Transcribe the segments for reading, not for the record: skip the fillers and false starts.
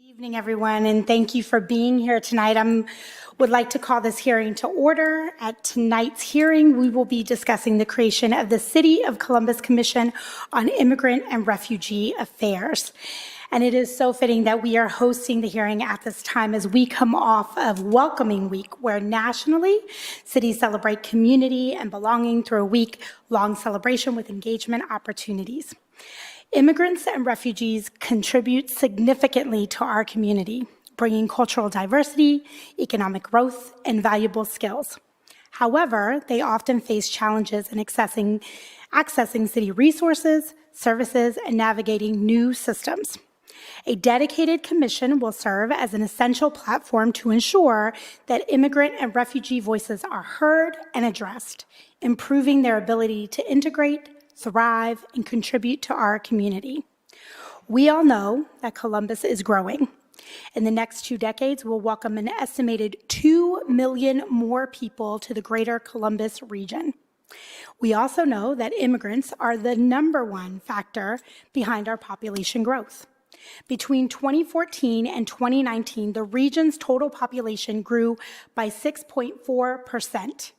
Evening, everyone, and thank you for being here tonight. I would like to call this hearing to order. At tonight's hearing, we will be discussing the creation of the City of Columbus Commission on Immigrant and Refugee Affairs. And it is so fitting that we are hosting the hearing at this time as we come off of Welcoming Week, where nationally, cities celebrate community and belonging through a week-long celebration with engagement opportunities. Immigrants and refugees contribute significantly to our community, bringing cultural diversity, economic growth, and valuable skills. However, they often face challenges in accessing city resources, services, and navigating new systems. A dedicated commission will serve as an essential platform to ensure that immigrant and refugee voices are heard and addressed, improving their ability to integrate, thrive, and contribute to our community. We all know that Columbus is growing. In the next 2 decades, we'll welcome an estimated 2 million more people to the greater Columbus region. We also know that immigrants are the #1 factor behind our population growth. Between 2014 and 2019, the region's total population grew by 6.4%.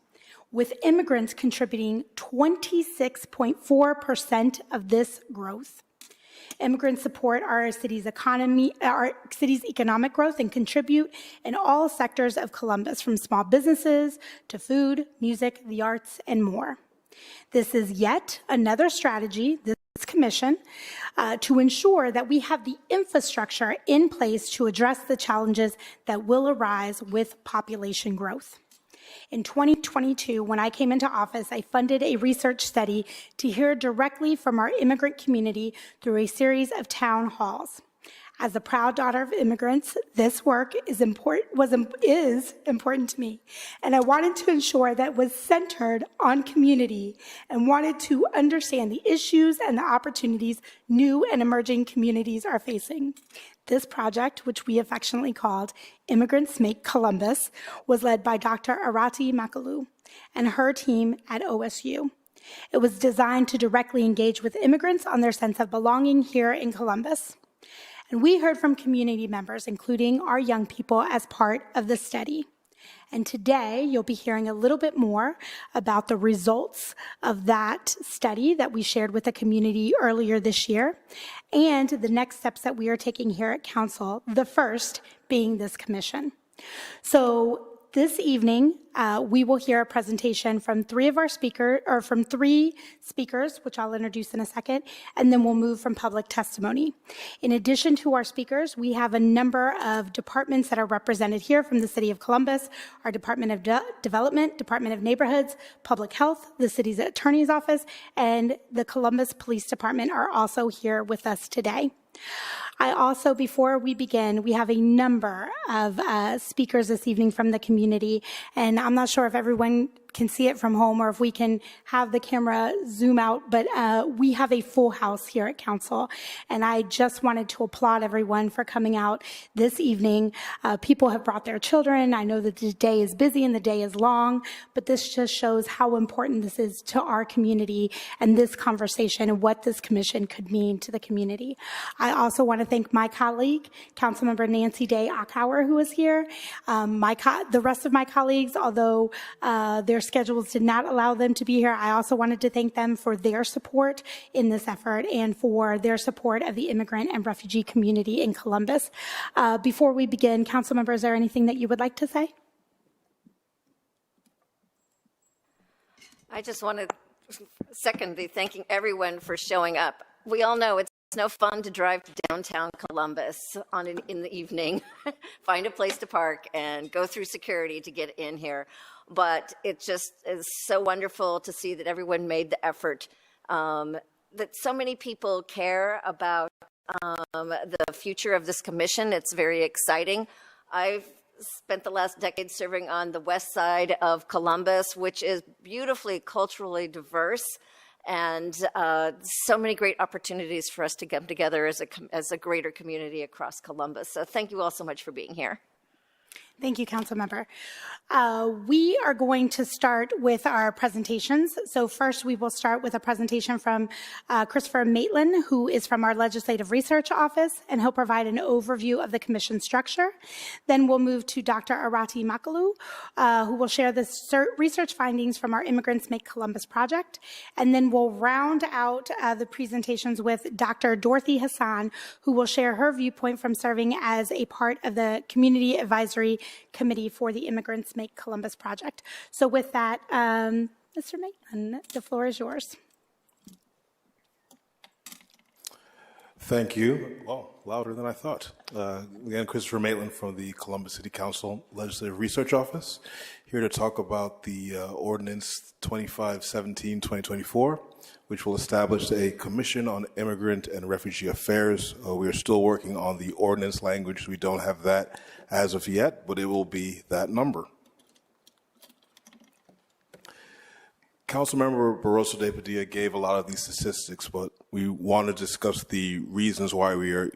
with immigrants contributing 26.4% of this growth. Immigrants support our city's economic growth and contribute in all sectors of Columbus, from small businesses to food, music, the arts, and more. This is yet another strategy, this commission, to ensure that we have the infrastructure in place to address the challenges that will arise with population growth. In 2022, when I came into office, I funded a research study to hear directly from our immigrant community through a series of town halls. As a proud daughter of immigrants, this work is important to me, and I wanted to ensure that it was centered on community and wanted to understand the issues and the opportunities new and emerging communities are facing. This project, which we affectionately called Immigrants Make Columbus, was led by Dr. Arati Makalu and her team at OSU. It was designed to directly engage with immigrants on their sense of belonging here in Columbus. And we heard from community members, including our young people, as part of the study. And today, you'll be hearing a little bit more about the results of that study that we shared with the community earlier this year, and the next steps that we are taking here at Council, the first being this commission. So this evening, we will hear a presentation from three speakers, which I'll introduce in a second, and then we'll move from public testimony. In addition to our speakers, we have a number of departments that are represented here from the City of Columbus: our Department of Development, Department of Neighborhoods, Public Health, the city's attorney's office, and the Columbus Police Department are also here with us today. I also, before we begin, we have a number of speakers this evening from the community, and I'm not sure if everyone can see it from home or if we can have the camera zoom out, but we have a full house here at Council, and I just wanted to applaud everyone for coming out this evening. People have brought their children. I know that the day is busy and the day is long, but this just shows how important this is to our community and this conversation and what this commission could mean to the community. I also want to thank my colleague, Councilmember Nancy Day Ackhauer, who is here. The rest of my colleagues, although their schedules did not allow them to be here, I also wanted to thank them for their support in this effort and for their support of the immigrant and refugee community in Columbus. Before we begin, Councilmember, is there anything that you would like to say? I just want to second the thanking everyone for showing up. We all know it's no fun to drive to downtown Columbus in the evening, find a place to park, and go through security to get in here. But it just is so wonderful to see that everyone made the effort, that so many people care about the future of this commission. It's very exciting. I've spent the last decade serving on the west side of Columbus, which is beautifully culturally diverse, and so many great opportunities for us to come together as a greater community across Columbus. So thank you all so much for being here. Thank you, Councilmember. We are going to start with our presentations. So first, we will start with a presentation from Christopher Maitland, who is from our Legislative Research Office, and he'll provide an overview of the commission structure. Then we'll move to Dr. Arati Makalu, who will share the research findings from our Immigrants Make Columbus project. And then we'll round out the presentations with Dr. Dorothy Hassan, who will share her viewpoint from serving as a part of the Community Advisory Committee for the Immigrants Make Columbus project. So with that, Mr. Maitland, the floor is yours. Thank you. Well, louder than I thought. Again, Christopher Maitland from the Columbus City Council Legislative Research Office, here to talk about the Ordinance 2517-2024, which will establish a Commission on Immigrant and Refugee Affairs. We are still working on the ordinance language. We don't have that as of yet, but it will be that number. Councilmember Barroso de Padilla gave a lot of these statistics, but we want to discuss the reasons why we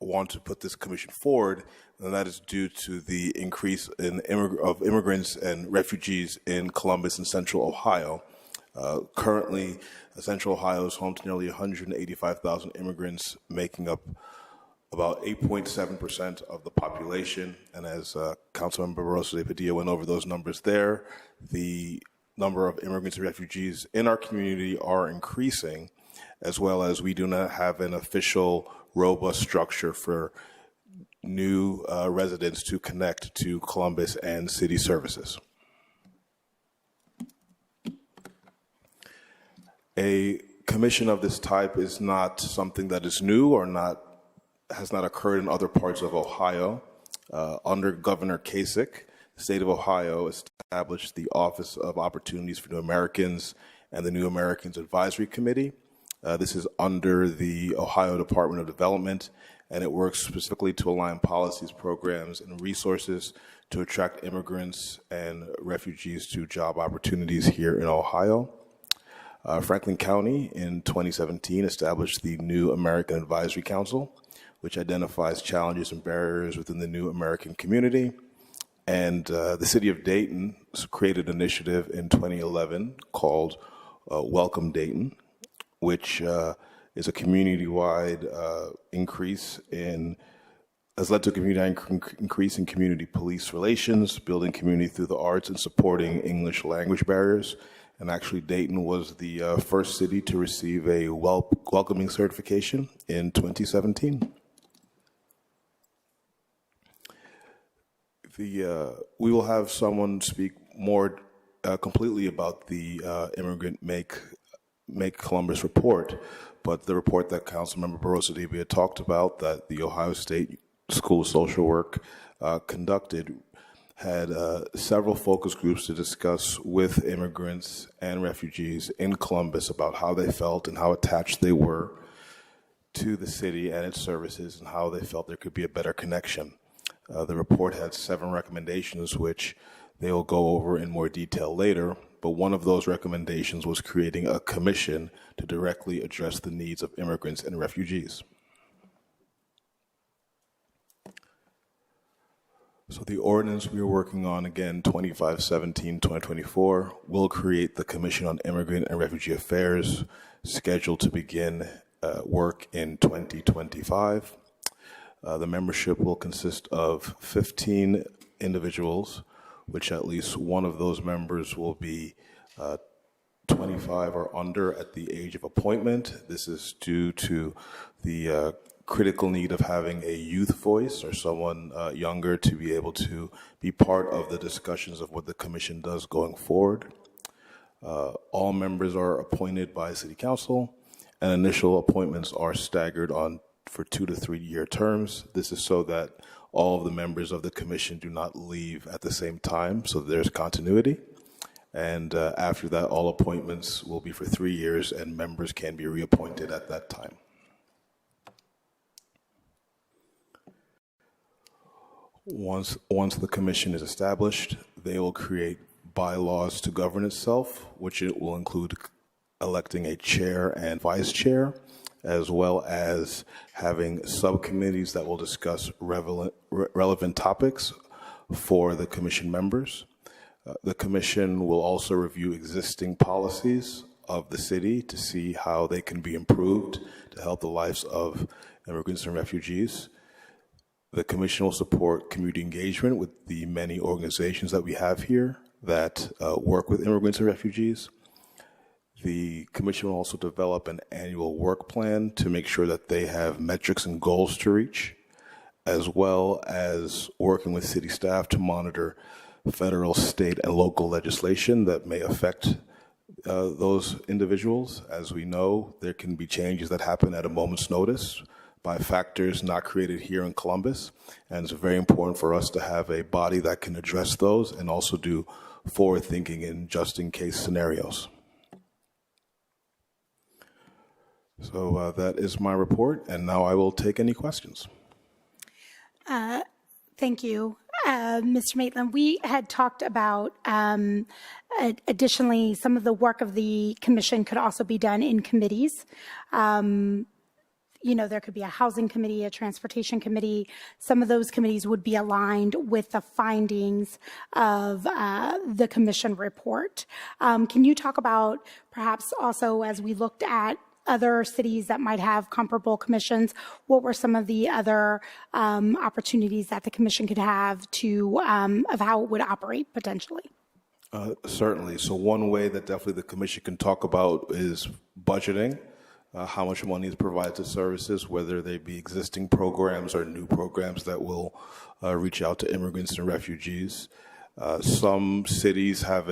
want to put this commission forward, and that is due to the increase in of immigrants and refugees in Columbus and Central Ohio. Currently, Central Ohio is home to nearly 185,000 immigrants, making up about 8.7% of the population. And as Councilmember Barroso de Padilla went over those numbers there, the number of immigrants and refugees in our community are increasing, as well as we do not have an official, robust structure for new residents to connect to Columbus and city services. A commission of this type is not something that is new or has not occurred in other parts of Ohio. Under Governor Kasich, the state of Ohio established the Office of Opportunities for New Americans and the New Americans Advisory Committee. This is under the Ohio Department of Development, and it works specifically to align policies, programs, and resources to attract immigrants and refugees to job opportunities here in Ohio. Franklin County in 2017 established the New American Advisory Council, which identifies challenges and barriers within the New American community. And the city of Dayton created an initiative in 2011 called Welcome Dayton, which is a community-wide has led to a community increase in community police relations, building community through the arts, and supporting English language barriers. And actually, Dayton was the first city to receive a welcoming certification in 2017. We will have someone speak more completely about the Immigrant Make Columbus report, but the report that Councilmember Barroso de Padilla talked about that the Ohio State School of Social Work conducted had several focus groups to discuss with immigrants and refugees in Columbus about how they felt and how attached they were to the city and its services and how they felt there could be a better connection. The report had 7 recommendations, which they will go over in more detail later, but one of those recommendations was creating a commission to directly address the needs of immigrants and refugees. So the ordinance we are working on, again, 2517-2024, will create the Commission on Immigrant and Refugee Affairs, scheduled to begin work in 2025. The membership will consist of 15 individuals, which at least one of those members will be 25 or under at the age of appointment. This is due to the critical need of having a youth voice or someone younger to be able to be part of the discussions of what the commission does going forward. All members are appointed by City Council, and initial appointments are staggered for 2 to 3 year terms. This is so that all of the members of the commission do not leave at the same time, so there's continuity. And after that, all appointments will be for 3 years, and members can be reappointed at that time. Once the commission is established, they will create bylaws to govern itself, which it will include electing a chair and vice chair, as well as having subcommittees that will discuss relevant topics for the commission members. The commission will also review existing policies of the city to see how they can be improved to help the lives of immigrants and refugees. The commission will support community engagement with the many organizations that we have here that work with immigrants and refugees. The commission will also develop an annual work plan to make sure that they have metrics and goals to reach, as well as working with city staff to monitor federal, state, and local legislation that may affect those individuals. As we know, there can be changes that happen at a moment's notice by factors not created here in Columbus, and it's very important for us to have a body that can address those and also do forward thinking in just-in-case scenarios. So that is my report, and now I will take any questions. Thank you. Mr. Maitland, we had talked about additionally some of the work of the commission could also be done in committees. You know, there could be a housing committee, a transportation committee. Some of those committees would be aligned with the findings of the commission report. Can you talk about perhaps also, as we looked at other cities that might have comparable commissions, what were some of the other opportunities that the commission could have to of how it would operate potentially? Certainly. So one way that definitely the commission can talk about is budgeting, how much money is provided to services, whether they be existing programs or new programs that will reach out to immigrants and refugees. Some cities have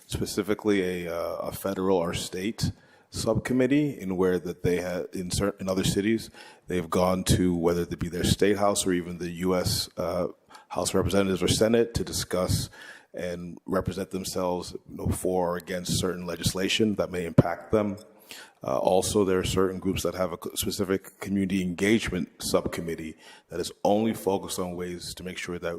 specifically a federal or state subcommittee in where that they have in other cities they've gone to, whether it be their state house or even the U.S. House of Representatives or Senate, to discuss and represent themselves, for or against certain legislation that may impact them. Also, there are certain groups that have a specific community engagement subcommittee that is only focused on ways to make sure that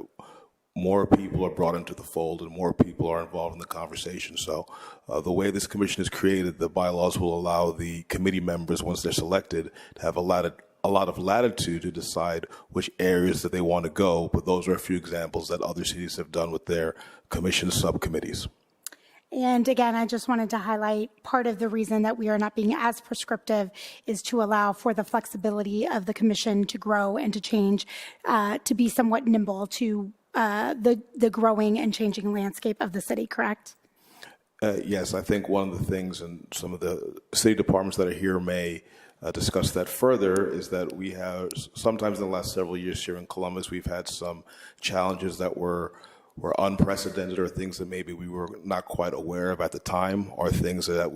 more people are brought into the fold and more people are involved in the conversation. So the way this commission is created, the bylaws will allow the committee members, once they're selected, to have a lot of latitude to decide which areas that they want to go. But those are a few examples that other cities have done with their commission subcommittees. And again, I just wanted to highlight part of the reason that we are not being as prescriptive is to allow for the flexibility of the commission to grow and to change, to be somewhat nimble to the growing and changing landscape of the city, correct? Yes, I think one of the things, and some of the city departments that are here may discuss that further, is that we have, sometimes in the last several years here in Columbus, we've had some challenges that were unprecedented, or things that maybe we were not quite aware of at the time, or things that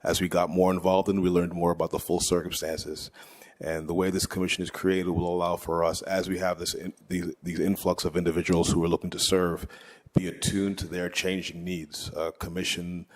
as we got more involved in, we learned more about the full circumstances. And the way this commission is created will allow for us, as we have these influx of individuals who are looking to serve, be attuned to their changing needs. A commission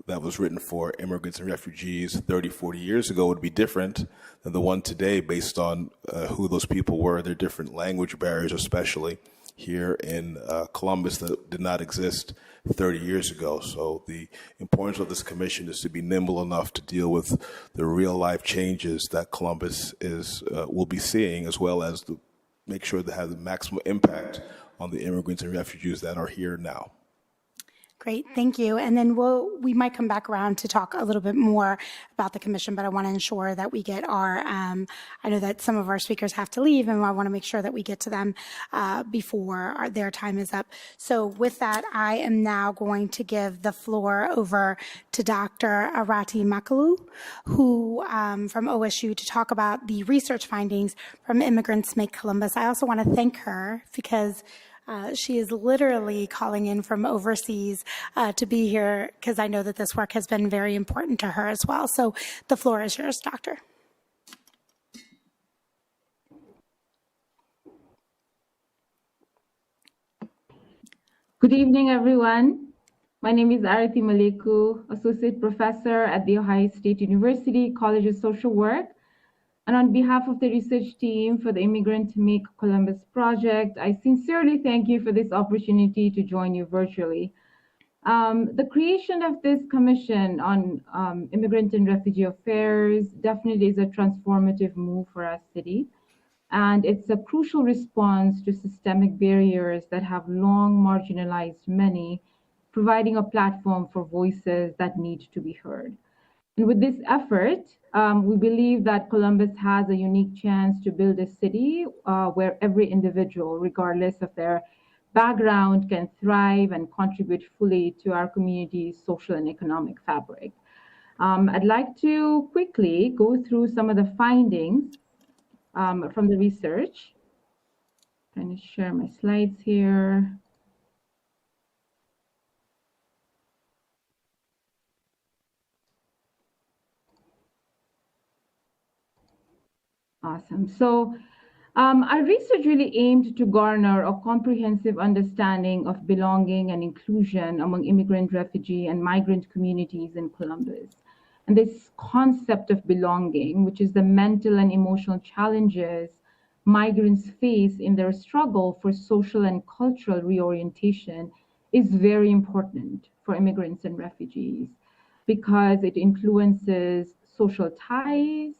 that was written for immigrants and refugees 30, 40 years ago would be different than the one today, based on who those people were, their different language barriers, especially here in Columbus, that did not exist 30 years ago. So the importance of this commission is to be nimble enough to deal with the real life changes that Columbus will be seeing, as well as to make sure they have the maximum impact on the immigrants and refugees that are here now. Great, thank you. And then we might come back around to talk a little bit more about the commission, but I want to ensure that we get our, I know that some of our speakers have to leave, and I want to make sure that we get to them before their time is up. So with that, I am now going to give the floor over to Dr. Arati Makalu, who from OSU, to talk about the research findings from Immigrants Make Columbus. I also want to thank her because she is literally calling in from overseas to be here, because I know that this work has been very important to her as well. So the floor is yours, Doctor. Good evening, everyone. My name is Arati Maleku, Associate Professor at The Ohio State University College of Social Work. And on behalf of the research team for the Immigrant Make Columbus project, I sincerely thank you for this opportunity to join you virtually. The creation of this commission on immigrant and refugee affairs definitely is a transformative move for our city. And it's a crucial response to systemic barriers that have long marginalized many, providing a platform for voices that need to be heard. And with this effort, we believe that Columbus has a unique chance to build a city where every individual, regardless of their background, can thrive and contribute fully to our community's social and economic fabric. I'd like to quickly go through some of the findings from the research. I'm going to share my slides here. Awesome. So our research really aimed to garner a comprehensive understanding of belonging and inclusion among immigrant, refugee, and migrant communities in Columbus. And this concept of belonging, which is the mental and emotional challenges migrants face in their struggle for social and cultural reorientation, is very important for immigrants and refugees because it influences social ties,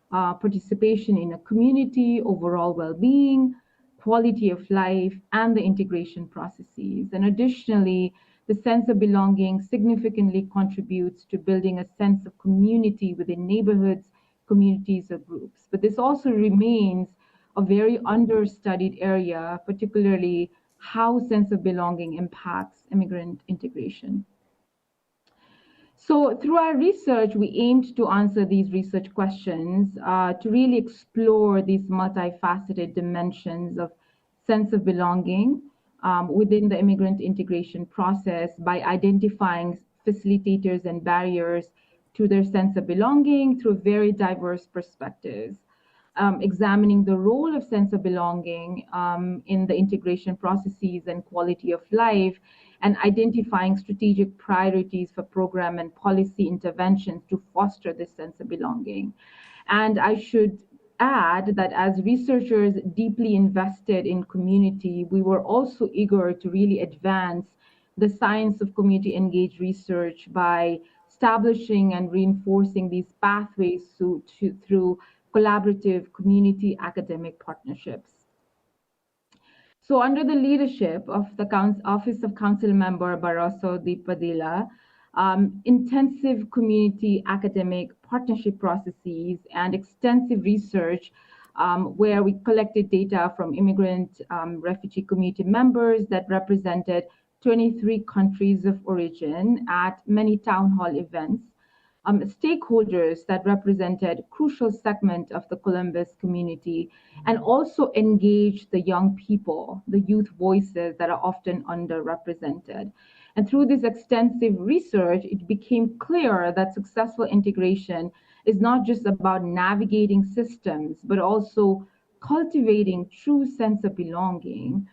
participation in a community, overall well-being, quality of life, and the integration processes. And additionally, the sense of belonging significantly contributes to building a sense of community within neighborhoods, communities, or groups. But this also remains a very understudied area, particularly how sense of belonging impacts immigrant integration. So through our research, we aimed to answer these research questions to really explore these multifaceted dimensions of sense of belonging within the immigrant integration process by identifying facilitators and barriers to their sense of belonging through very diverse perspectives. Examining the role of sense of belonging in the integration processes and quality of life, and identifying strategic priorities for program and policy interventions to foster this sense of belonging. And I should add that as researchers deeply invested in community, we were also eager to really advance the science of community engaged research by establishing and reinforcing these pathways through collaborative community academic partnerships. So under the leadership of the Office of Council Member Barroso Di Padilla, intensive community academic partnership processes and extensive research where we collected data from immigrant refugee community members that represented 23 countries of origin at many town hall events, stakeholders that represented crucial segment of the Columbus community, and also engaged the young people, the youth voices that are often underrepresented. And through this extensive research, it became clear that successful integration is not just about navigating systems, but also cultivating true sense of belonging,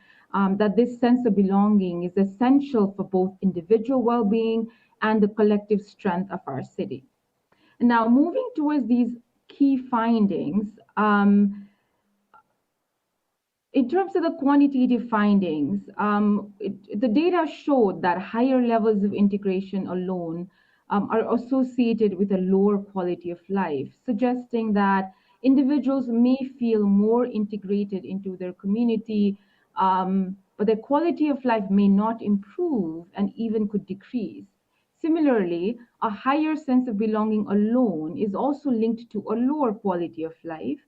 that this sense of belonging is essential for both individual well-being and the collective strength of our city. Now, moving towards these key findings, in terms of the quantitative findings, the data showed that higher levels of integration alone are associated with a lower quality of life, suggesting that individuals may feel more integrated into their community, but their quality of life may not improve and even could decrease. Similarly, a higher sense of belonging alone is also linked to a lower quality of life.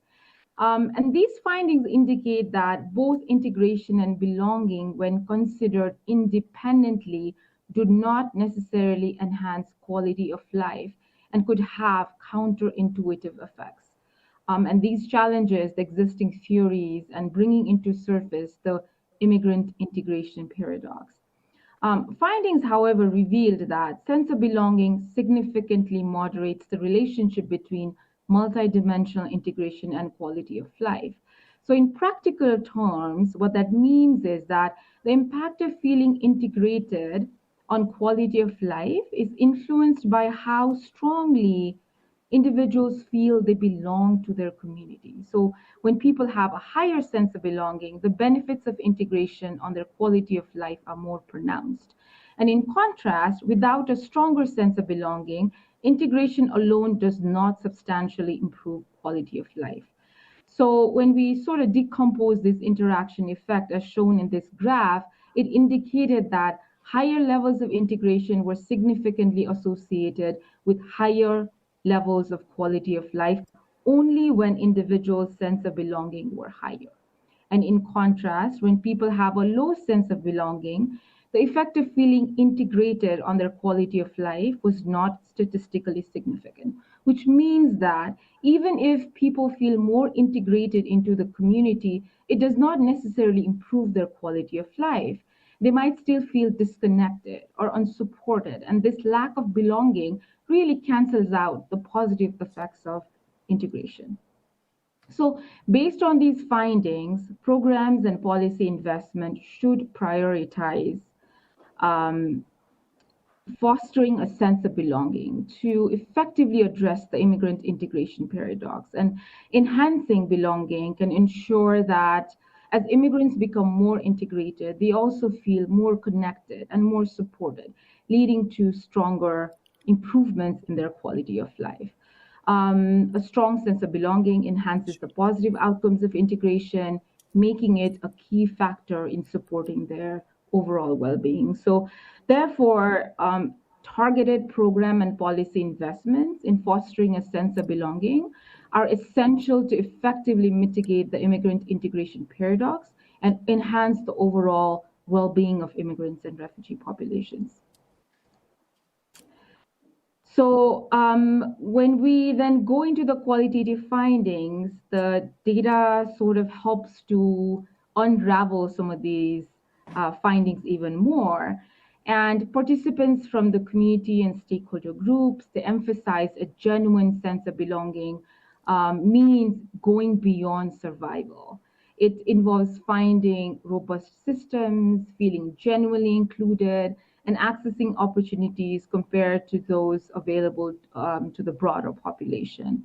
And these findings indicate that both integration and belonging, when considered independently, do not necessarily enhance quality of life and could have counterintuitive effects. And these challenges the existing theories and bringing into surface the immigrant integration paradox. Findings, however, revealed that sense of belonging significantly moderates the relationship between multidimensional integration and quality of life. So in practical terms, what that means is that the impact of feeling integrated on quality of life is influenced by how strongly individuals feel they belong to their community. So when people have a higher sense of belonging, the benefits of integration on their quality of life are more pronounced. And in contrast, without a stronger sense of belonging, integration alone does not substantially improve quality of life. So when we sort of decompose this interaction effect as shown in this graph, it indicated that higher levels of integration were significantly associated with higher levels of quality of life only when individuals' sense of belonging were higher. And in contrast, when people have a low sense of belonging, the effect of feeling integrated on their quality of life was not statistically significant, which means that even if people feel more integrated into the community, it does not necessarily improve their quality of life. They might still feel disconnected or unsupported, and this lack of belonging really cancels out the positive effects of integration. So based on these findings, programs and policy investment should prioritize um, fostering a sense of belonging to effectively address the immigrant integration paradox. And enhancing belonging can ensure that as immigrants become more integrated, they also feel more connected and more supported, leading to stronger improvements in their quality of life. A strong sense of belonging enhances the positive outcomes of integration, making it a key factor in supporting their overall well-being. So therefore, targeted program and policy investments in fostering a sense of belonging are essential to effectively mitigate the immigrant integration paradox and enhance the overall well-being of immigrants and refugee populations. So when we then go into the qualitative findings, the data sort of helps to unravel some of these findings even more. And participants from the community and stakeholder groups, they emphasize a genuine sense of belonging means going beyond survival. It involves finding robust systems, feeling genuinely included, and accessing opportunities compared to those available to the broader population.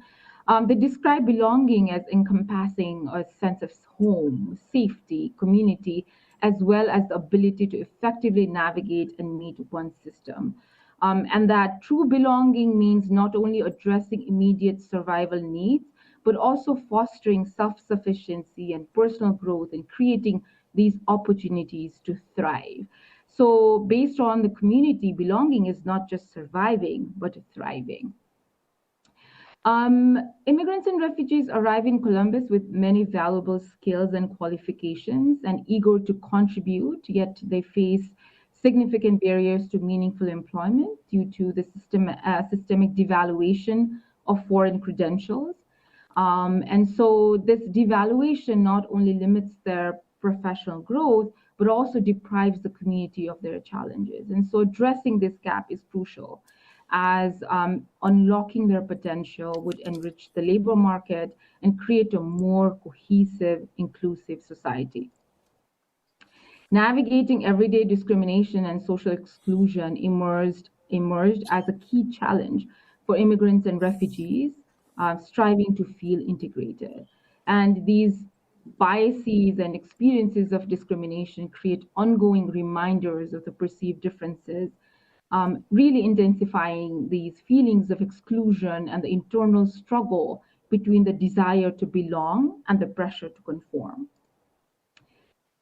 They describe belonging as encompassing a sense of home, safety, community, as well as the ability to effectively navigate and meet one's system. And that true belonging means not only addressing immediate survival needs, but also fostering self-sufficiency and personal growth and creating these opportunities to thrive. So based on the community, belonging is not just surviving, but thriving. Immigrants and refugees arrive in Columbus with many valuable skills and qualifications and eager to contribute, yet they face significant barriers to meaningful employment due to the systemic devaluation of foreign credentials. And so this devaluation not only limits their professional growth, but also deprives the community of their challenges. And so addressing this gap is crucial, as unlocking their potential would enrich the labor market and create a more cohesive, inclusive society. Navigating everyday discrimination and social exclusion emerged as a key challenge for immigrants and refugees striving to feel integrated. And these biases and experiences of discrimination create ongoing reminders of the perceived differences, really intensifying these feelings of exclusion and the internal struggle between the desire to belong and the pressure to conform.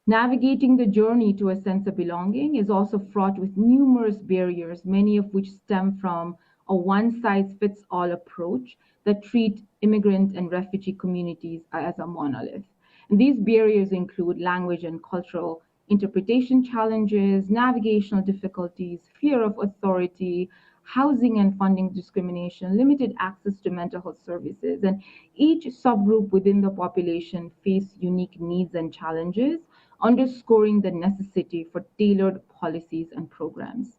Navigating the journey to a sense of belonging is also fraught with numerous barriers, many of which stem from a one-size-fits-all approach that treat immigrant and refugee communities as a monolith. And these barriers include language and cultural interpretation challenges, navigational difficulties, fear of authority, housing and funding discrimination, limited access to mental health services, and each subgroup within the population face unique needs and challenges, underscoring the necessity for tailored policies and programs.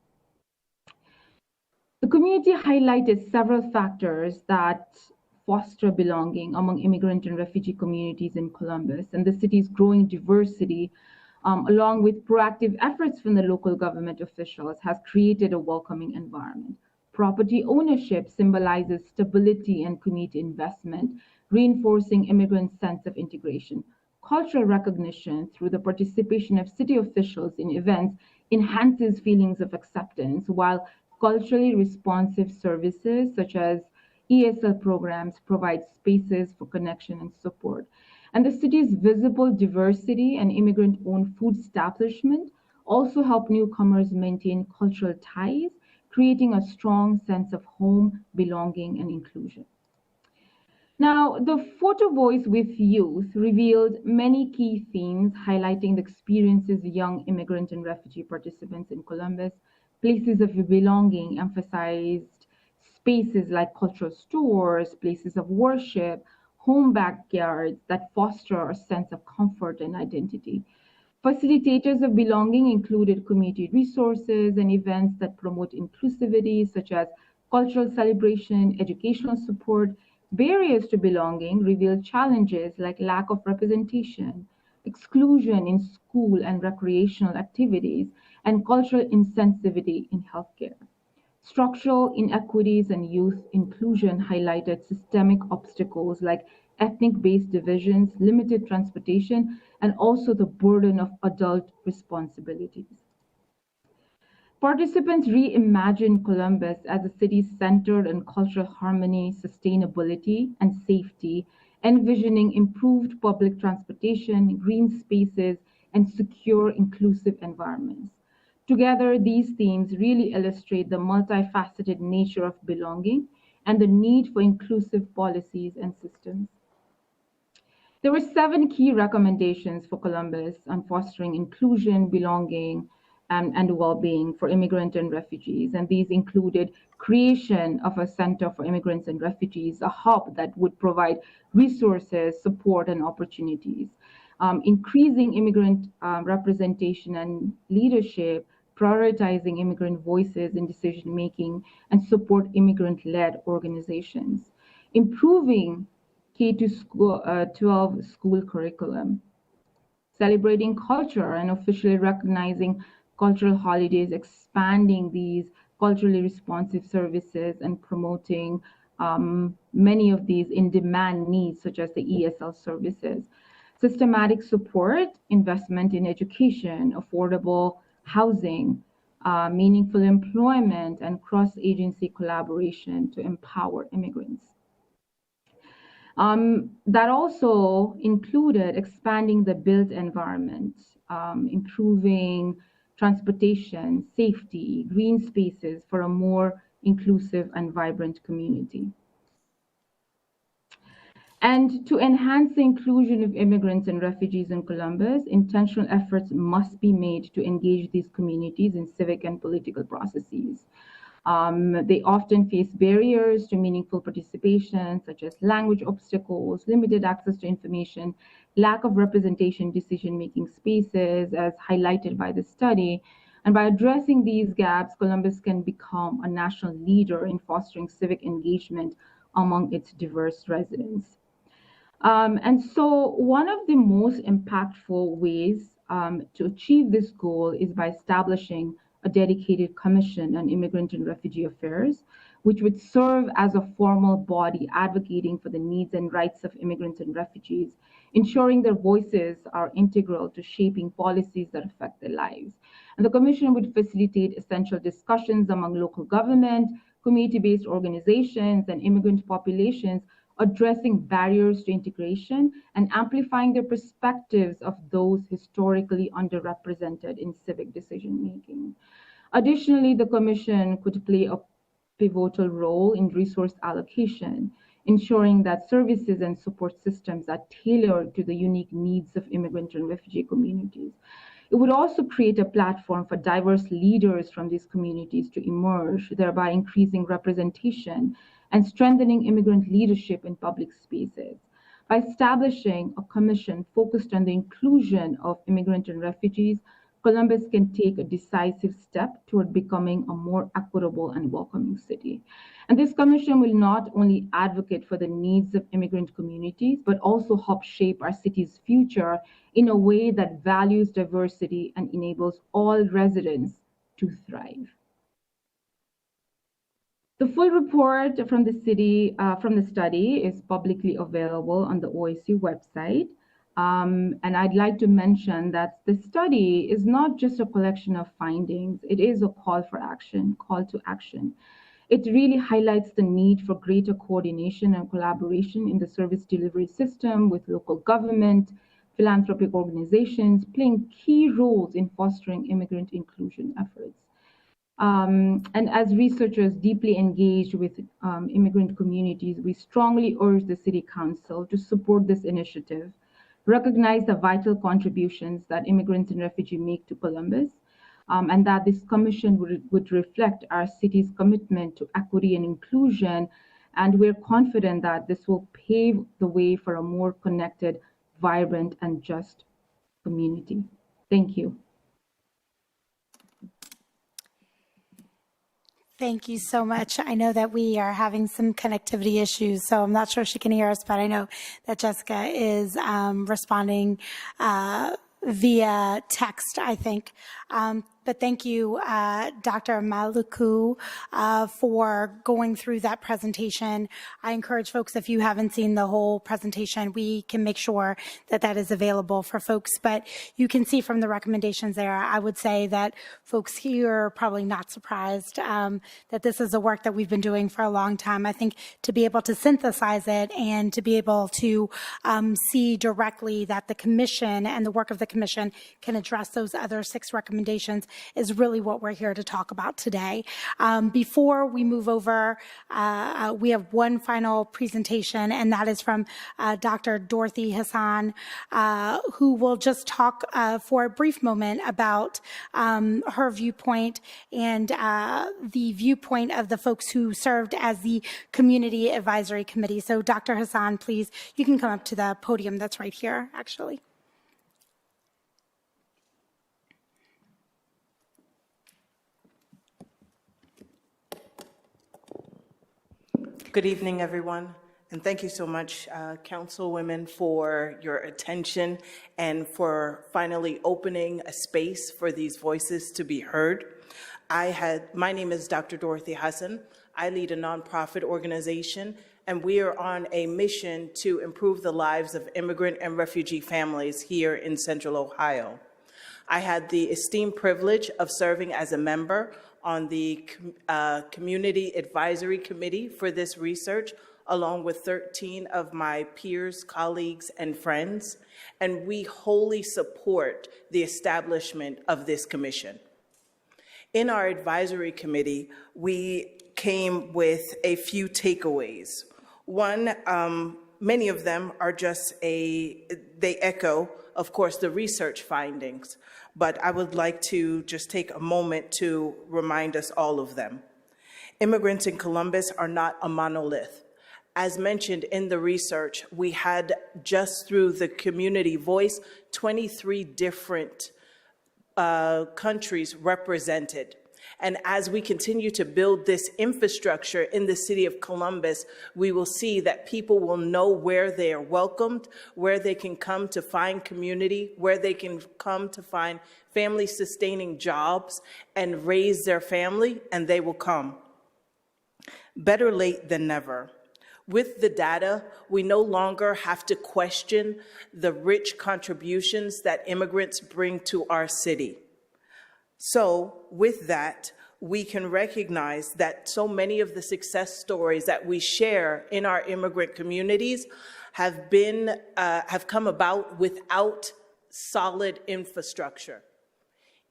The community highlighted several factors that foster belonging among immigrant and refugee communities in Columbus, and the city's growing diversity, along with proactive efforts from the local government officials, has created a welcoming environment. Property ownership symbolizes stability and community investment, reinforcing immigrants' sense of integration. Cultural recognition through the participation of city officials in events enhances feelings of acceptance, while culturally responsive services such as ESL programs provide spaces for connection and support. And the city's visible diversity and immigrant-owned food establishment also help newcomers maintain cultural ties, creating a strong sense of home, belonging, and inclusion. Now, the photo voice with youth revealed many key themes highlighting the experiences of young immigrant and refugee participants in Columbus. Places of belonging emphasized spaces like cultural stores, places of worship, home backyards that foster a sense of comfort and identity. Facilitators of belonging included community resources and events that promote inclusivity, such as cultural celebration, educational support. Barriers to belonging reveal challenges like lack of representation, exclusion in school and recreational activities, and cultural insensitivity in healthcare. Structural inequities and youth inclusion highlighted systemic obstacles like ethnic-based divisions, limited transportation, and also the burden of adult responsibilities. Participants reimagined Columbus as a city centered on cultural harmony, sustainability, and safety, envisioning improved public transportation, green spaces, and secure, inclusive environments. Together, these themes really illustrate the multifaceted nature of belonging and the need for inclusive policies and systems. There were 7 key recommendations for Columbus on fostering inclusion, belonging, and well-being for immigrants and refugees. And these included creation of a center for immigrants and refugees, a hub that would provide resources, support, and opportunities. Increasing immigrant representation and leadership, prioritizing immigrant voices in decision-making, and support immigrant-led organizations. Improving K-12 school curriculum, celebrating culture and officially recognizing cultural holidays, expanding these culturally responsive services, and promoting many of these in-demand needs, such as the ESL services. Systematic support, investment in education, affordable housing, meaningful employment, and cross-agency collaboration to empower immigrants. That also included expanding the built environment, improving transportation, safety, green spaces for a more inclusive and vibrant community. And to enhance the inclusion of immigrants and refugees in Columbus, intentional efforts must be made to engage these communities in civic and political processes. They often face barriers to meaningful participation, such as language obstacles, limited access to information, lack of representation in decision-making spaces, as highlighted by the study. And by addressing these gaps, Columbus can become a national leader in fostering civic engagement among its diverse residents. And so one of the most impactful ways to achieve this goal is by establishing a dedicated commission on immigrant and refugee affairs, which would serve as a formal body advocating for the needs and rights of immigrants and refugees, ensuring their voices are integral to shaping policies that affect their lives. And the commission would facilitate essential discussions among local government, community-based organizations, and immigrant populations, addressing barriers to integration and amplifying the perspectives of those historically underrepresented in civic decision-making. Additionally, the Commission could play a pivotal role in resource allocation, ensuring that services and support systems are tailored to the unique needs of immigrant and refugee communities. It would also create a platform for diverse leaders from these communities to emerge, thereby increasing representation and strengthening immigrant leadership in public spaces. By establishing a commission focused on the inclusion of immigrant and refugees, Columbus can take a decisive step toward becoming a more equitable and welcoming city. And this commission will not only advocate for the needs of immigrant communities, but also help shape our city's future in a way that values diversity and enables all residents to thrive. The full report from the study is publicly available on the OSU website. And I'd like to mention that the study is not just a collection of findings, it is a call to action. It really highlights the need for greater coordination and collaboration in the service delivery system with local government, philanthropic organizations playing key roles in fostering immigrant inclusion efforts. And as researchers deeply engaged with immigrant communities, we strongly urge the City Council to support this initiative, recognize the vital contributions that immigrants and refugees make to Columbus, and that this commission would reflect our city's commitment to equity and inclusion. And we're confident that this will pave the way for a more connected, vibrant, and just community. Thank you. Thank you so much. I know that we are having some connectivity issues, so I'm not sure she can hear us, but I know that Jessica is responding via text, I think. But thank you, Dr. Maluku, for going through that presentation. I encourage folks, if you haven't seen the whole presentation, we can make sure that that is available for folks. But you can see from the recommendations there, I would say that folks here are probably not surprised that this is the work that we've been doing for a long time. I think to be able to synthesize it and to be able to see directly that the commission and the work of the commission can address those other 6 recommendations is really what we're here to talk about today. Before we move over, we have one final presentation, and that is from Dr. Dorothy Hassan, who will just talk for a brief moment about her viewpoint and the viewpoint of the folks who served as the Community Advisory Committee. So Dr. Hassan, please, you can come up to the podium that's right here, actually. Good evening, everyone, and thank you so much, Councilwomen, for your attention and for finally opening a space for these voices to be heard. My name is Dr. Dorothy Hassan. I lead a nonprofit organization, and we are on a mission to improve the lives of immigrant and refugee families here in Central Ohio. I had the esteemed privilege of serving as a member on the Community Advisory Committee for this research, along with 13 of my peers, colleagues, and friends, and we wholly support the establishment of this commission. In our advisory committee, we came with a few takeaways. One, many of them are just they echo, of course, the research findings, but I would like to just take a moment to remind us all of them. Immigrants in Columbus are not a monolith. As mentioned in the research, we had just through the community voice, 23 different countries represented. And as we continue to build this infrastructure in the city of Columbus, we will see that people will know where they are welcomed, where they can come to find community, where they can come to find family-sustaining jobs and raise their family, and they will come. Better late than never. With the data, we no longer have to question the rich contributions that immigrants bring to our city. So with that, we can recognize that so many of the success stories that we share in our immigrant communities have come about without solid infrastructure.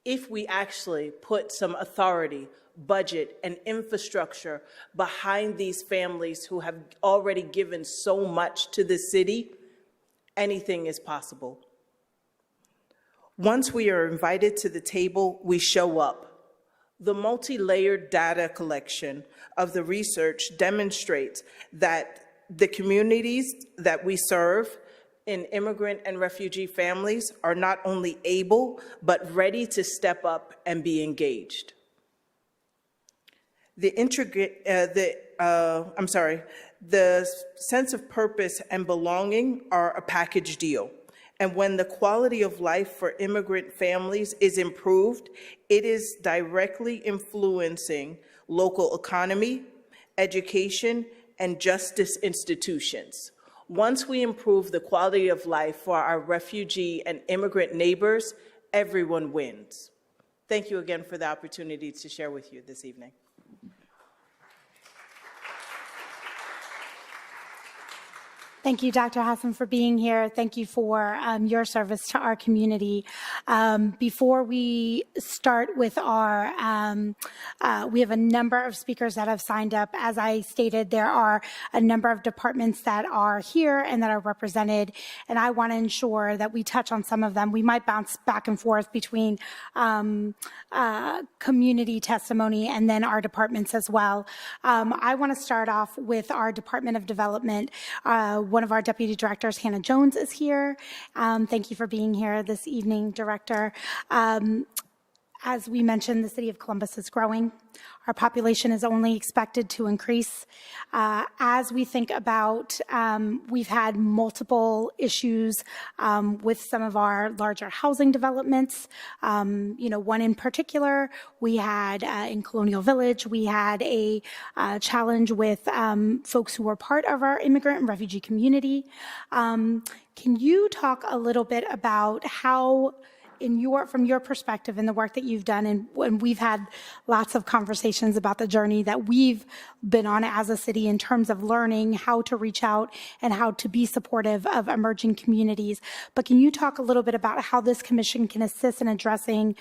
If we actually put some authority, budget, and infrastructure behind these families who have already given so much to the city, anything is possible. Once we are invited to the table, we show up. The multi-layered data collection of the research demonstrates that the communities that we serve in immigrant and refugee families are not only able, but ready to step up and be engaged. The sense of purpose and belonging are a package deal. And when the quality of life for immigrant families is improved, it is directly influencing local economy, education, and justice institutions. Once we improve the quality of life for our refugee and immigrant neighbors, everyone wins. Thank you again for the opportunity to share with you this evening. Thank you, Dr. Hassan, for being here. Thank you for your service to our community. Before we start with our, we have a number of speakers that have signed up. As I stated, there are a number of departments that are here and that are represented, and I want to ensure that we touch on some of them. We might bounce back and forth between community testimony and then our departments as well. I want to start off with our Department of Development. One of our deputy directors, Hannah Jones, is here. Thank you for being here this evening, Director. As we mentioned, the city of Columbus is growing. Our population is only expected to increase. As we think about, we've had multiple issues with some of our larger housing developments. One in particular, we had in Colonial Village, we had a challenge with folks who were part of our immigrant and refugee community. Can you talk a little bit about how, from your perspective and the work that you've done, and we've had lots of conversations about the journey that we've been on as a city in terms of learning how to reach out and how to be supportive of emerging communities. But can you talk a little bit about how this commission can assist in addressing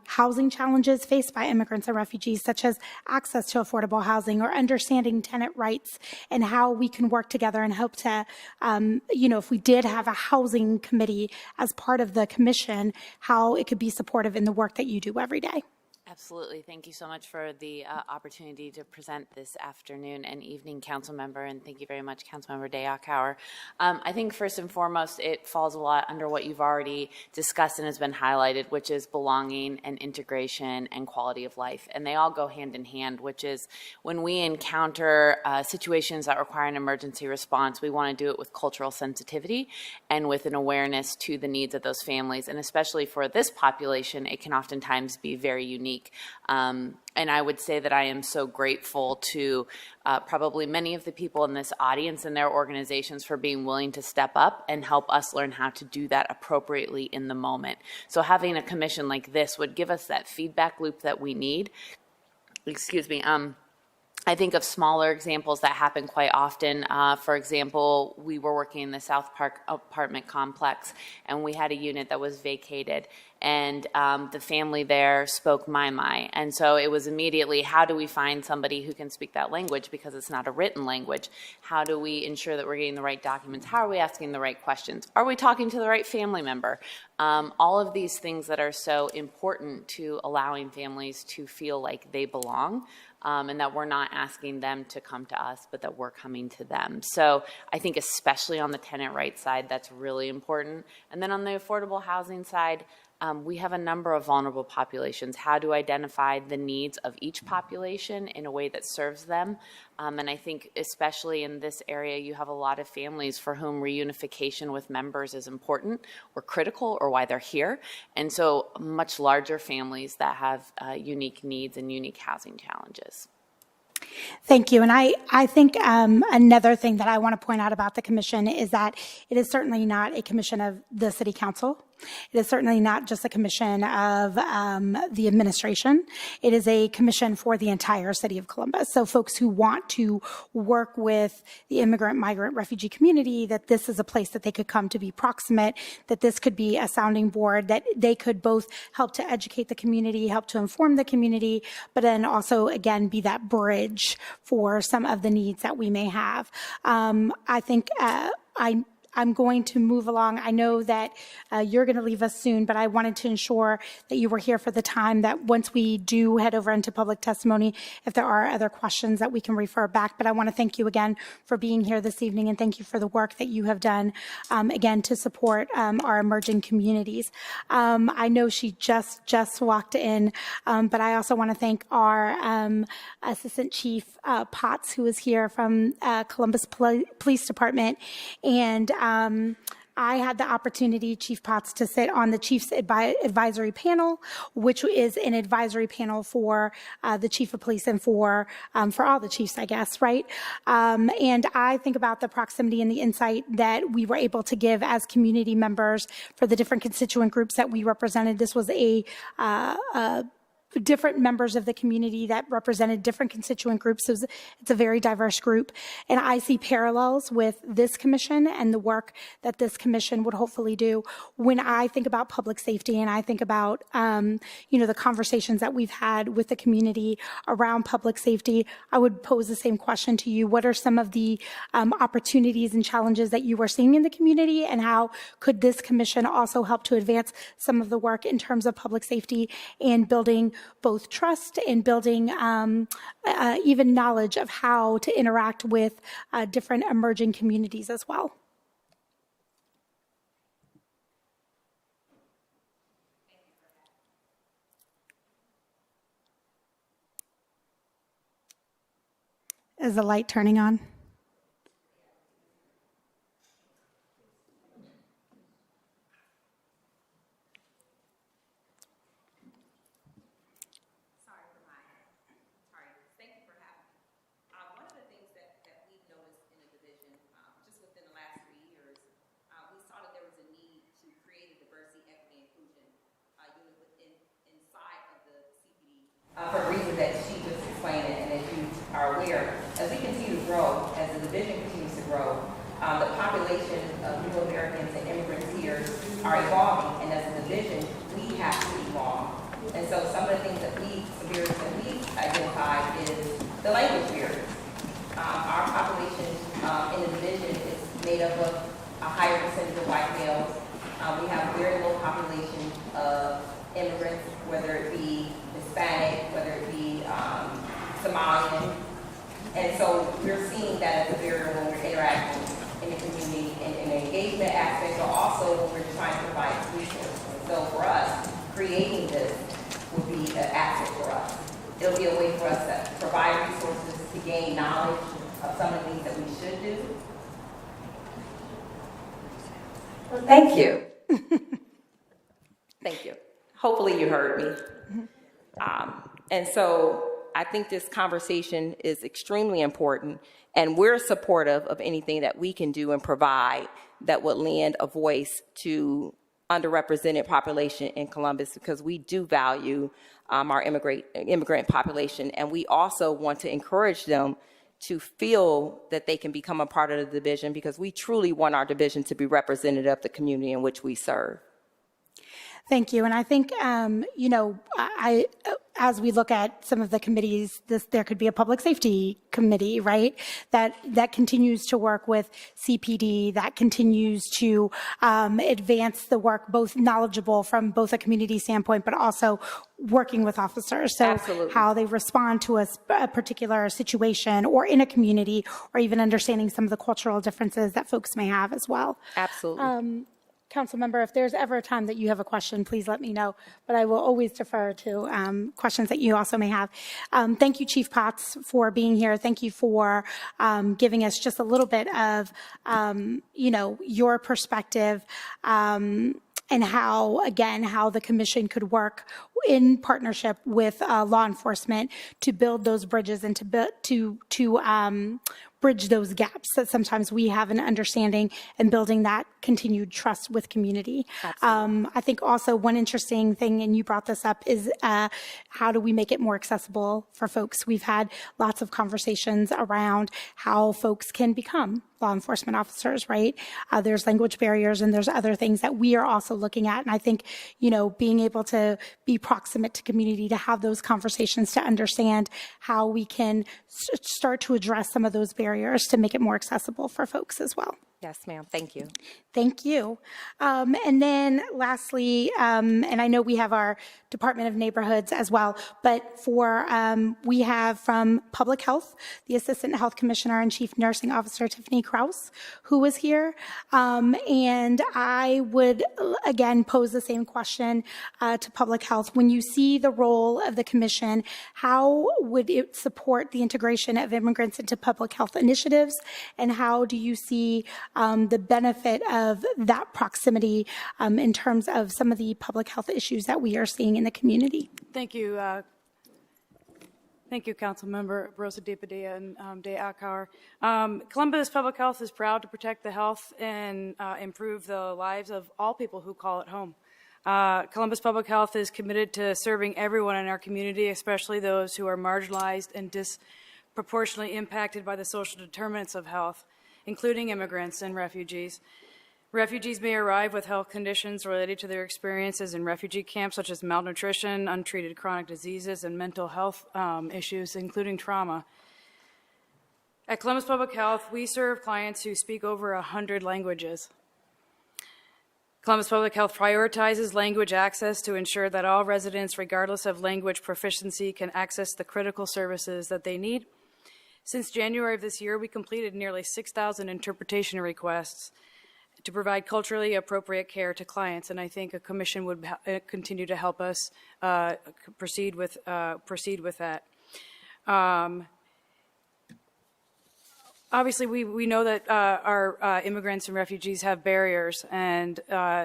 housing challenges faced by immigrants and refugees, such as access to affordable housing or understanding tenant rights, and how we can work together and help to, if we did have a housing committee as part of the commission, how it could be supportive in the work that you do every day. Absolutely. Thank you so much for the opportunity to present this afternoon and evening, Council Member, and thank you very much, Council Member Dayakauer. I think first and foremost, it falls a lot under what you've already discussed and has been highlighted, which is belonging and integration and quality of life. And they all go hand in hand, which is when we encounter situations that require an emergency response, we want to do it with cultural sensitivity and with an awareness to the needs of those families. And especially for this population, it can oftentimes be very unique. And I would say that I am so grateful to probably many of the people in this audience and their organizations for being willing to step up and help us learn how to do that appropriately in the moment. So having a commission like this would give us that feedback loop that we need. Excuse me. I think of smaller examples that happen quite often. For example, we were working in the South Park apartment complex, and we had a unit that was vacated, and the family there spoke Mai. And so it was immediately, how do we find somebody who can speak that language, because it's not a written language? How do we ensure that we're getting the right documents? How are we asking the right questions? Are we talking to the right family member? All of these things that are so important to allowing families to feel like they belong. And that we're not asking them to come to us, but that we're coming to them. So I think especially on the tenant rights side, that's really important. And then on the affordable housing side, we have a number of vulnerable populations. How to identify the needs of each population in a way that serves them. And I think especially in this area, you have a lot of families for whom reunification with members is important or critical or why they're here. And so much larger families that have unique needs and unique housing challenges. Thank you. And I think another thing that I want to point out about the commission is that it is certainly not a commission of the City Council. It is certainly not just a commission of the administration. It is a commission for the entire city of Columbus. So folks who want to work with the immigrant, migrant, refugee community, that this is a place that they could come to be proximate, that this could be a sounding board, that they could both help to educate the community, help to inform the community, but then also, again, be that bridge for some of the needs that we may have. I think I'm going to move along. I know that you're going to leave us soon, but I wanted to ensure that you were here for the time that once we do head over into public testimony, if there are other questions that we can refer back. But I want to thank you again for being here this evening, and thank you for the work that you have done, again, to support our emerging communities. I know she just walked in, but I also want to thank our Assistant Chief Potts, who is here from Columbus Police Department, and I had the opportunity, Chief Potts, to sit on the Chief's advisory panel, which is an advisory panel for the Chief of Police and for all the chiefs, I guess, right? And I think about the proximity and the insight that we were able to give as community members for the different constituent groups that we represented. This was a different members of the community that represented different constituent groups. So it's a very diverse group. And I see parallels with this commission and the work that this commission would hopefully do. When I think about public safety and I think about, the conversations that we've had with the community around public safety, I would pose the same question to you. What are some of the opportunities and challenges that you are seeing in the community, and how could this commission also help to advance some of the work in terms of public safety and building both trust and building even knowledge of how to interact with different emerging communities as well? Is the light turning on? For reasons that she just explained and as you are aware, as we continue to grow, as the division continues to grow, the population of new Americans and immigrants here are evolving, and as a division, we have to evolve. And so some of the things that some barriers that we identified is the language barriers. Our population in the division is made up of a higher percentage of white males. We have a very low population of immigrants, whether it be Hispanic, whether it be Somalian. And so we're seeing that as a barrier when we're interacting in the community and in the engagement aspect, but also when we're trying to provide resources. And so for us, creating this would be an asset for us. It'll be a way for us to provide resources to gain knowledge of some of the things that we should do. Well, thank you. Thank you. Hopefully you heard me. And so I think this conversation is extremely important, and we're supportive of anything that we can do and provide that would lend a voice to underrepresented population in Columbus, because we do value our immigrant population, and we also want to encourage them to feel that they can become a part of the division, because we truly want our division to be representative of the community in which we serve. Thank you. And I think, as we look at some of the committees, there could be a public safety committee, right? That continues to work with CPD, that continues to advance the work, both knowledgeable from both a community standpoint, but also working with officers. So Absolutely. How they respond to a particular situation or in a community, or even understanding some of the cultural differences that folks may have as well. Absolutely. Council member, if there's ever a time that you have a question, please let me know, but I will always defer to questions that you also may have. Thank you, Chief Potts, for being here. Thank you for giving us just a little bit of, your perspective and how the commission could work in partnership with law enforcement to build those bridges and to bridge those gaps that sometimes we have an understanding, and building that continued trust with community. I think also one interesting thing, and you brought this up, is how do we make it more accessible for folks? We've had lots of conversations around how folks can become law enforcement officers, right? There's language barriers and there's other things that we are also looking at. And I think, being able to be proximate to community, to have those conversations, to understand how we can start to address some of those barriers to make it more accessible for folks as well. Yes, ma'am. Thank you. Thank you. And then lastly, and I know we have our Department of Neighborhoods as well, but we have from Public Health, the Assistant Health Commissioner and Chief Nursing Officer, Tiffany Kraus, who was here. And I would, again, pose the same question to Public Health. When you see the role of the commission, how would it support the integration of immigrants into public health initiatives? And how do you see the benefit of that proximity in terms of some of the public health issues that we are seeing in the community? Thank you. Thank you, Councilmember Rosa DePadilla and Day Akauer. Columbus Public Health is proud to protect the health and improve the lives of all people who call it home. Columbus Public Health is committed to serving everyone in our community, especially those who are marginalized and disproportionately impacted by the social determinants of health, including immigrants and refugees. Refugees may arrive with health conditions related to their experiences in refugee camps, such as malnutrition, untreated chronic diseases, and mental health issues, including trauma. At Columbus Public Health, we serve clients who speak over 100 languages. Columbus Public Health prioritizes language access to ensure that all residents, regardless of language proficiency, can access the critical services that they need. Since January of this year, we completed nearly 6,000 interpretation requests to provide culturally appropriate care to clients, and I think a commission would continue to help us proceed with that. Obviously, we know that our immigrants and refugees have barriers, and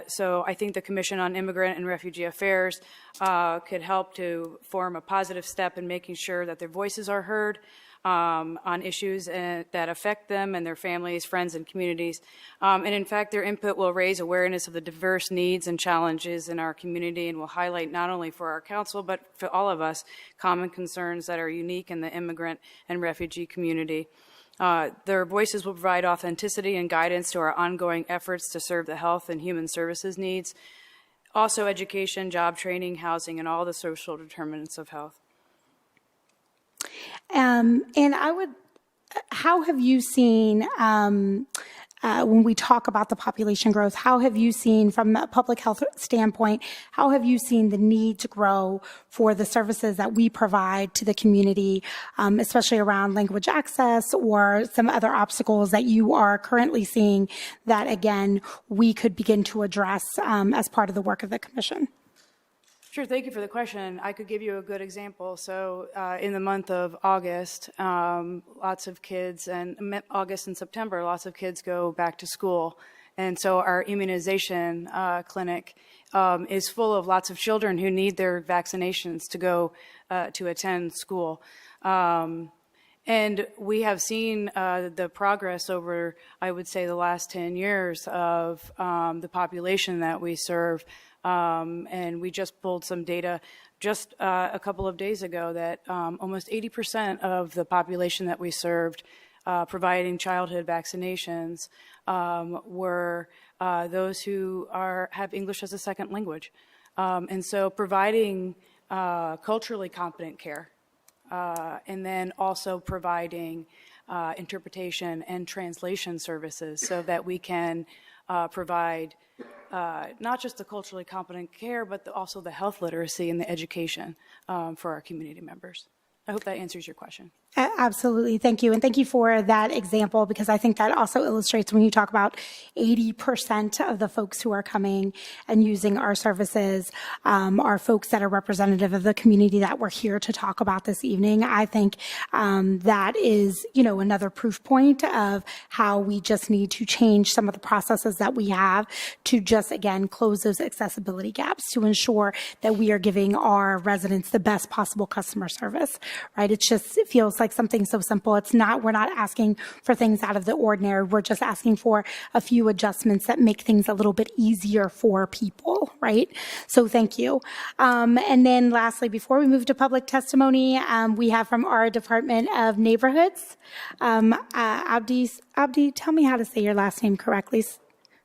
so I think the Commission on Immigrant and Refugee Affairs could help to form a positive step in making sure that their voices are heard on issues that affect them and their families, friends, and communities. And in fact, their input will raise awareness of the diverse needs and challenges in our community and will highlight not only for our council, but for all of us, common concerns that are unique in the immigrant and refugee community. Their voices will provide authenticity and guidance to our ongoing efforts to serve the health and human services needs, also education, job training, housing, and all the social determinants of health. And how have you seen, when we talk about the population growth, how have you seen, from a public health standpoint, how have you seen the need to grow for the services that we provide to the community, especially around language access or some other obstacles that you are currently seeing that, again, we could begin to address as part of the work of the Commission? Sure, thank you for the question. I could give you a good example. So in the month of August, lots of kids, and August and September, lots of kids go back to school. And so our immunization clinic is full of lots of children who need their vaccinations to go to attend school. And we have seen the progress over, I would say, the last 10 years of the population that we serve. And we just pulled some data just a couple of days ago that almost 80% of the population that we served providing childhood vaccinations were those who have English as a second language. And so providing culturally competent care and then also providing interpretation and translation services so that we can provide not just the culturally competent care, but also the health literacy and the education for our community members. I hope that answers your question. Absolutely. Thank you. And thank you for that example, because I think that also illustrates when you talk about 80% of the folks who are coming and using our services are folks that are representative of the community that we're here to talk about this evening. I think that is, another proof point of how we just need to change some of the processes that we have to just, again, close those accessibility gaps to ensure that we are giving our residents the best possible customer service, right? It feels like something so simple. We're not asking for things out of the ordinary. We're just asking for a few adjustments that make things a little bit easier for people, right? So thank you. And then lastly, before we move to public testimony, we have from our Department of Neighborhoods, Abdi, tell me how to say your last name correctly.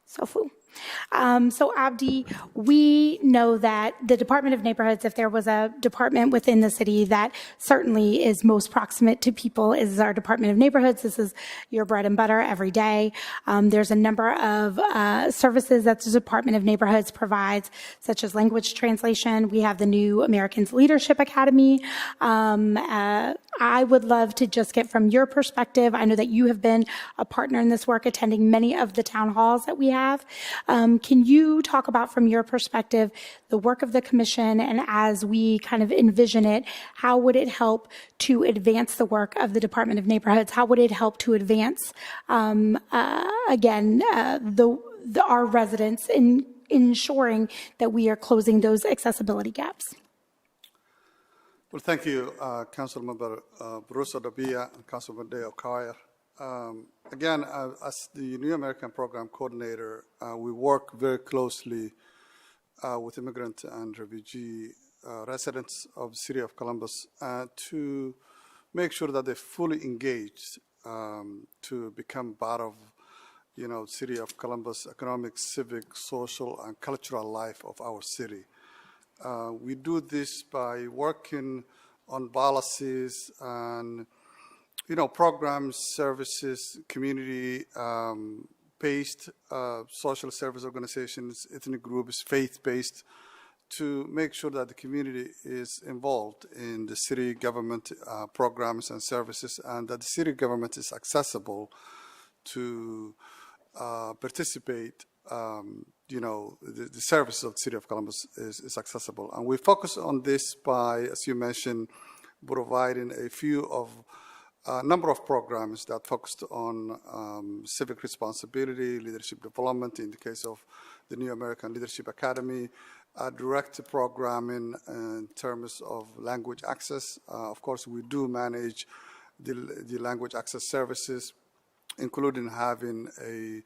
Sofu. So Abdi, we know that the Department of Neighborhoods, if there was a department within the city that certainly is most proximate to people, is our Department of Neighborhoods. This is your bread and butter every day. There's a number of services that the Department of Neighborhoods provides, such as language translation. We have the new Americans Leadership Academy. I would love to just get from your perspective. I know that you have been a partner in this work, attending many of the town halls that we have. Can you talk about, from your perspective, the work of the Commission, and as we kind of envision it, how would it help to advance the work of the Department of Neighborhoods? How would it help to advance, our residents in ensuring that we are closing those accessibility gaps? Well, thank you, Councilmember Barusa Dabia and Councilmember Dale Kyer. Again, as the New American Program Coordinator, we work very closely with immigrant and refugee residents of the city of Columbus to make sure that they're fully engaged to become part of, city of Columbus economic, civic, social, and cultural life of our city. We do this by working on policies and, programs, services, community based social service organizations, ethnic groups, faith-based, to make sure that the community is involved in the city government programs and services, and that the city government is accessible to participate. The services of the city of Columbus is accessible. And we focus on this by, as you mentioned, providing a number of programs that focused on civic responsibility, leadership development, in the case of the New American Leadership Academy, direct programming in terms of language access. Of course, we do manage the language access services, including having a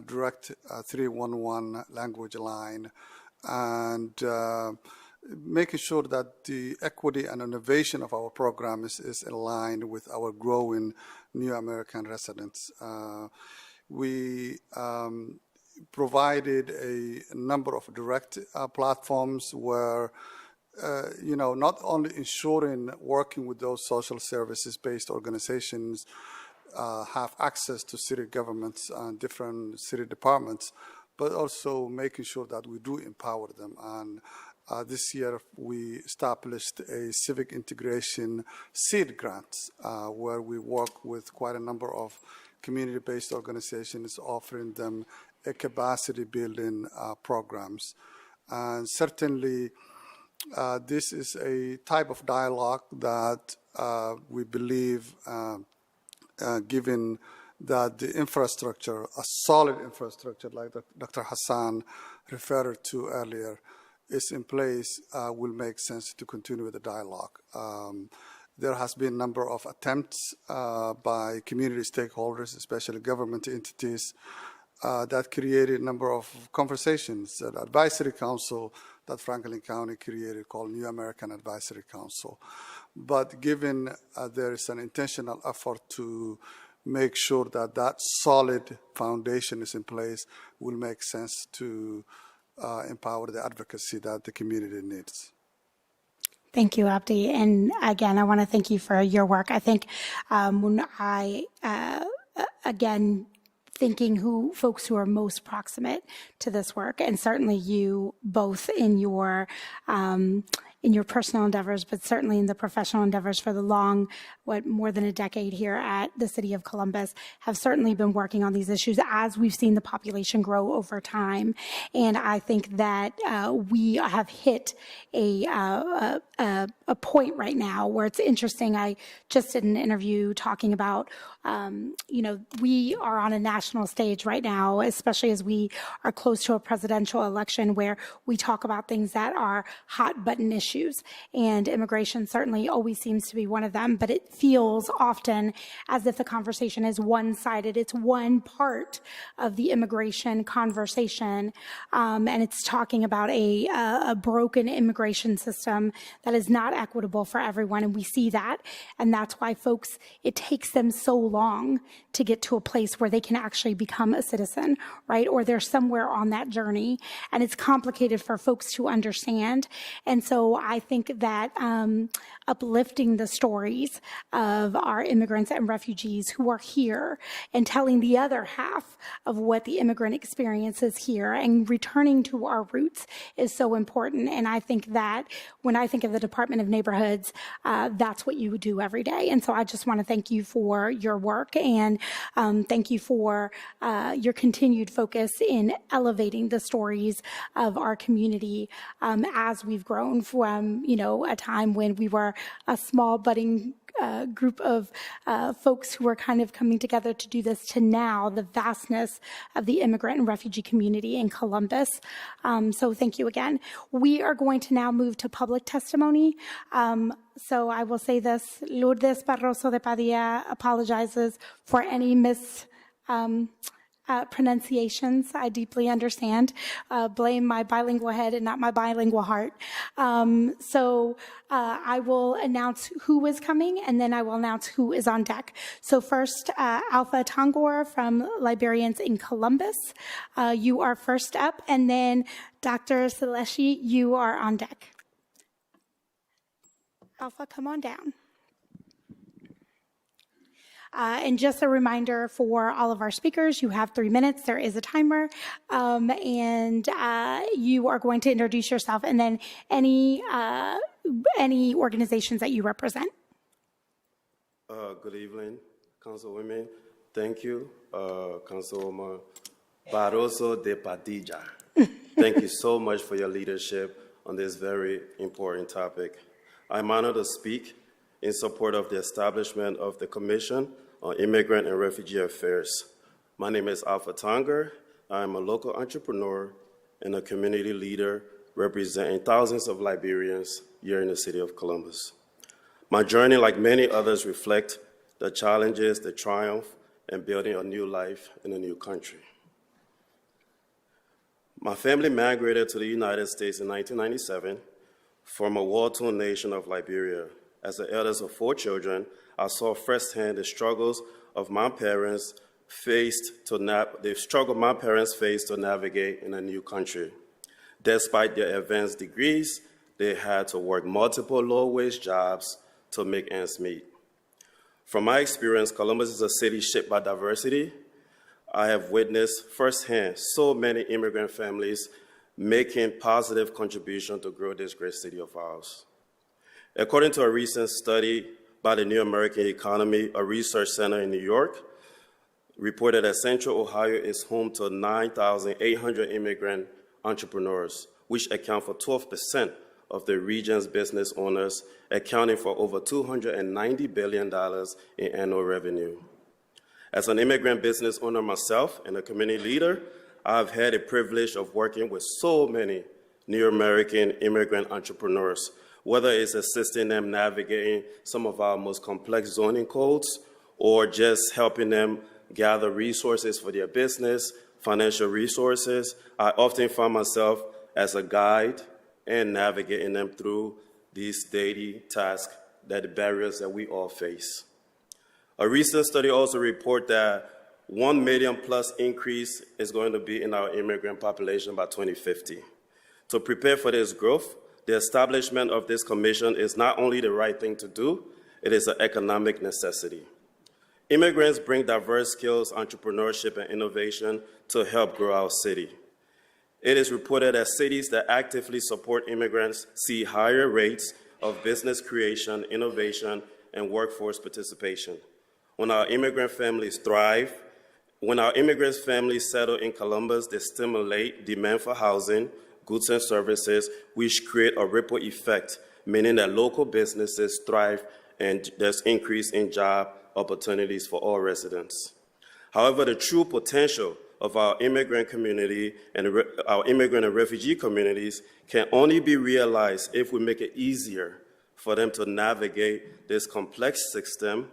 direct 311 language line, and making sure that the equity and innovation of our program is aligned with our growing New American residents. We provided a number of direct platforms where, not only ensuring working with those social services-based organizations have access to city governments and different city departments, but also making sure that we do empower them. And this year, we established a civic integration seed grants where we work with quite a number of community-based organizations, offering them a capacity building programs. And certainly, this is a type of dialogue that we believe, given that the infrastructure, a solid infrastructure like Dr. Hassan referred to earlier, is in place, will make sense to continue with the dialogue. There has been a number of attempts by community stakeholders, especially government entities, that created a number of conversations. An advisory council that Franklin County created called New American Advisory Council. But given there is an intentional effort to make sure that that solid foundation is in place, will make sense to empower the advocacy that the community needs. Thank you, Abdi. And again, I want to thank you for your work. I think when I, again, thinking folks who are most proximate to this work, and certainly you both in your personal endeavors, but certainly in the professional endeavors for the more than a decade here at the City of Columbus, have certainly been working on these issues as we've seen the population grow over time. And I think that we have hit a point right now where it's interesting. I just did an interview talking about, we are on a national stage right now, especially as we are close to a presidential election, where we talk about things that are hot button issues. And immigration certainly always seems to be one of them, but it feels often as if the conversation is one-sided. It's one part of the immigration conversation, and it's talking about a broken immigration system that is not equitable for everyone, and we see that. And that's why folks, it takes them so long to get to a place where they can actually become a citizen, right? Or they're somewhere on that journey, and it's complicated for folks to understand. And so I think that uplifting the stories of our immigrants and refugees who are here and telling the other half of what the immigrant experience is here and returning to our roots is so important. And I think that when I think of the Department of Neighborhoods, that's what you do every day. And so I just want to thank you for your work, and thank you for your continued focus in elevating the stories of our community as we've grown from, a time when we were a small budding group of folks who are kind of coming together to do this, to now the vastness of the immigrant and refugee community in Columbus. So thank you again. We are going to now move to public testimony. So I will say this: Lourdes Barroso de Padilla apologizes for any pronunciations. I deeply understand. Blame my bilingual head and not my bilingual heart. I will announce who is coming, and then I will announce who is on deck. So first, Alpha Tangor from Librarians in Columbus. You are first up, and then Dr. Seleshi, you are on deck. Alpha, come on down. And just a reminder for all of our speakers, you have 3 minutes. There is a timer. And you are going to introduce yourself and then any organizations that you represent. Good evening, Councilwomen. Thank you, Councilwoman Barroso de Padilla. Thank you so much for your leadership on this very important topic. I'm honored to speak in support of the establishment of the Commission on Immigrant and Refugee Affairs. My name is Alpha Tanger. I'm a local entrepreneur and a community leader representing thousands of Liberians here in the city of Columbus. My journey, like many others, reflect the challenges, the triumph, and building a new life in a new country. My family migrated to the United States in 1997 from a war-torn nation of Liberia. As the eldest of 4 children, I saw firsthand the struggles of my parents faced to navigate in a new country. Despite their advanced degrees, they had to work multiple low-wage jobs to make ends meet. From my experience, Columbus is a city shaped by diversity. I have witnessed firsthand so many immigrant families making positive contributions to grow this great city of ours. According to a recent study by the New American Economy, a research center in New York reported that Central Ohio is home to 9,800 immigrant entrepreneurs, which account for 12% of the region's business owners, accounting for over $290 billion in annual revenue. As an immigrant business owner myself and a community leader, I've had the privilege of working with so many New American immigrant entrepreneurs, whether it's assisting them navigating some of our most complex zoning codes or just helping them gather resources for their business, financial resources. I often find myself as a guide and navigating them through these daily tasks, the barriers that we all face. A recent study also reports that 1 million plus increase is going to be in our immigrant population by 2050. To prepare for this growth, the establishment of this commission is not only the right thing to do, it is an economic necessity. Immigrants bring diverse skills, entrepreneurship, and innovation to help grow our city. It is reported that cities that actively support immigrants see higher rates of business creation, innovation, and workforce participation. When our immigrant families thrive, when our immigrant families settle in Columbus, they stimulate demand for housing, goods and services, which create a ripple effect, meaning that local businesses thrive and there's increase in job opportunities for all residents. However, the true potential of our immigrant community and our immigrant and refugee communities can only be realized if we make it easier for them to navigate this complex system,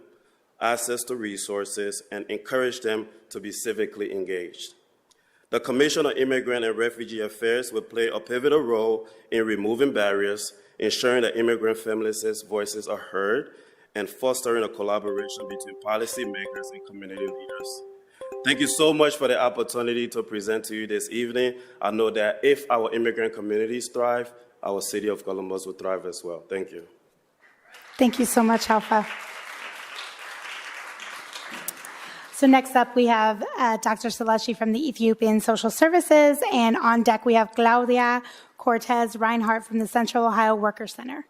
access to resources, and encourage them to be civically engaged. The Commission on Immigrant and Refugee Affairs will play a pivotal role in removing barriers, ensuring that immigrant families' voices are heard, and fostering a collaboration between policymakers and community leaders. Thank you so much for the opportunity to present to you this evening. I know that if our immigrant communities thrive, our city of Columbus will thrive as well. Thank you. Thank you so much, Alpha. So next up, we have Dr. Seleshi from the Ethiopian Social Services, and on deck we have Claudia Cortez Reinhardt from the Central Ohio Workers Center.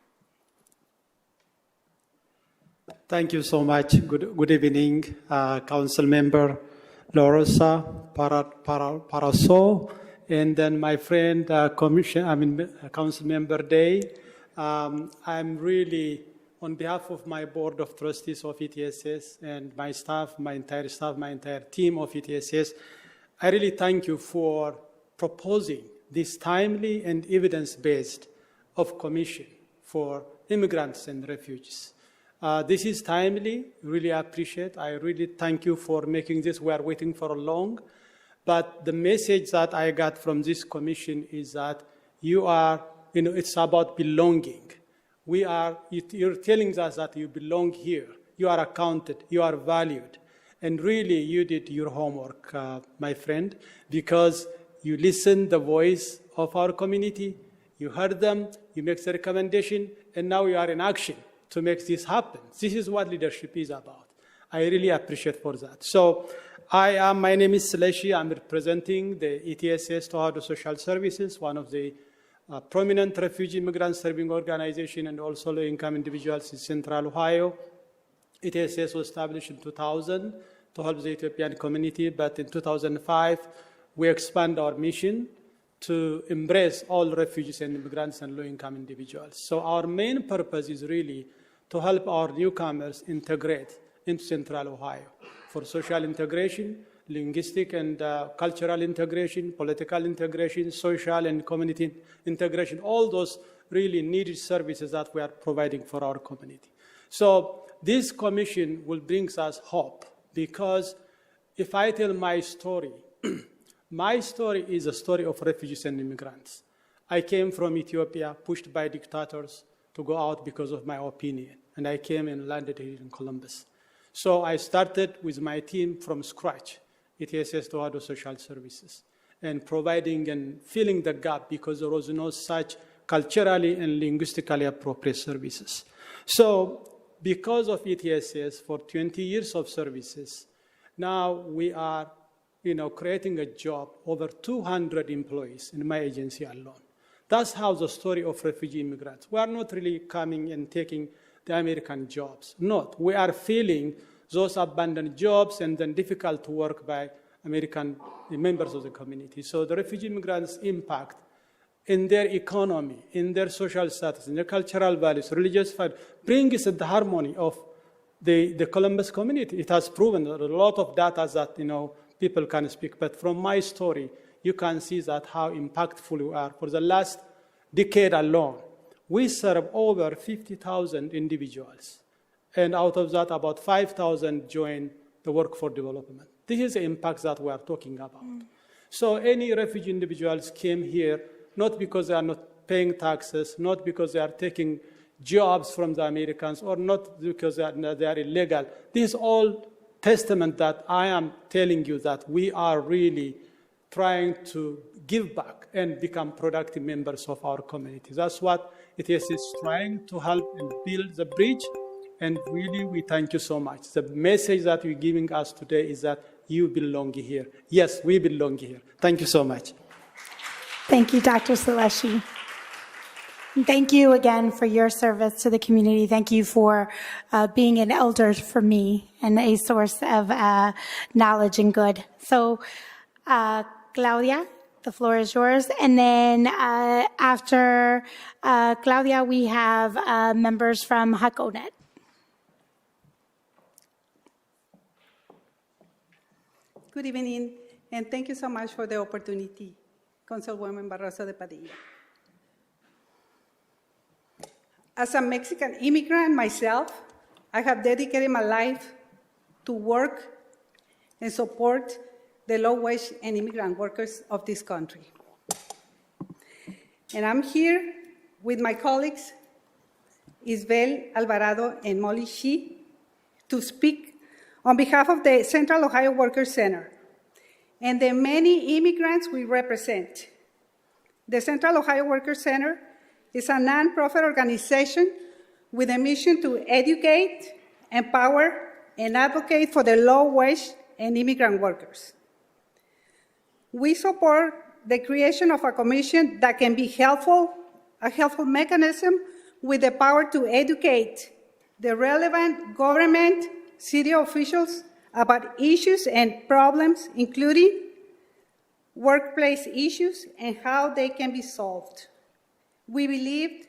Thank you so much. Good evening, Council Member Lorosa Paraso, and then my friend, Council Member Day. I'm really, on behalf of my Board of Trustees of ETSS and my staff, my entire team of ETSS, I really thank you for proposing this timely and evidence-based of commission for immigrants and refugees. This is timely, really appreciate. I really thank you for making this. We are waiting for long. But the message that I got from this commission is that you are, it's about belonging. You're telling us that you belong here. You are accounted, you are valued. And really, you did your homework, my friend, because you listened the voice of our community, you heard them, you make the recommendation, and now you are in action to make this happen. This is what leadership is about. I really appreciate for that. So my name is Seleshi. I'm representing the ETSS Tohono Social Services, one of the prominent refugee immigrant serving organization and also low-income individuals in Central Ohio. ETSS was established in 2000 to help the Ethiopian community, but in 2005, we expand our mission to embrace all refugees and immigrants and low-income individuals. So our main purpose is really to help our newcomers integrate into Central Ohio for social integration, linguistic and cultural integration, political integration, social and community integration, all those really needed services that we are providing for our community. So this commission will bring us hope, because if I tell my story, my story is a story of refugees and immigrants. I came from Ethiopia, pushed by dictators to go out because of my opinion, and I came and landed here in Columbus. So I started with my team from scratch, ETSS Tohono Social Services, and providing and filling the gap because there was no such culturally and linguistically appropriate services. So because of ETSS, for 20 years of services, now we are creating a job, over 200 employees in my agency alone. That's how the story of refugee immigrants. We are not really coming and taking the American jobs. No, we are filling those abandoned jobs and then difficult to work by American members of the community. So the refugee immigrants' impact in their economy, in their social status, in their cultural values, religious values, brings the harmony of the Columbus community. It has proven a lot of data that people can speak. But from my story, you can see that how impactful we are. For the last decade alone, we serve over 50,000 individuals. And out of that, about 5,000 join the work for development. This is the impact that we are talking about. So any refugee individuals came here not because they are not paying taxes, not because they are taking jobs from the Americans, or not because they are illegal. This is all testament that I am telling you that we are really trying to give back and become productive members of our community. That's what it is trying to help and build the bridge. And really, we thank you so much. The message that you're giving us today is that you belong here. Yes, we belong here. Thank you so much. Thank you, Dr. Seleshi. Thank you again for your service to the community. Thank you for being an elder for me and a source of knowledge and good. So, Claudia, the floor is yours. And then after Claudia, we have members from HACONET. Good evening, and thank you so much for the opportunity, Councilwoman Barroso de Padilla. As a Mexican immigrant myself, I have dedicated my life to work and support the low-wage and immigrant workers of this country. And I'm here with my colleagues, Isabel Alvarado and Molly Shee, to speak on behalf of the Central Ohio Workers Center and the many immigrants we represent. The Central Ohio Workers Center is a nonprofit organization with a mission to educate, empower, and advocate for the low-wage and immigrant workers. We support the creation of a commission that can be a helpful mechanism with the power to educate the relevant government, city officials about issues and problems, including workplace issues and how they can be solved. We believe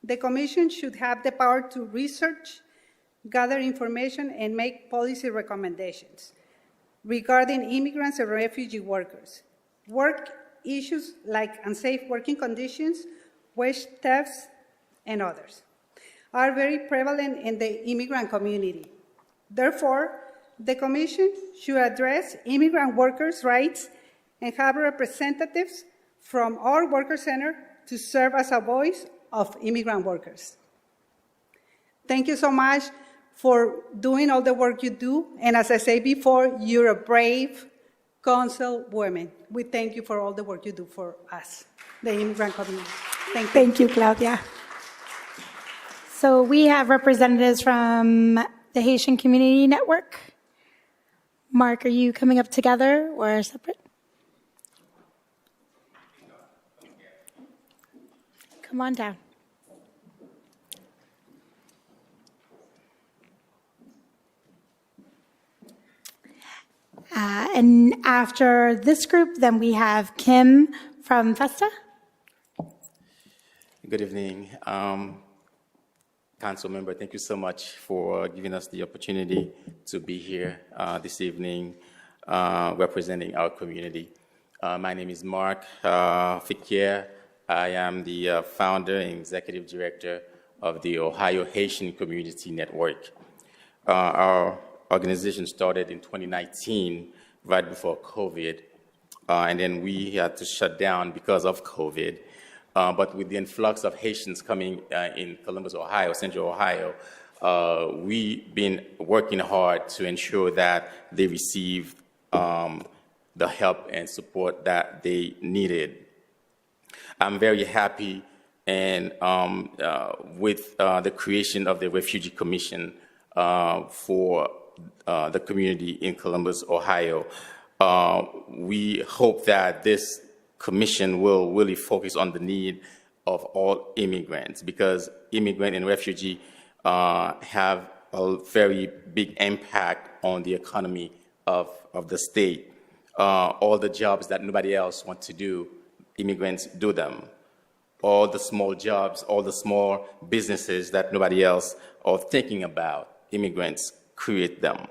the Commission should have the power to research, gather information, and make policy recommendations regarding immigrants and refugee workers. Work issues like unsafe working conditions, wage thefts, and others are very prevalent in the immigrant community. Therefore, The Commission should address immigrant workers' rights and have representatives from our worker center to serve as a voice of immigrant workers. Thank you so much for doing all the work you do. And as I said before, you're a brave councilwoman. We thank you for all the work you do for us, the immigrant community. Thank you. Thank you, Claudia. So we have representatives from the Haitian Community Network. Mark, are you coming up together or separate? Come on down. And after this group, then we have Kim from Festa. Good evening. Council member, thank you so much for giving us the opportunity to be here this evening representing our community. My name is Mark Fiquier. I am the founder and executive director of the Ohio Haitian Community Network. Our organization started in 2019, right before COVID, and then we had to shut down because of COVID. But with the influx of Haitians coming in Columbus, Ohio, Central Ohio, we've been working hard to ensure that they receive the help and support that they needed. I'm very happy and with the creation of the Refugee Commission for the community in Columbus, Ohio. We hope that this commission will really focus on the need of all immigrants, because immigrant and refugee have a very big impact on the economy of the state. All the jobs that nobody else wants to do, immigrants do them. All the small jobs, all the small businesses that nobody else are thinking about, immigrants create them.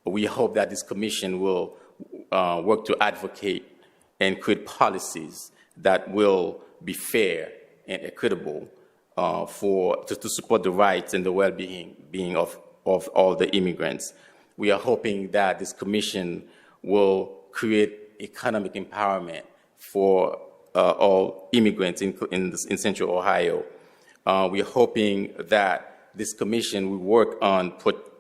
We hope that this commission will work to advocate and create policies that will be fair and equitable to support the rights and the well-being of all the immigrants. We are hoping that this commission will create economic empowerment for all immigrants in Central Ohio. We are hoping that this commission will work on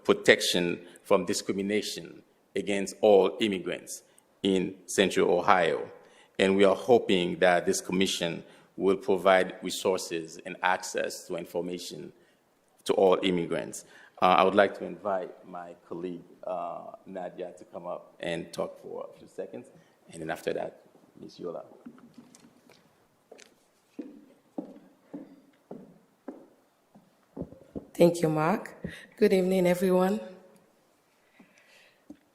protection from discrimination against all immigrants in Central Ohio. And we are hoping that this commission will provide resources and access to information to all immigrants. I would like to invite my colleague, Nadia, to come up and talk for a few seconds. And then after that, Ms. Yola. Thank you, Mark. Good evening, everyone.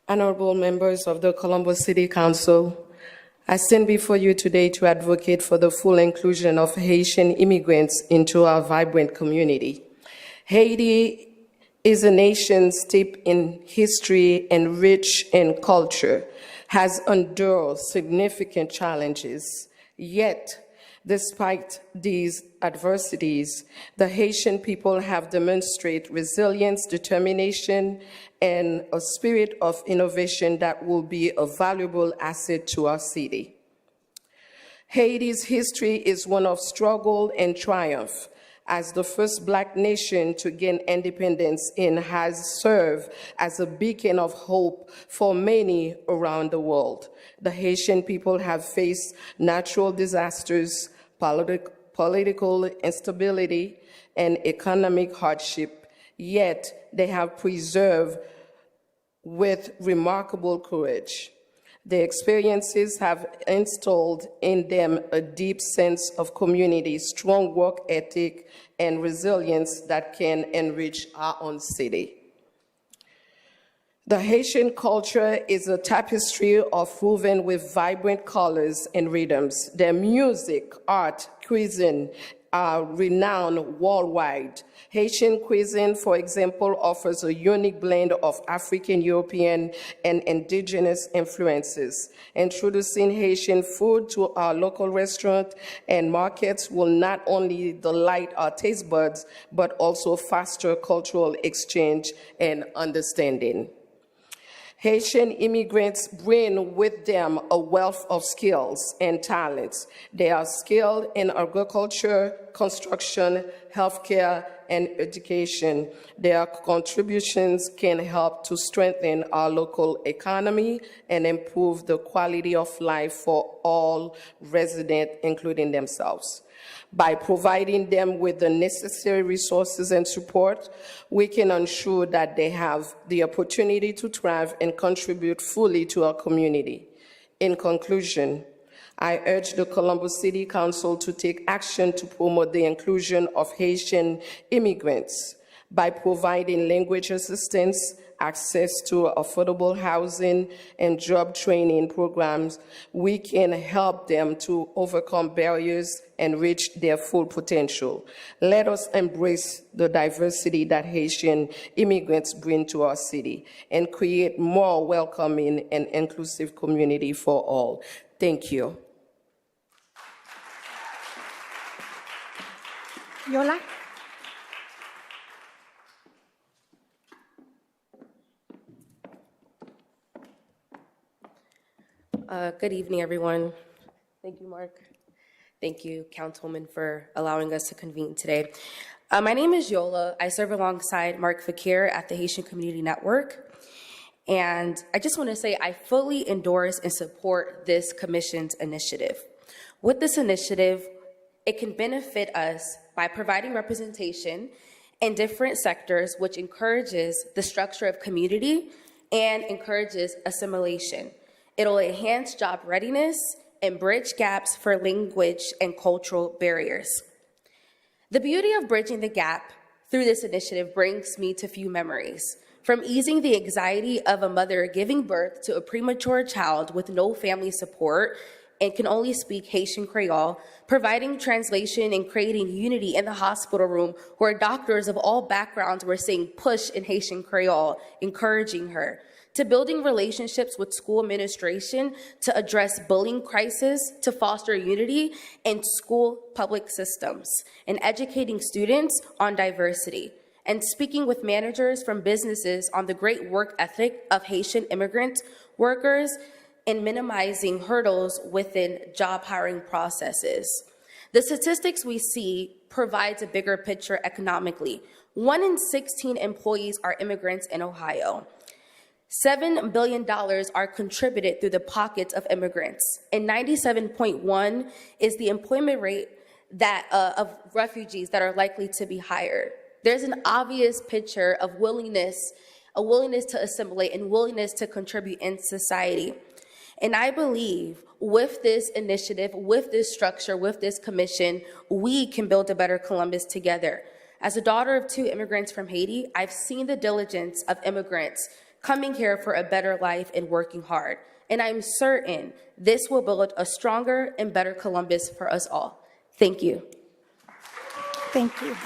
Honorable members of the Columbus City Council, I stand before you today to advocate for the full inclusion of Haitian immigrants into our vibrant community. Haiti is a nation steeped in history and rich in culture, has endured significant challenges. Yet, despite these adversities, the Haitian people have demonstrated resilience, determination, and a spirit of innovation that will be a valuable asset to our city. Haiti's history is one of struggle and triumph. As the first Black nation to gain independence and has served as a beacon of hope for many around the world. The Haitian people have faced natural disasters, political instability, and economic hardship, yet they have preserved with remarkable courage. The experiences have instilled in them a deep sense of community, strong work ethic, and resilience that can enrich our own city. The Haitian culture is a tapestry woven with vibrant colors and rhythms. Their music, art, cuisine are renowned worldwide. Haitian cuisine, for example, offers a unique blend of African, European, and indigenous influences. Introducing Haitian food to our local restaurants and markets will not only delight our taste buds, but also foster cultural exchange and understanding. Haitian immigrants bring with them a wealth of skills and talents. They are skilled in agriculture, construction, healthcare, and education. Their contributions can help to strengthen our local economy and improve the quality of life for all residents, including themselves. By providing them with the necessary resources and support, we can ensure that they have the opportunity to thrive and contribute fully to our community. In conclusion, I urge the Columbus City Council to take action to promote the inclusion of Haitian immigrants by providing language assistance, access to affordable housing, and job training programs. We can help them to overcome barriers and reach their full potential. Let us embrace the diversity that Haitian immigrants bring to our city and create more welcoming and inclusive community for all. Thank you. Yola? Good evening, everyone. Thank you, Mark. Thank you, Councilwoman, for allowing us to convene today. My name is Yola. I serve alongside Mark Fakir at the Haitian Community Network. And I just want to say I fully endorse and support this commission's initiative. With this initiative, it can benefit us by providing representation in different sectors, which encourages the structure of community and encourages assimilation. It'll enhance job readiness and bridge gaps for language and cultural barriers. The beauty of bridging the gap through this initiative brings me to a few memories. From easing the anxiety of a mother giving birth to a premature child with no family support and can only speak Haitian Creole, providing translation and creating unity in the hospital room where doctors of all backgrounds were saying push in Haitian Creole, encouraging her, to building relationships with school administration to address bullying crisis, to foster unity in school public systems, and educating students on diversity, and speaking with managers from businesses on the great work ethic of Haitian immigrant workers and minimizing hurdles within job hiring processes. The statistics we see provides a bigger picture economically. 1 in 16 employees are immigrants in Ohio. $7 billion are contributed through the pockets of immigrants, and 97.1 is the employment rate that of refugees that are likely to be hired. There's an obvious picture of a willingness to assimilate and willingness to contribute in society. And I believe with this initiative, with this structure, with this commission, we can build a better Columbus together. As a daughter of 2 immigrants from Haiti, I've seen the diligence of immigrants coming here for a better life and working hard. And I'm certain this will build a stronger and better Columbus for us all. Thank you. Thank you.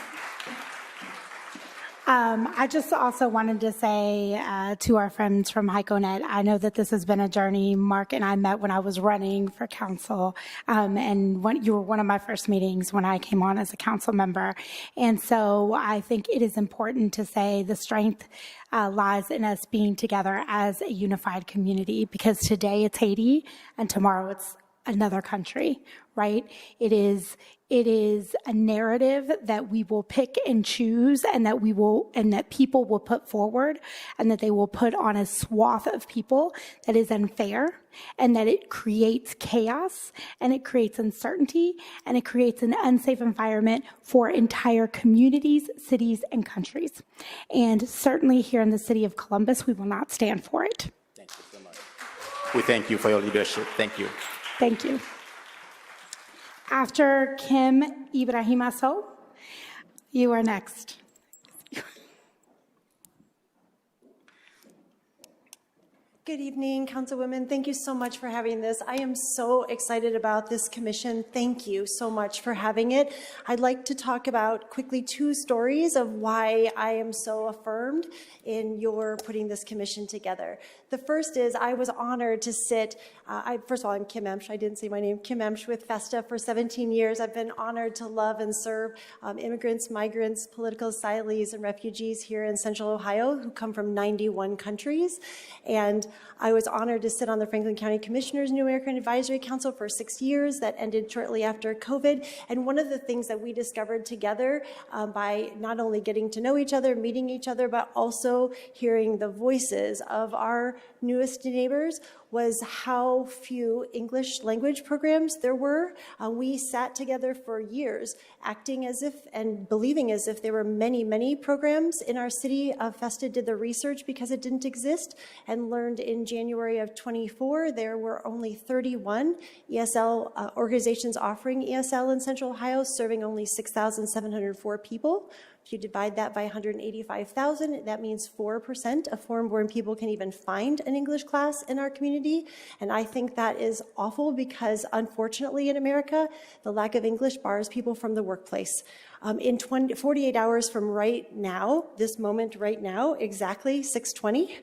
I just also wanted to say to our friends from HICONET, I know that this has been a journey. Mark and I met when I was running for council, and you were one of my first meetings when I came on as a council member. And so I think it is important to say the strength lies in us being together as a unified community, because today it's Haiti and tomorrow it's another country, right? It is a narrative that we will pick and choose, and that people will put forward, and that they will put on a swath of people that is unfair, and that it creates chaos, and it creates uncertainty, and it creates an unsafe environment for entire communities, cities, and countries. And certainly here in the city of Columbus, we will not stand for it. Thank you so much. We thank you for your leadership. Thank you. Thank you. After Kim Ibrahimaso, you are next. Good evening, Councilwomen. Thank you so much for having this. I am so excited about this commission. Thank you so much for having it. I'd like to talk about quickly 2 stories of why I am so affirmed in your putting this commission together. The first is I was honored to sit, first of all, I'm Kim Emsch. I didn't say my name, Kim Emsch with FESTA for 17 years. I've been honored to love and serve immigrants, migrants, political asylees, and refugees here in Central Ohio who come from 91 countries. And I was honored to sit on the Franklin County Commissioners New American Advisory Council for 6 years. That ended shortly after COVID. And one of the things that we discovered together by not only getting to know each other, meeting each other, but also hearing the voices of our newest neighbors was how few English language programs there were. We sat together for years, acting as if and believing as if there were many, many programs in our city. FESTA did the research because it didn't exist and learned in January of 24 there were only 31 ESL organizations offering ESL in Central Ohio, serving only 6,704 people. If you divide that by 185,000, that means 4% of foreign-born people can even find an English class in our community. And I think that is awful because, unfortunately, in America, the lack of English bars people from the workplace. In 48 hours from right now, this moment right now, exactly 6:20,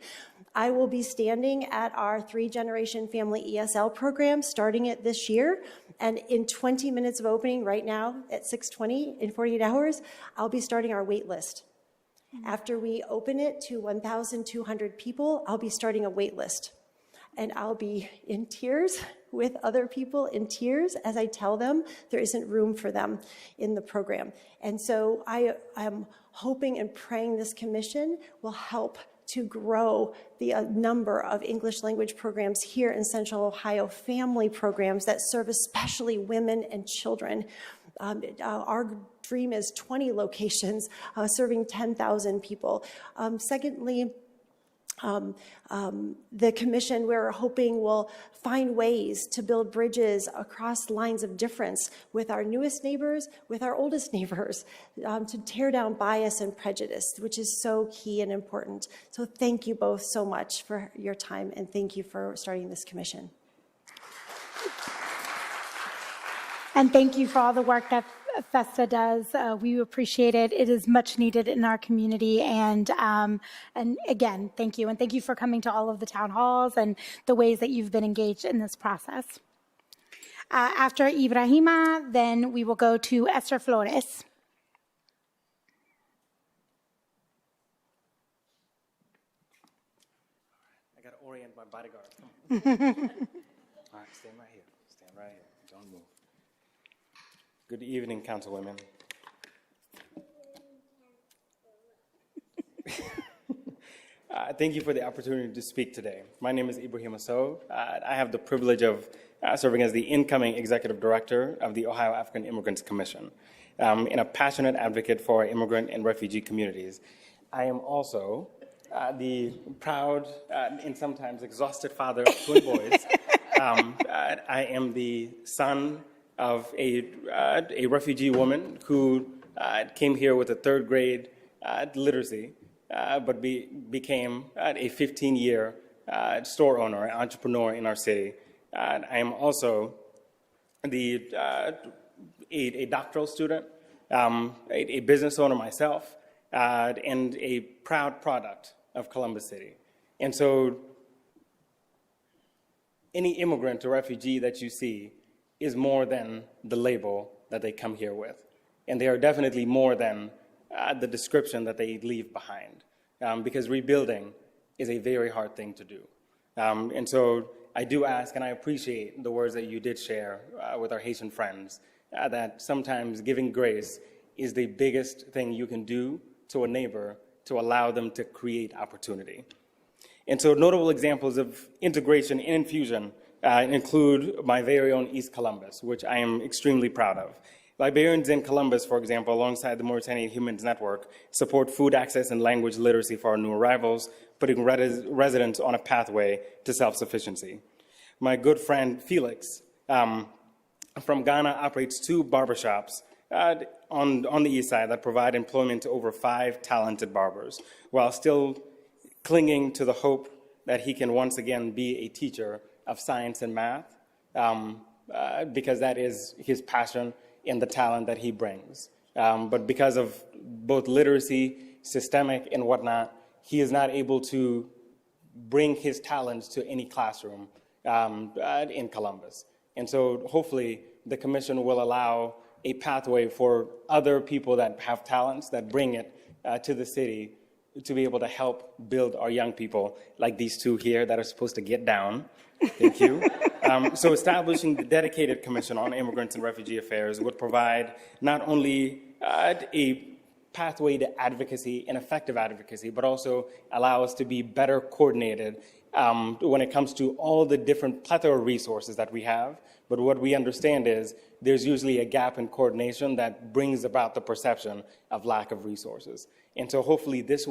I will be standing at our 3-generation family ESL program, starting it this year. And in 20 minutes of opening right now at 6:20, in 48 hours, I'll be starting our wait list. After we open it to 1,200 people, I'll be starting a wait list. And I'll be in tears with other people in tears as I tell them there isn't room for them in the program. And so I am hoping and praying this commission will help to grow the number of English language programs here in Central Ohio, family programs that serve especially women and children. Our dream is 20 locations serving 10,000 people. Secondly, the commission, we're hoping, will find ways to build bridges across lines of difference with our newest neighbors, with our oldest neighbors, to tear down bias and prejudice, which is so key and important. So thank you both so much for your time, and thank you for starting this commission. And thank you for all the work that FESTA does. We appreciate it. It is much needed in our community. And again, thank you. And thank you for coming to all of the town halls and the ways that you've been engaged in this process. After Ibrahima, then we will go to Esther Flores. I got to orient my bodyguard. All right, stand right here. Stand right here. Don't move. Good evening, Councilwomen. Thank you for the opportunity to speak today. My name is Ibrahim Asso. I have the privilege of serving as the incoming Executive Director of the Ohio African Immigrants Commission and a passionate advocate for immigrant and refugee communities. I am also the proud and sometimes exhausted father of twin boys. I am the son of a refugee woman who came here with a 3rd grade literacy, but became a 15-year store owner, an entrepreneur in our city. I am also a doctoral student, a business owner myself, and a proud product of Columbus City. And so any immigrant or refugee that you see is more than the label that they come here with. And they are definitely more than the description that they leave behind, because rebuilding is a very hard thing to do. And so I do ask, and I appreciate the words that you did share with our Haitian friends, that sometimes giving grace is the biggest thing you can do to a neighbor to allow them to create opportunity. And so notable examples of integration and infusion include my very own East Columbus, which I am extremely proud of. Liberians in Columbus, for example, alongside the Mauritanian Humans Network, support food access and language literacy for our new arrivals, putting residents on a pathway to self-sufficiency. My good friend Felix from Ghana operates 2 barbershops on the east side that provide employment to over 5 talented barbers, while still clinging to the hope that he can once again be a teacher of science and math, because that is his passion and the talent that he brings. But because of both literacy, systemic, and whatnot, he is not able to bring his talents to any classroom in Columbus. And so hopefully the commission will allow a pathway for other people that have talents, that bring it to the city, to be able to help build our young people, like these two here that are supposed to get down. Thank you. So establishing the dedicated Commission on Immigrants and Refugee Affairs would provide not only a pathway to advocacy and effective advocacy, but also allow us to be better coordinated when it comes to all the different plethora of resources that we have. But what we understand is there's usually a gap in coordination that brings about the perception of lack of resources. And so hopefully this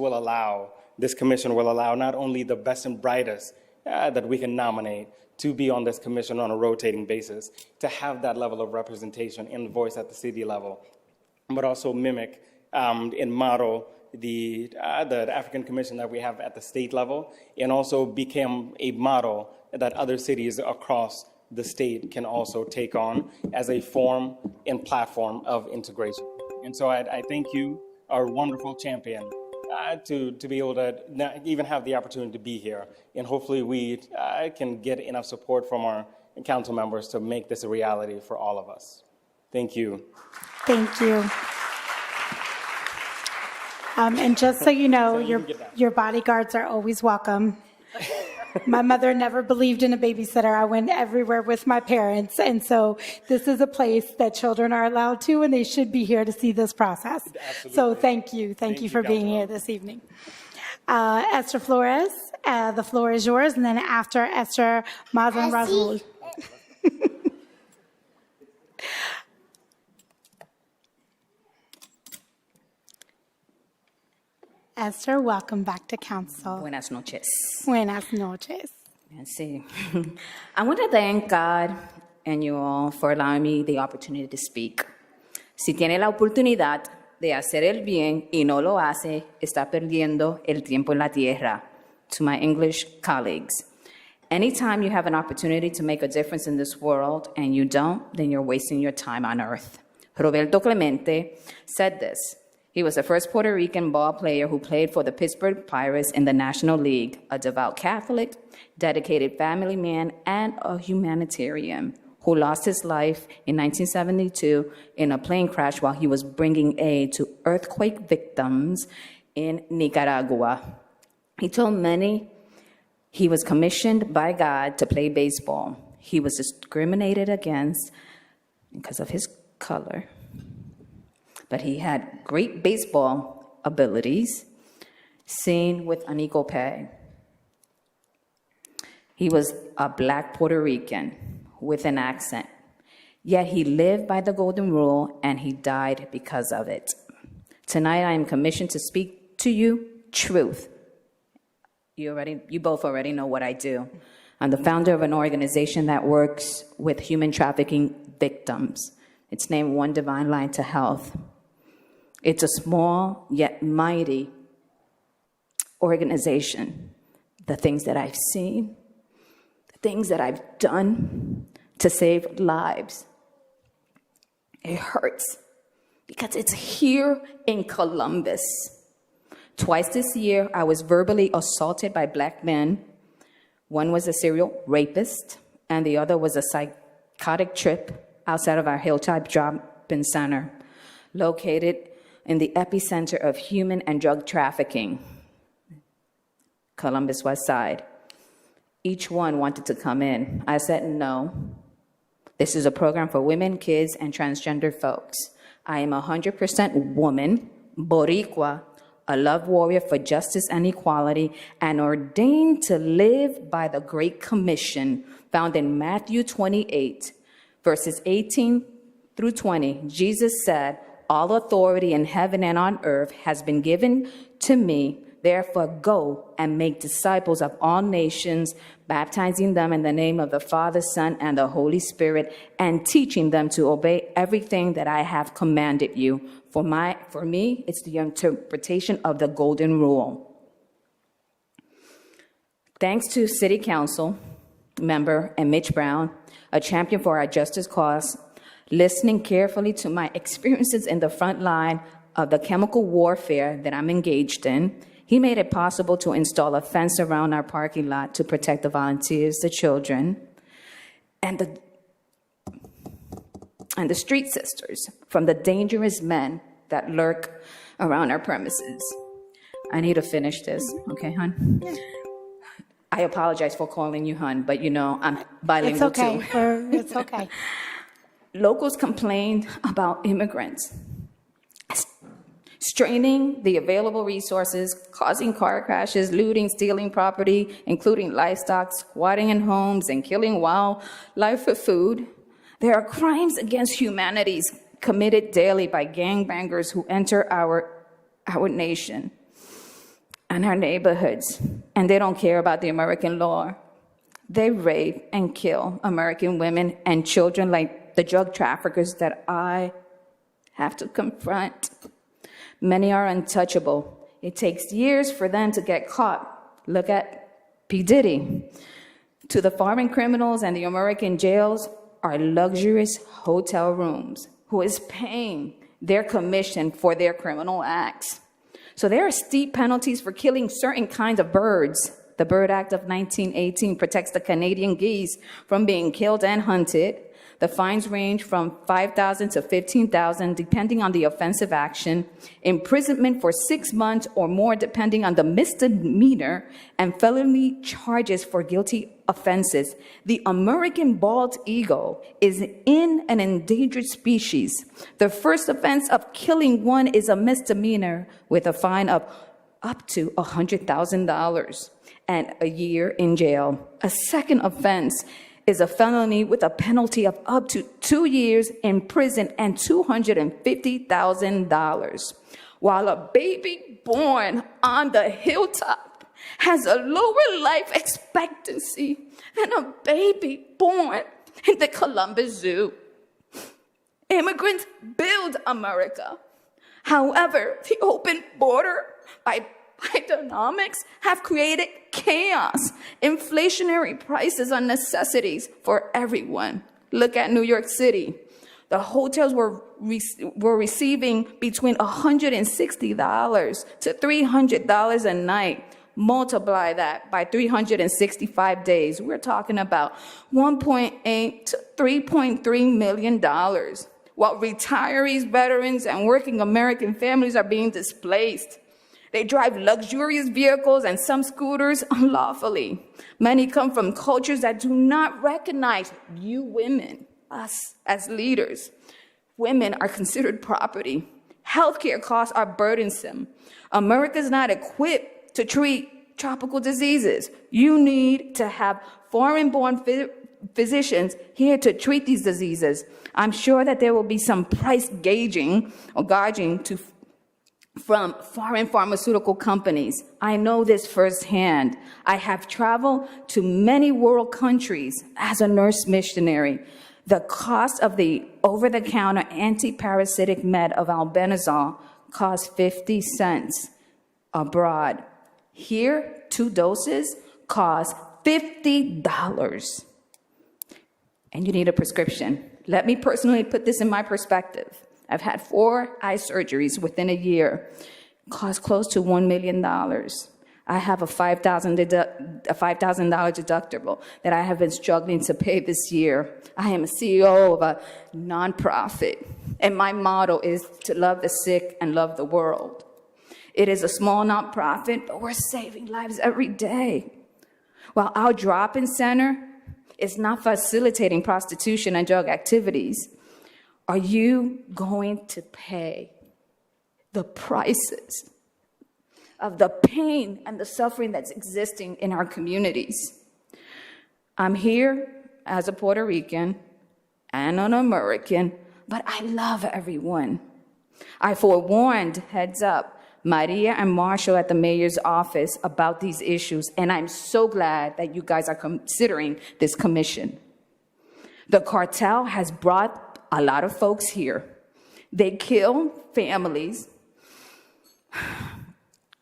commission will allow not only the best and brightest that we can nominate to be on this commission on a rotating basis, to have that level of representation and voice at the city level, but also mimic and model the African Commission that we have at the state level, and also become a model that other cities across the state can also take on as a form and platform of integration. And so I thank you, our wonderful champion, to be able to even have the opportunity to be here. And hopefully we can get enough support from our council members to make this a reality for all of us. Thank you. Thank you. And just so you know, your bodyguards are always welcome. My mother never believed in a babysitter. I went everywhere with my parents. And so this is a place that children are allowed to, and they should be here to see this process. Absolutely. So thank you. Thank you for being here this evening. Esther Flores, the floor is yours. And then after Esther, Mazen Razul. Esther, welcome back to council. Buenas noches. Buenas noches. Sí. I want to thank God and you all for allowing me the opportunity to speak. Si tiene la oportunidad de hacer el bien y no lo hace, está perdiendo el tiempo en la tierra. To my English colleagues, anytime you have an opportunity to make a difference in this world and you don't, then you're wasting your time on earth. Roberto Clemente said this. He was the first Puerto Rican ball player who played for the Pittsburgh Pirates in the National League, a devout Catholic, dedicated family man, and a humanitarian who lost his life in 1972 in a plane crash while he was bringing aid to earthquake victims in Nicaragua. He told many he was commissioned by God to play baseball. He was discriminated against because of his color. But he had great baseball abilities, seen with an equal pay. He was a Black Puerto Rican with an accent, yet he lived by the golden rule and he died because of it. Tonight I am commissioned to speak to you truth. You both already know what I do. I'm the founder of an organization that works with human trafficking victims. It's named One Divine Line to Health. It's a small yet mighty organization. The things that I've seen, the things that I've done to save lives, it hurts because it's here in Columbus. Twice this year, I was verbally assaulted by Black men. One was a serial rapist, and the other was a psychotic trip outside of our Hilltop Drop-In Center, located in the epicenter of human and drug trafficking, Columbus West Side. Each one wanted to come in. I said no. This is a program for women, kids, and transgender folks. I am 100% woman, Boricua, a love warrior for justice and equality, and ordained to live by the Great Commission found in Matthew 28, verses 18 through 20. Jesus said, "All authority in heaven and on earth has been given to me. Therefore, go and make disciples of all nations, baptizing them in the name of the Father, Son, and the Holy Spirit, and teaching them to obey everything that I have commanded you." For me, it's the interpretation of the Golden Rule. Thanks to City Council member and Mitch Brown, a champion for our justice cause, listening carefully to my experiences in the front line of the chemical warfare that I'm engaged in, he made it possible to install a fence around our parking lot to protect the volunteers, the children, and the street sisters from the dangerous men that lurk around our premises. I need to finish this, okay, hon? I apologize for calling you hon, but you know, I'm bilingual too. It's okay. Locals complained about immigrants straining the available resources, causing car crashes, looting, stealing property, including livestock, squatting in homes, and killing wildlife for food. There are crimes against humanity committed daily by gangbangers who enter our nation and our neighborhoods, and they don't care about the American law. They rape and kill American women and children like the drug traffickers that I have to confront. Many are untouchable. It takes years for them to get caught. Look at P. Diddy. To the foreign criminals and the American jails are luxurious hotel rooms, who is paying their commission for their criminal acts. So there are steep penalties for killing certain kinds of birds. The Bird Act of 1918 protects the Canadian geese from being killed and hunted. The fines range from $5,000 to $15,000, depending on the offensive action. Imprisonment for 6 months or more, depending on the misdemeanor, and felony charges for guilty offenses. The American bald eagle is an endangered species. The first offense of killing one is a misdemeanor with a fine of up to $100,000 and a year in jail. A second offense is a felony with a penalty of up to 2 years in prison and $250,000. While a baby born on the hilltop has a lower life expectancy than a baby born in the Columbus Zoo. Immigrants build America. However, the open border by Bidenomics have created chaos, inflationary prices on necessities for everyone. Look at New York City. The hotels were receiving between $160 to $300 a night. Multiply that by 365 days. We're talking about $1.8 to $3.3 million. While retirees, veterans, and working American families are being displaced. They drive luxurious vehicles and some scooters unlawfully. Many come from cultures that do not recognize you women, us as leaders. Women are considered property. Healthcare costs are burdensome. America is not equipped to treat tropical diseases. You need to have foreign-born physicians here to treat these diseases. I'm sure that there will be some price gauging from foreign pharmaceutical companies. I know this firsthand. I have traveled to many world countries as a nurse missionary. The cost of the over-the-counter anti-parasitic med of albendazole costs 50 cents abroad. Here, 2 doses cost $50. And you need a prescription. Let me personally put this in my perspective. I've had 4 eye surgeries within a year. It cost close to $1 million. I have a $5,000 deductible that I have been struggling to pay this year. I am a CEO of a nonprofit, and my motto is to love the sick and love the world. It is a small nonprofit, but we're saving lives every day. While our drop-in center is not facilitating prostitution and drug activities, are you going to pay the prices of the pain and the suffering that's existing in our communities? I'm here as a Puerto Rican and an American, but I love everyone. I forewarned, heads up, Maria and Marshall at the mayor's office about these issues, and I'm so glad that you guys are considering this commission. The cartel has brought a lot of folks here. They kill families.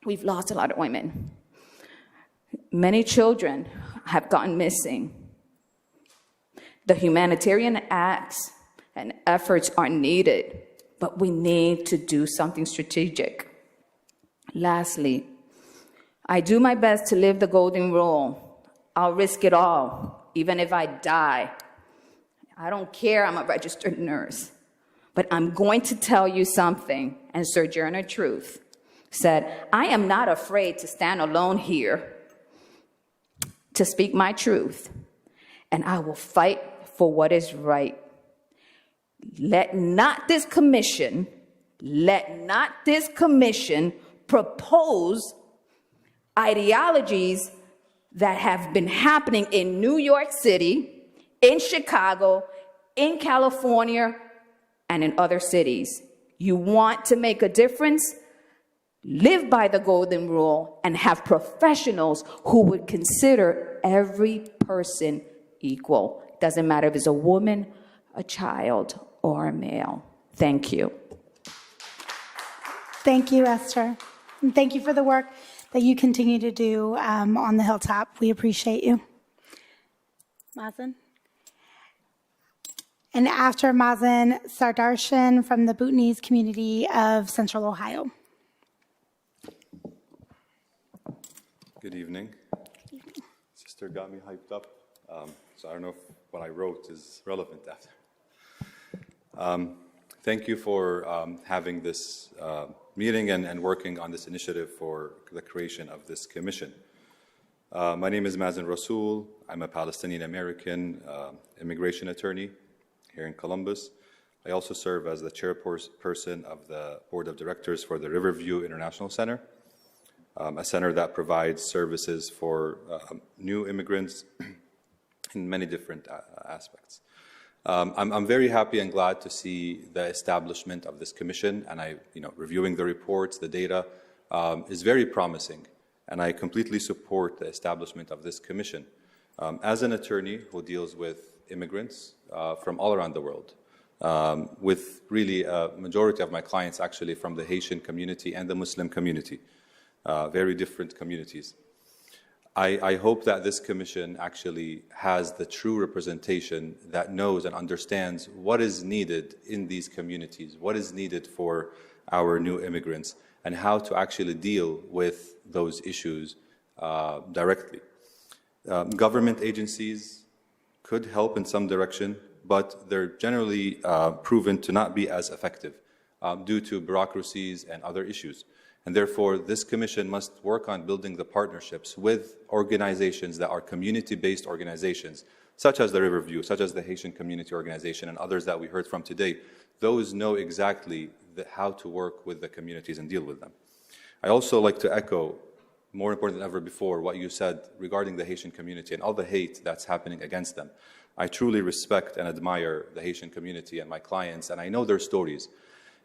We've lost a lot of women. Many children have gone missing. The humanitarian acts and efforts are needed, but we need to do something strategic. Lastly, I do my best to live the golden rule. I'll risk it all, even if I die. I don't care, I'm a registered nurse. But I'm going to tell you something. And Sojourner Truth said, I am not afraid to stand alone here to speak my truth, and I will fight for what is right. Let not this commission propose ideologies that have been happening in New York City, in Chicago, in California, and in other cities. You want to make a difference? Live by the golden rule and have professionals who would consider every person equal. Doesn't matter if it's a woman, a child, or a male. Thank you. Thank you, Esther. And thank you for the work that you continue to do on the Hilltop. We appreciate you. Mazen? And after Mazen, Sardarshan from the Bhutanese community of Central Ohio. Good evening. Sister got me hyped up, so I don't know if what I wrote is relevant after. Thank you for having this meeting and working on this initiative for the creation of this commission. My name is Mazen Rasool. I'm a Palestinian-American immigration attorney here in Columbus. I also serve as the chairperson of the board of directors for the Riverview International Center, a center that provides services for new immigrants in many different aspects. I'm very happy and glad to see the establishment of this commission, and reviewing the reports, the data is very promising, and I completely support the establishment of this commission. As an attorney who deals with immigrants from all around the world, with really a majority of my clients actually from the Haitian community and the Muslim community, very different communities. I hope that this commission actually has the true representation that knows and understands what is needed in these communities, what is needed for our new immigrants, and how to actually deal with those issues directly. Government agencies could help in some direction, but they're generally proven to not be as effective due to bureaucracies and other issues. And therefore, this commission must work on building the partnerships with organizations that are community-based organizations, such as the Riverview, such as the Haitian Community Organization, and others that we heard from today. Those know exactly how to work with the communities and deal with them. I also like to echo, more important than ever before, what you said regarding the Haitian community and all the hate that's happening against them. I truly respect and admire the Haitian community and my clients, and I know their stories.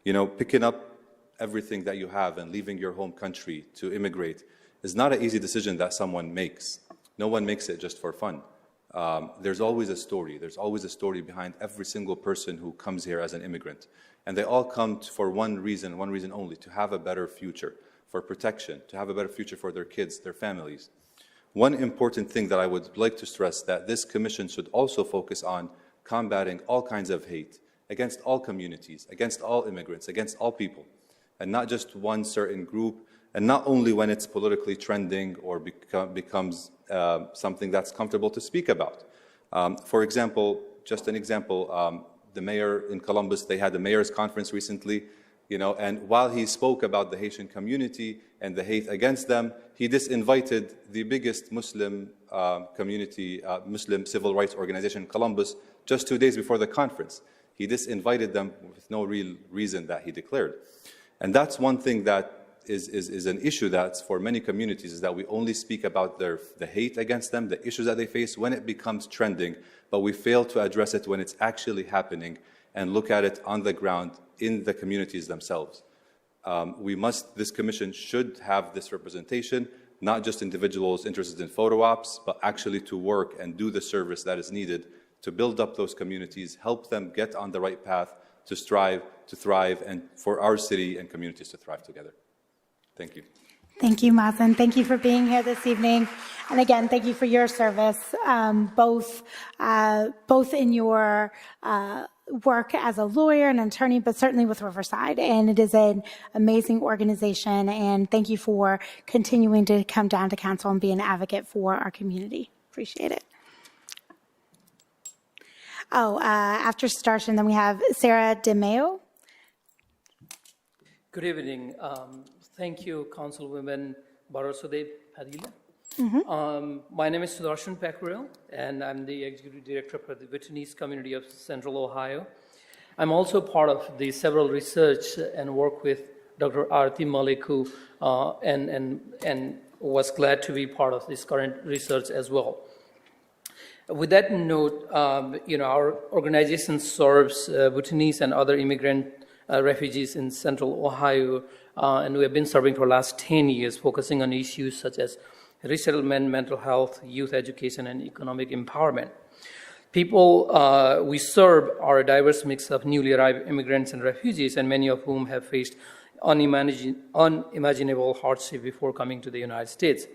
You know, picking up everything that you have and leaving your home country to immigrate is not an easy decision that someone makes. No one makes it just for fun. There's always a story. There's always a story behind every single person who comes here as an immigrant. And they all come for one reason only, to have a better future, for protection, to have a better future for their kids, their families. One important thing that I would like to stress, that this commission should also focus on combating all kinds of hate against all communities, against all immigrants, against all people, and not just one certain group, and not only when it's politically trending or becomes something that's comfortable to speak about. For example, just an example, the mayor in Columbus, they had the mayor's conference recently, and while he spoke about the Haitian community and the hate against them, he disinvited the biggest Muslim community, Muslim civil rights organization in Columbus, just 2 days before the conference. He disinvited them with no real reason that he declared. And that's one thing that is an issue that's for many communities, is that we only speak about the hate against them, the issues that they face when it becomes trending, but we fail to address it when it's actually happening and look at it on the ground in the communities themselves. This commission should have this representation, not just individuals interested in photo ops, but actually to work and do the service that is needed to build up those communities, help them get on the right path to strive, to thrive, and for our city and communities to thrive together. Thank you. Thank you, Mazen. Thank you for being here this evening. And again, thank you for your service, both in your work as a lawyer and attorney, but certainly with Riverside. And it is an amazing organization. And thank you for continuing to come down to council and be an advocate for our community. Appreciate it. After Starshan, then we have Sarah DeMeo. Good evening. Thank you, Councilwoman Barosode Padilla. My name is Sudarshan Packrell, and I'm the Executive Director for the Bhutanese community of Central Ohio. I'm also part of the several research and work with Dr. Arati Maliku, and was glad to be part of this current research as well. With that note, our organization serves Bhutanese and other immigrant refugees in Central Ohio, and we have been serving for the last 10 years, focusing on issues such as resettlement, mental health, youth education, and economic empowerment. People we serve are a diverse mix of newly arrived immigrants and refugees, and many of whom have faced unimaginable hardship before coming to the United States.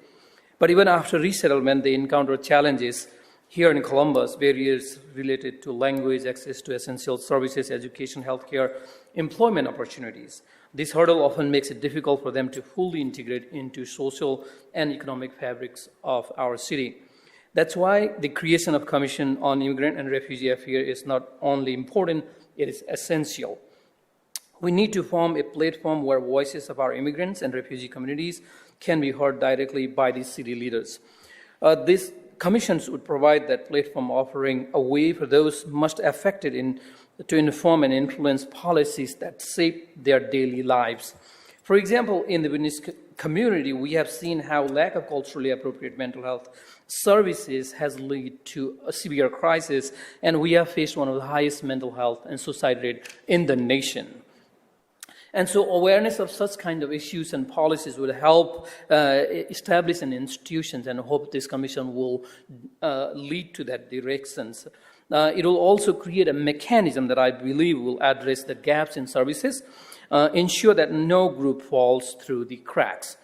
But even after resettlement, they encounter challenges here in Columbus, barriers related to language, access to essential services, education, healthcare, employment opportunities. This hurdle often makes it difficult for them to fully integrate into social and economic fabrics of our city. That's why the creation of Commission on Immigrant and Refugee Affairs is not only important, it is essential. We need to form a platform where voices of our immigrants and refugee communities can be heard directly by the city leaders. These commissions would provide that platform, offering a way for those most affected to inform and influence policies that shape their daily lives. For example, in the Bhutanese community, we have seen how lack of culturally appropriate mental health services has led to a severe crisis, and we have faced one of the highest mental health and suicide rate in the nation. And so awareness of such kind of issues and policies would help establish an institutions, and I hope this commission will lead to that directions. It will also create a mechanism that I believe will address the gaps in services, ensure that no group falls through the cracks.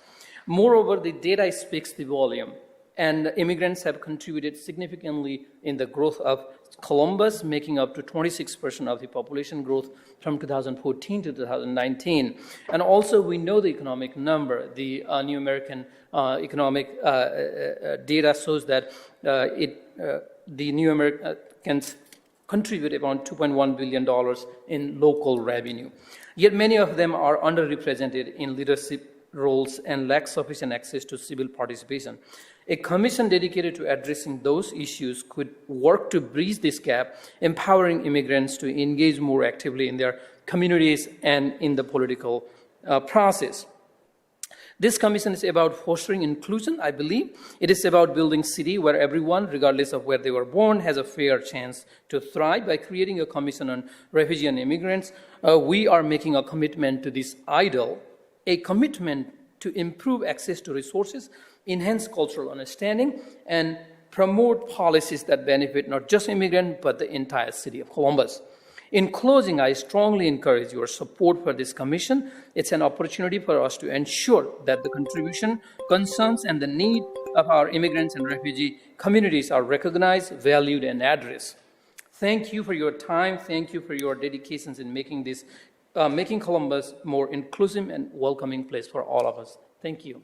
Moreover, the data speaks the volume, and immigrants have contributed significantly in the growth of Columbus, making up to 26% of the population growth from 2014 to 2019. And also, we know the economic number. The New American economic data shows that the New Americans contribute around $2.1 billion in local revenue. Yet many of them are underrepresented in leadership roles and lack sufficient access to civil participation. A commission dedicated to addressing those issues could work to bridge this gap, empowering immigrants to engage more actively in their communities and in the political process. This commission is about fostering inclusion, I believe. It is about building a city where everyone, regardless of where they were born, has a fair chance to thrive. By creating a commission on refugee and immigrants, we are making a commitment to this ideal, a commitment to improve access to resources, enhance cultural understanding, and promote policies that benefit not just immigrants, but the entire city of Columbus. In closing, I strongly encourage your support for this commission. It's an opportunity for us to ensure that the contribution, concerns, and the need of our immigrants and refugee communities are recognized, valued, and addressed. Thank you for your time. Thank you for your dedications in making Columbus more inclusive and welcoming place for all of us. Thank you.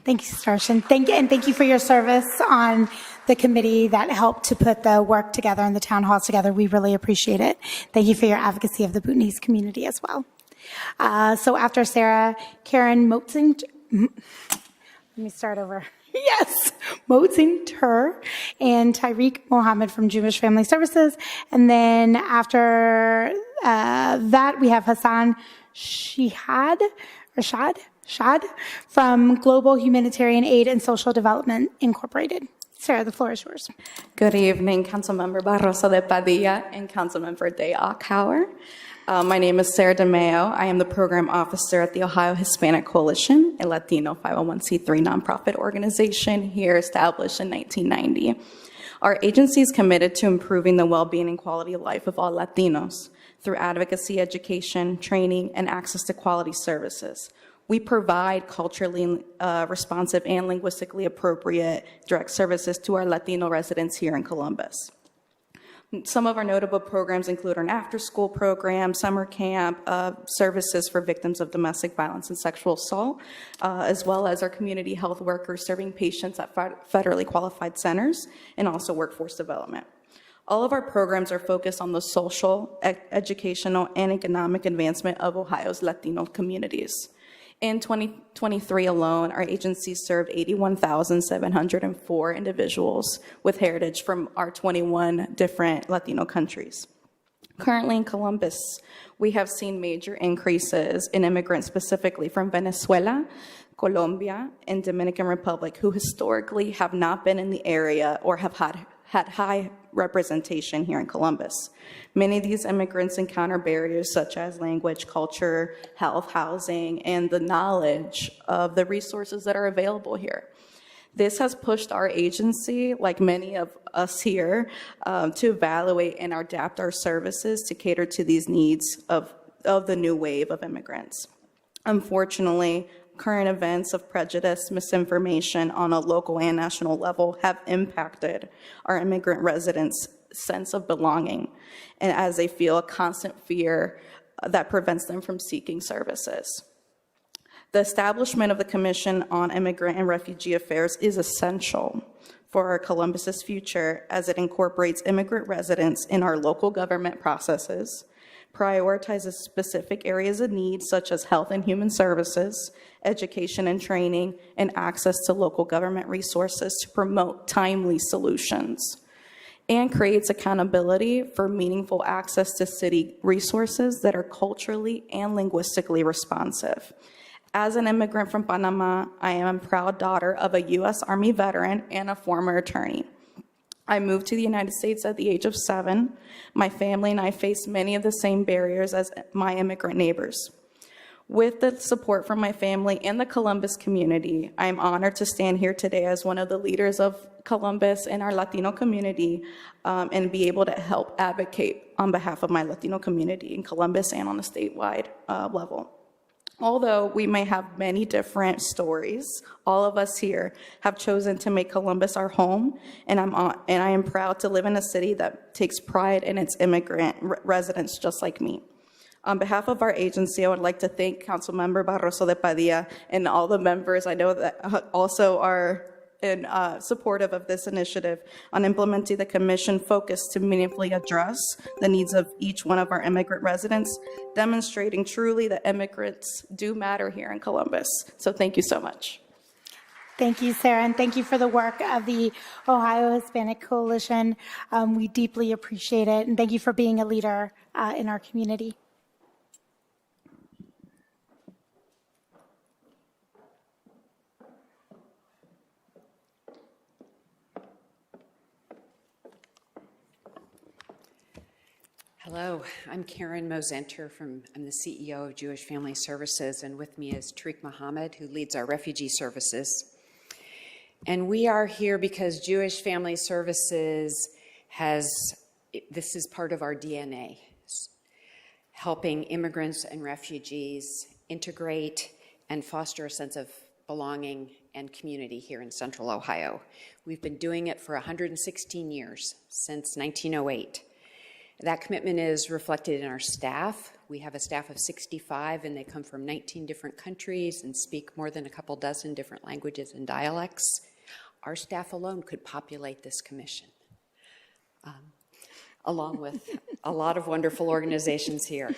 Thank you, Starshan. Thank you for your service on the committee that helped to put the work together and the town halls together. We really appreciate it. Thank you for your advocacy of the Bhutanese community as well. So after Sarah, Karen Motzing, let me start over. Yes, Motzing and Tariq Mohammed from Jewish Family Services. And then after that, we have Hassan Rashad from Global Humanitarian Aid and Social Development Incorporated. Sarah, the floor is yours. Good evening, Councilmember Barroso de Padilla and Councilmember Day Ockhower. My name is Sarah DeMeo. I am the Program Officer at the Ohio Hispanic Coalition, a Latino 501c3 nonprofit organization here established in 1990. Our agency is committed to improving the well-being and quality of life of all Latinos through advocacy, education, training, and access to quality services. We provide culturally responsive and linguistically appropriate direct services to our Latino residents here in Columbus. Some of our notable programs include an after-school program, summer camp, services for victims of domestic violence and sexual assault, as well as our community health workers serving patients at federally qualified centers, and also workforce development. All of our programs are focused on the social, educational, and economic advancement of Ohio's Latino communities. In 2023 alone, our agency served 81,704 individuals with heritage from our 21 different Latino countries. Currently in Columbus, we have seen major increases in immigrants specifically from Venezuela, Colombia, and Dominican Republic, who historically have not been in the area or have had high representation here in Columbus. Many of these immigrants encounter barriers such as language, culture, health, housing, and the knowledge of the resources that are available here. This has pushed our agency, like many of us here, to evaluate and adapt our services to cater to these needs of the new wave of immigrants. Unfortunately, current events of prejudice, misinformation on a local and national level have impacted our immigrant residents' sense of belonging, and as they feel a constant fear that prevents them from seeking services. The establishment of the Commission on Immigrant and Refugee Affairs is essential for our Columbus's future as it incorporates immigrant residents in our local government processes, prioritizes specific areas of need such as health and human services, education and training, and access to local government resources to promote timely solutions, and creates accountability for meaningful access to city resources that are culturally and linguistically responsive. As an immigrant from Panama, I am a proud daughter of a U.S. Army veteran and a former attorney. I moved to the United States at the age of 7. My family and I faced many of the same barriers as my immigrant neighbors. With the support from my family and the Columbus community, I am honored to stand here today as one of the leaders of Columbus and our Latino community, and be able to help advocate on behalf of my Latino community in Columbus and on a statewide level. Although we may have many different stories, all of us here have chosen to make Columbus our home, and I am proud to live in a city that takes pride in its immigrant residents just like me. On behalf of our agency, I would like to thank Councilmember Barroso de Padilla and all the members I know that also are supportive of this initiative on implementing the commission focus to meaningfully address the needs of each one of our immigrant residents, demonstrating truly that immigrants do matter here in Columbus. So thank you so much. Thank you, Sarah, and thank you for the work of the Ohio Hispanic Coalition. We deeply appreciate it, and thank you for being a leader in our community. Hello, I'm Karen Mosenter I'm the CEO of Jewish Family Services, and with me is Tariq Muhammad, who leads our refugee services. And we are here because Jewish Family Services this is part of our DNA, helping immigrants and refugees integrate and foster a sense of belonging and community here in Central Ohio. We've been doing it for 116 years, since 1908. That commitment is reflected in our staff. We have a staff of 65, and they come from 19 different countries and speak more than a couple dozen different languages and dialects. Our staff alone could populate this commission, along with a lot of wonderful organizations here.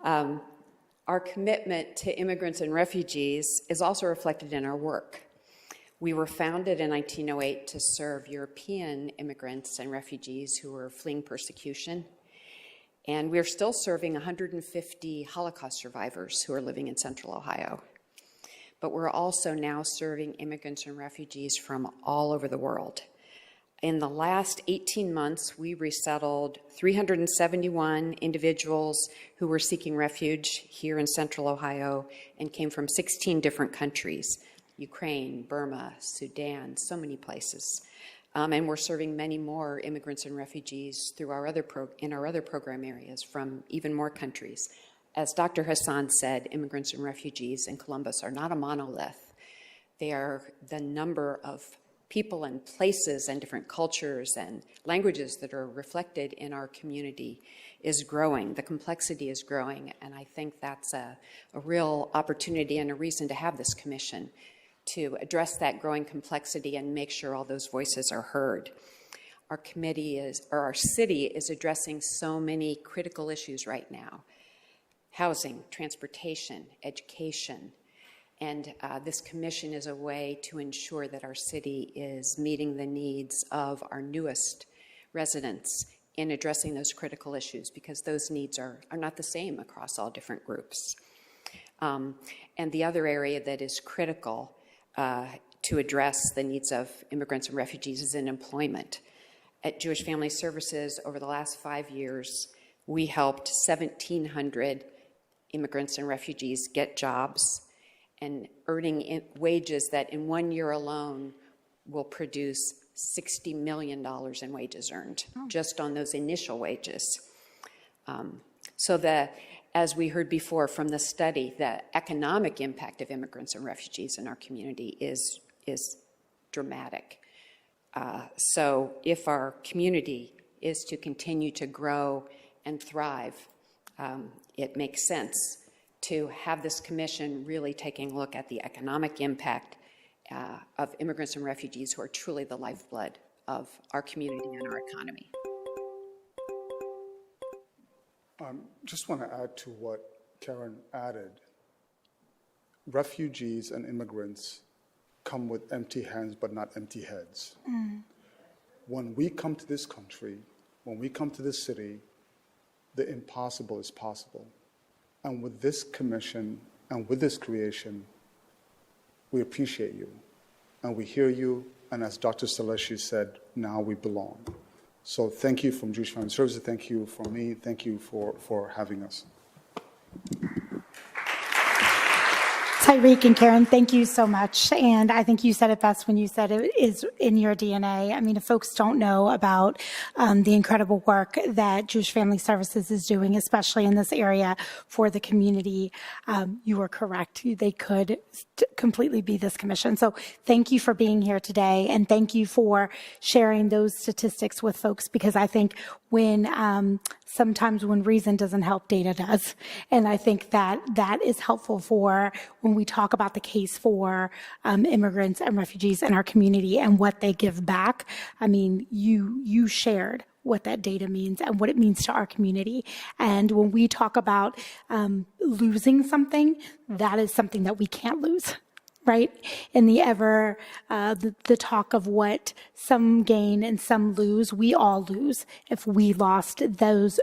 Our commitment to immigrants and refugees is also reflected in our work. We were founded in 1908 to serve European immigrants and refugees who were fleeing persecution. And we're still serving 150 Holocaust survivors who are living in Central Ohio. But we're also now serving immigrants and refugees from all over the world. In the last 18 months, we resettled 371 individuals who were seeking refuge here in Central Ohio and came from 16 different countries. Ukraine, Burma, Sudan, so many places. And we're serving many more immigrants and refugees through in our other program areas from even more countries. As Dr. Hassan said, immigrants and refugees in Columbus are not a monolith. They are the number of people and places and different cultures and languages that are reflected in our community is growing. The complexity is growing, and I think that's a real opportunity and a reason to have this commission to address that growing complexity and make sure all those voices are heard. Our our city is addressing so many critical issues right now: housing, transportation, education. And this commission is a way to ensure that our city is meeting the needs of our newest residents in addressing those critical issues, because those needs are not the same across all different groups. And the other area that is critical to address the needs of immigrants and refugees is in employment. At Jewish Family Services, over the last 5 years, we helped 1,700 immigrants and refugees get jobs and earning wages that in 1 year alone will produce $60 million in wages earned, just on those initial wages. As we heard before from the study, the economic impact of immigrants and refugees in our community is dramatic. So if our community is to continue to grow and thrive, it makes sense to have this commission really taking a look at the economic impact of immigrants and refugees, who are truly the lifeblood of our community and our economy. Just want to add to what Karen added. Refugees and immigrants come with empty hands but not empty heads. When we come to this country, when we come to this city, the impossible is possible. And with this commission and with this creation, we appreciate you and we hear you. And as Dr. Saleshi said, now we belong. So thank you from Jewish Family Services. Thank you from me. Thank you for having us. Tyreek and Karen, thank you so much. And I think you said it best when you said it is in your DNA. I mean, if folks don't know about the incredible work that Jewish Family Services is doing, especially in this area for the community, you are correct. They could completely be this commission. So thank you for being here today. And thank you for sharing those statistics with folks, because I think sometimes when reason doesn't help, data does. And I think that is helpful for when we talk about the case for immigrants and refugees in our community and what they give back. I mean, you shared what that data means and what it means to our community. And when we talk about losing something, that is something that we can't lose. Right? In the talk of what some gain and some lose, we all lose if we lost those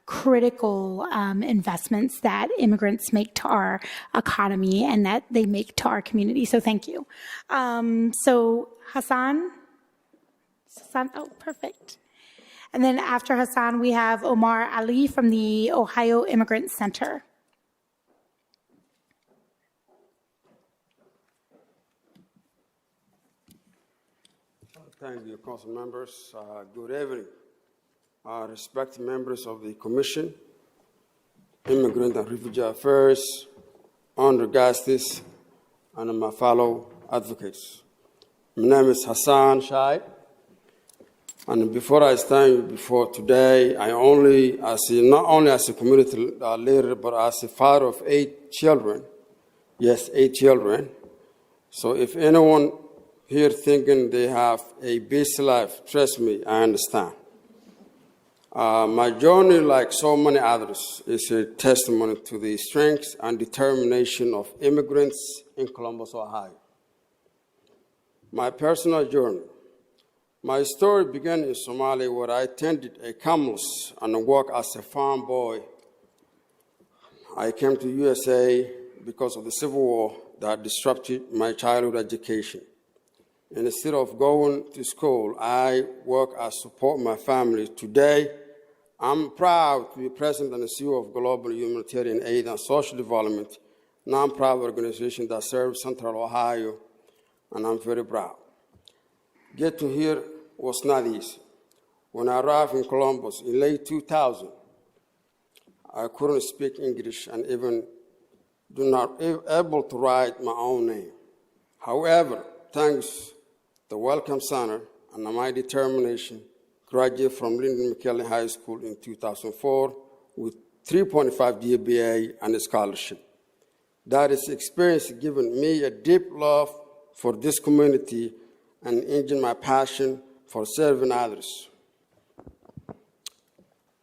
critical investments that immigrants make to our economy and that they make to our community. So thank you. So Hassan, oh, perfect. And then after Hassan, we have Omar Ali from the Ohio Immigrant Center. Thank you, council members. Good evening. Respected members of the Commission, Immigrant and Refugee Affairs, honored guests, and my fellow advocates. My name is Hassan Shai, and before I stand before today, not only as a community leader, but as a father of 8 children. Yes, 8 children. So if anyone here thinking they have a busy life, trust me, I understand. My journey, like so many others, is a testimony to the strength and determination of immigrants in Columbus, Ohio. My personal journey. My story began in Somalia, where I tended a camels and worked as a farm boy. I came to USA because of the Civil War that disrupted my childhood education. And instead of going to school, I work as support my family. Today, I'm proud to be president and CEO of Global Humanitarian Aid and Social Development, a nonprofit organization that serves Central Ohio, and I'm very proud. Getting here was not easy. When I arrived in Columbus in late 2000, I couldn't speak English and even do not able to write my own name. However, thanks to the Welcome Center and my determination, graduated from Lyndon McKinley High School in 2004 with 3.5 GPA and a scholarship. That is experience given me a deep love for this community and engine my passion for serving others.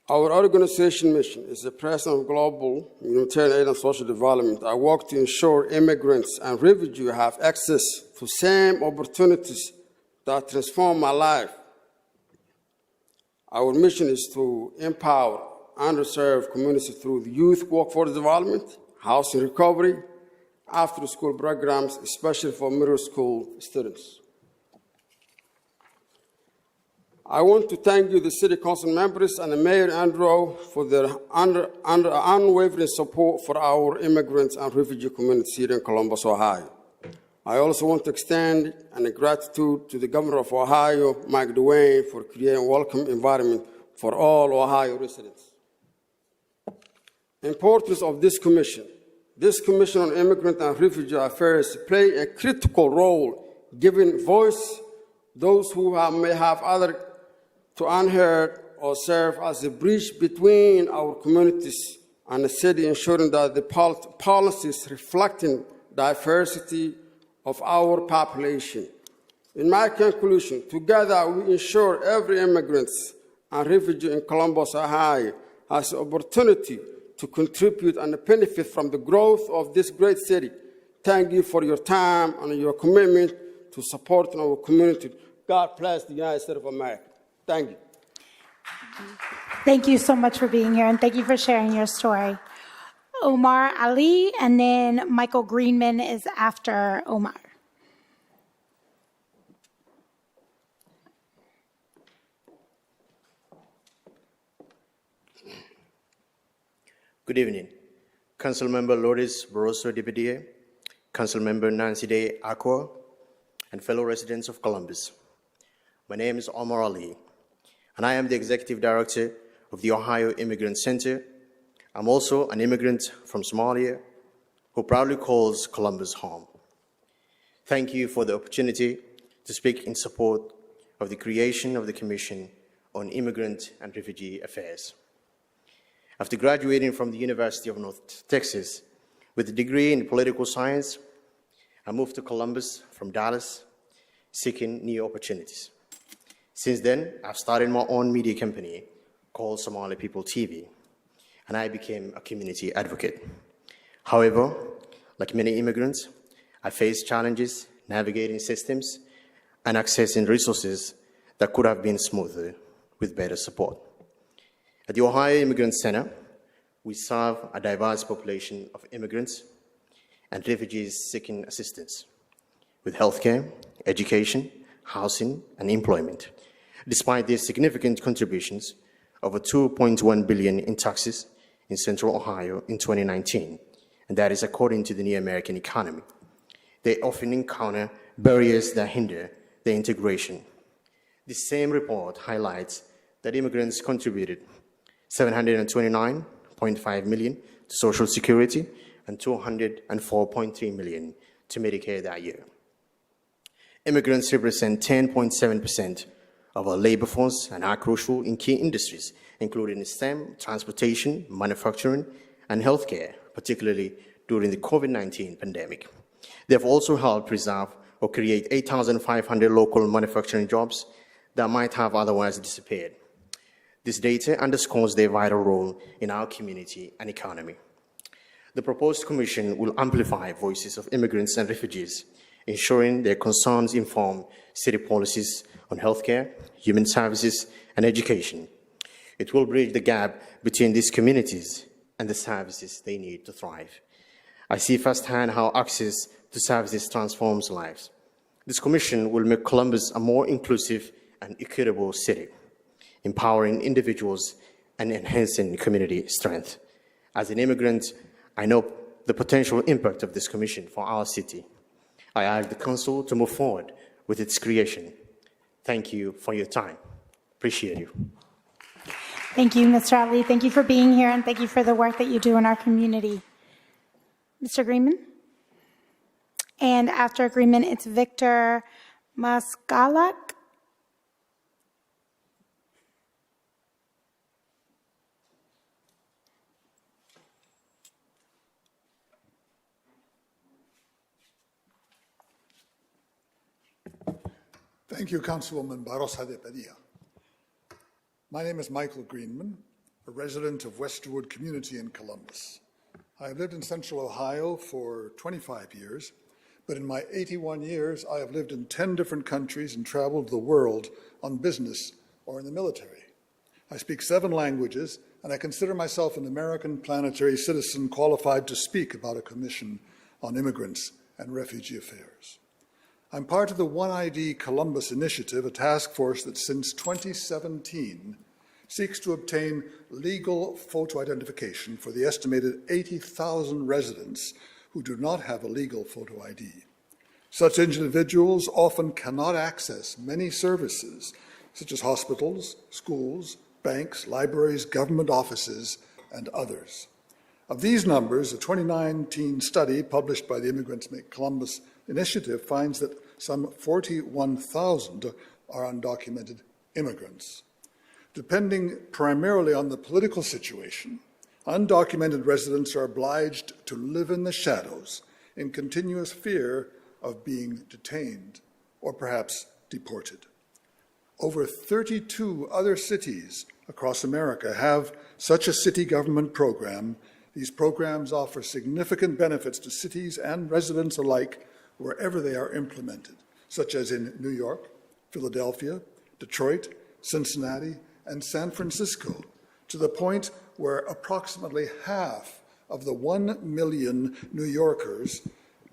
Our organization mission is the President of Global Humanitarian Aid and Social Development. I work to ensure immigrants and refugees have access to same opportunities that transform my life. Our mission is to empower underserved communities through the youth workforce development, housing recovery, after-school programs, especially for middle school students. I want to thank you, the City Council members and Mayor Andrew, for their unwavering support for our immigrants and refugee communities here in Columbus, Ohio. I also want to extend gratitude to the Governor of Ohio, Mike DeWayne, for creating a welcome environment for all Ohio residents. Importance of this commission. This Commission on Immigrant and Refugee Affairs play a critical role, giving voice those who may have other to unheard or serve as a bridge between our communities and the city, ensuring that the policies reflecting diversity of our population. In my conclusion, together we ensure every immigrant and refugee in Columbus, Ohio has the opportunity to contribute and benefit from the growth of this great city. Thank you for your time and your commitment to supporting our community. God bless the United States of America. Thank you. Thank you so much for being here, and thank you for sharing your story. Omar Ali, and then Michael Greenman is after Omar. Good evening. Councilmember Lourdes Barroso Deputy, Councilmember Nancy Day Akwa, and fellow residents of Columbus. My name is Omar Ali, and I am the Executive Director of the Ohio Immigrant Center. I'm also an immigrant from Somalia who proudly calls Columbus home. Thank you for the opportunity to speak in support of the creation of the Commission on Immigrant and Refugee Affairs. After graduating from the University of North Texas with a degree in political science, I moved to Columbus from Dallas, seeking new opportunities. Since then, I've started my own media company called Somali People TV, and I became a community advocate. However, like many immigrants, I faced challenges navigating systems and accessing resources that could have been smoother with better support. At the Ohio Immigrant Center, we serve a diverse population of immigrants and refugees seeking assistance with healthcare, education, housing, and employment. Despite their significant contributions, over $2.1 billion in taxes in Central Ohio in 2019, and that is according to the New American Economy. They often encounter barriers that hinder their integration. The same report highlights that immigrants contributed $729.5 million to Social Security and $204.3 million to Medicare that year. Immigrants represent 10.7% of our labor force and are crucial in key industries, including STEM, transportation, manufacturing, and healthcare, particularly during the COVID-19 pandemic. They have also helped preserve or create 8,500 local manufacturing jobs that might have otherwise disappeared. This data underscores their vital role in our community and economy. The proposed commission will amplify voices of immigrants and refugees, ensuring their concerns inform city policies on healthcare, human services, and education. It will bridge the gap between these communities and the services they need to thrive. I see firsthand how access to services transforms lives. This commission will make Columbus a more inclusive and equitable city, empowering individuals and enhancing community strength. As an immigrant, I know the potential impact of this commission for our city. I urge the council to move forward with its creation. Thank you for your time. Appreciate you. Thank you, Mr. Ali. Thank you for being here, and thank you for the work that you do in our community. Mr. Greenman? And after agreement, it's Victor Mascalak. Thank you, Councilwoman Barrosa de Padilla. My name is Michael Greenman, a resident of Westerwood Community in Columbus. I have lived in Central Ohio for 25 years, but in my 81 years, I have lived in 10 different countries and traveled the world on business or in the military. I speak 7 languages, and I consider myself an American planetary citizen qualified to speak about a commission on immigrants and refugee affairs. I'm part of the One ID Columbus Initiative, a task force that since 2017 seeks to obtain legal photo identification for the estimated 80,000 residents who do not have a legal photo ID. Such individuals often cannot access many services, such as hospitals, schools, banks, libraries, government offices, and others. Of these numbers, a 2019 study published by the Immigrants Make Columbus Initiative finds that some 41,000 are undocumented immigrants. Depending primarily on the political situation, undocumented residents are obliged to live in the shadows in continuous fear of being detained or perhaps deported. Over 32 other cities across America have such a city government program. These programs offer significant benefits to cities and residents alike wherever they are implemented, such as in New York, Philadelphia, Detroit, Cincinnati, and San Francisco, to the point where approximately half of the 1 million New Yorkers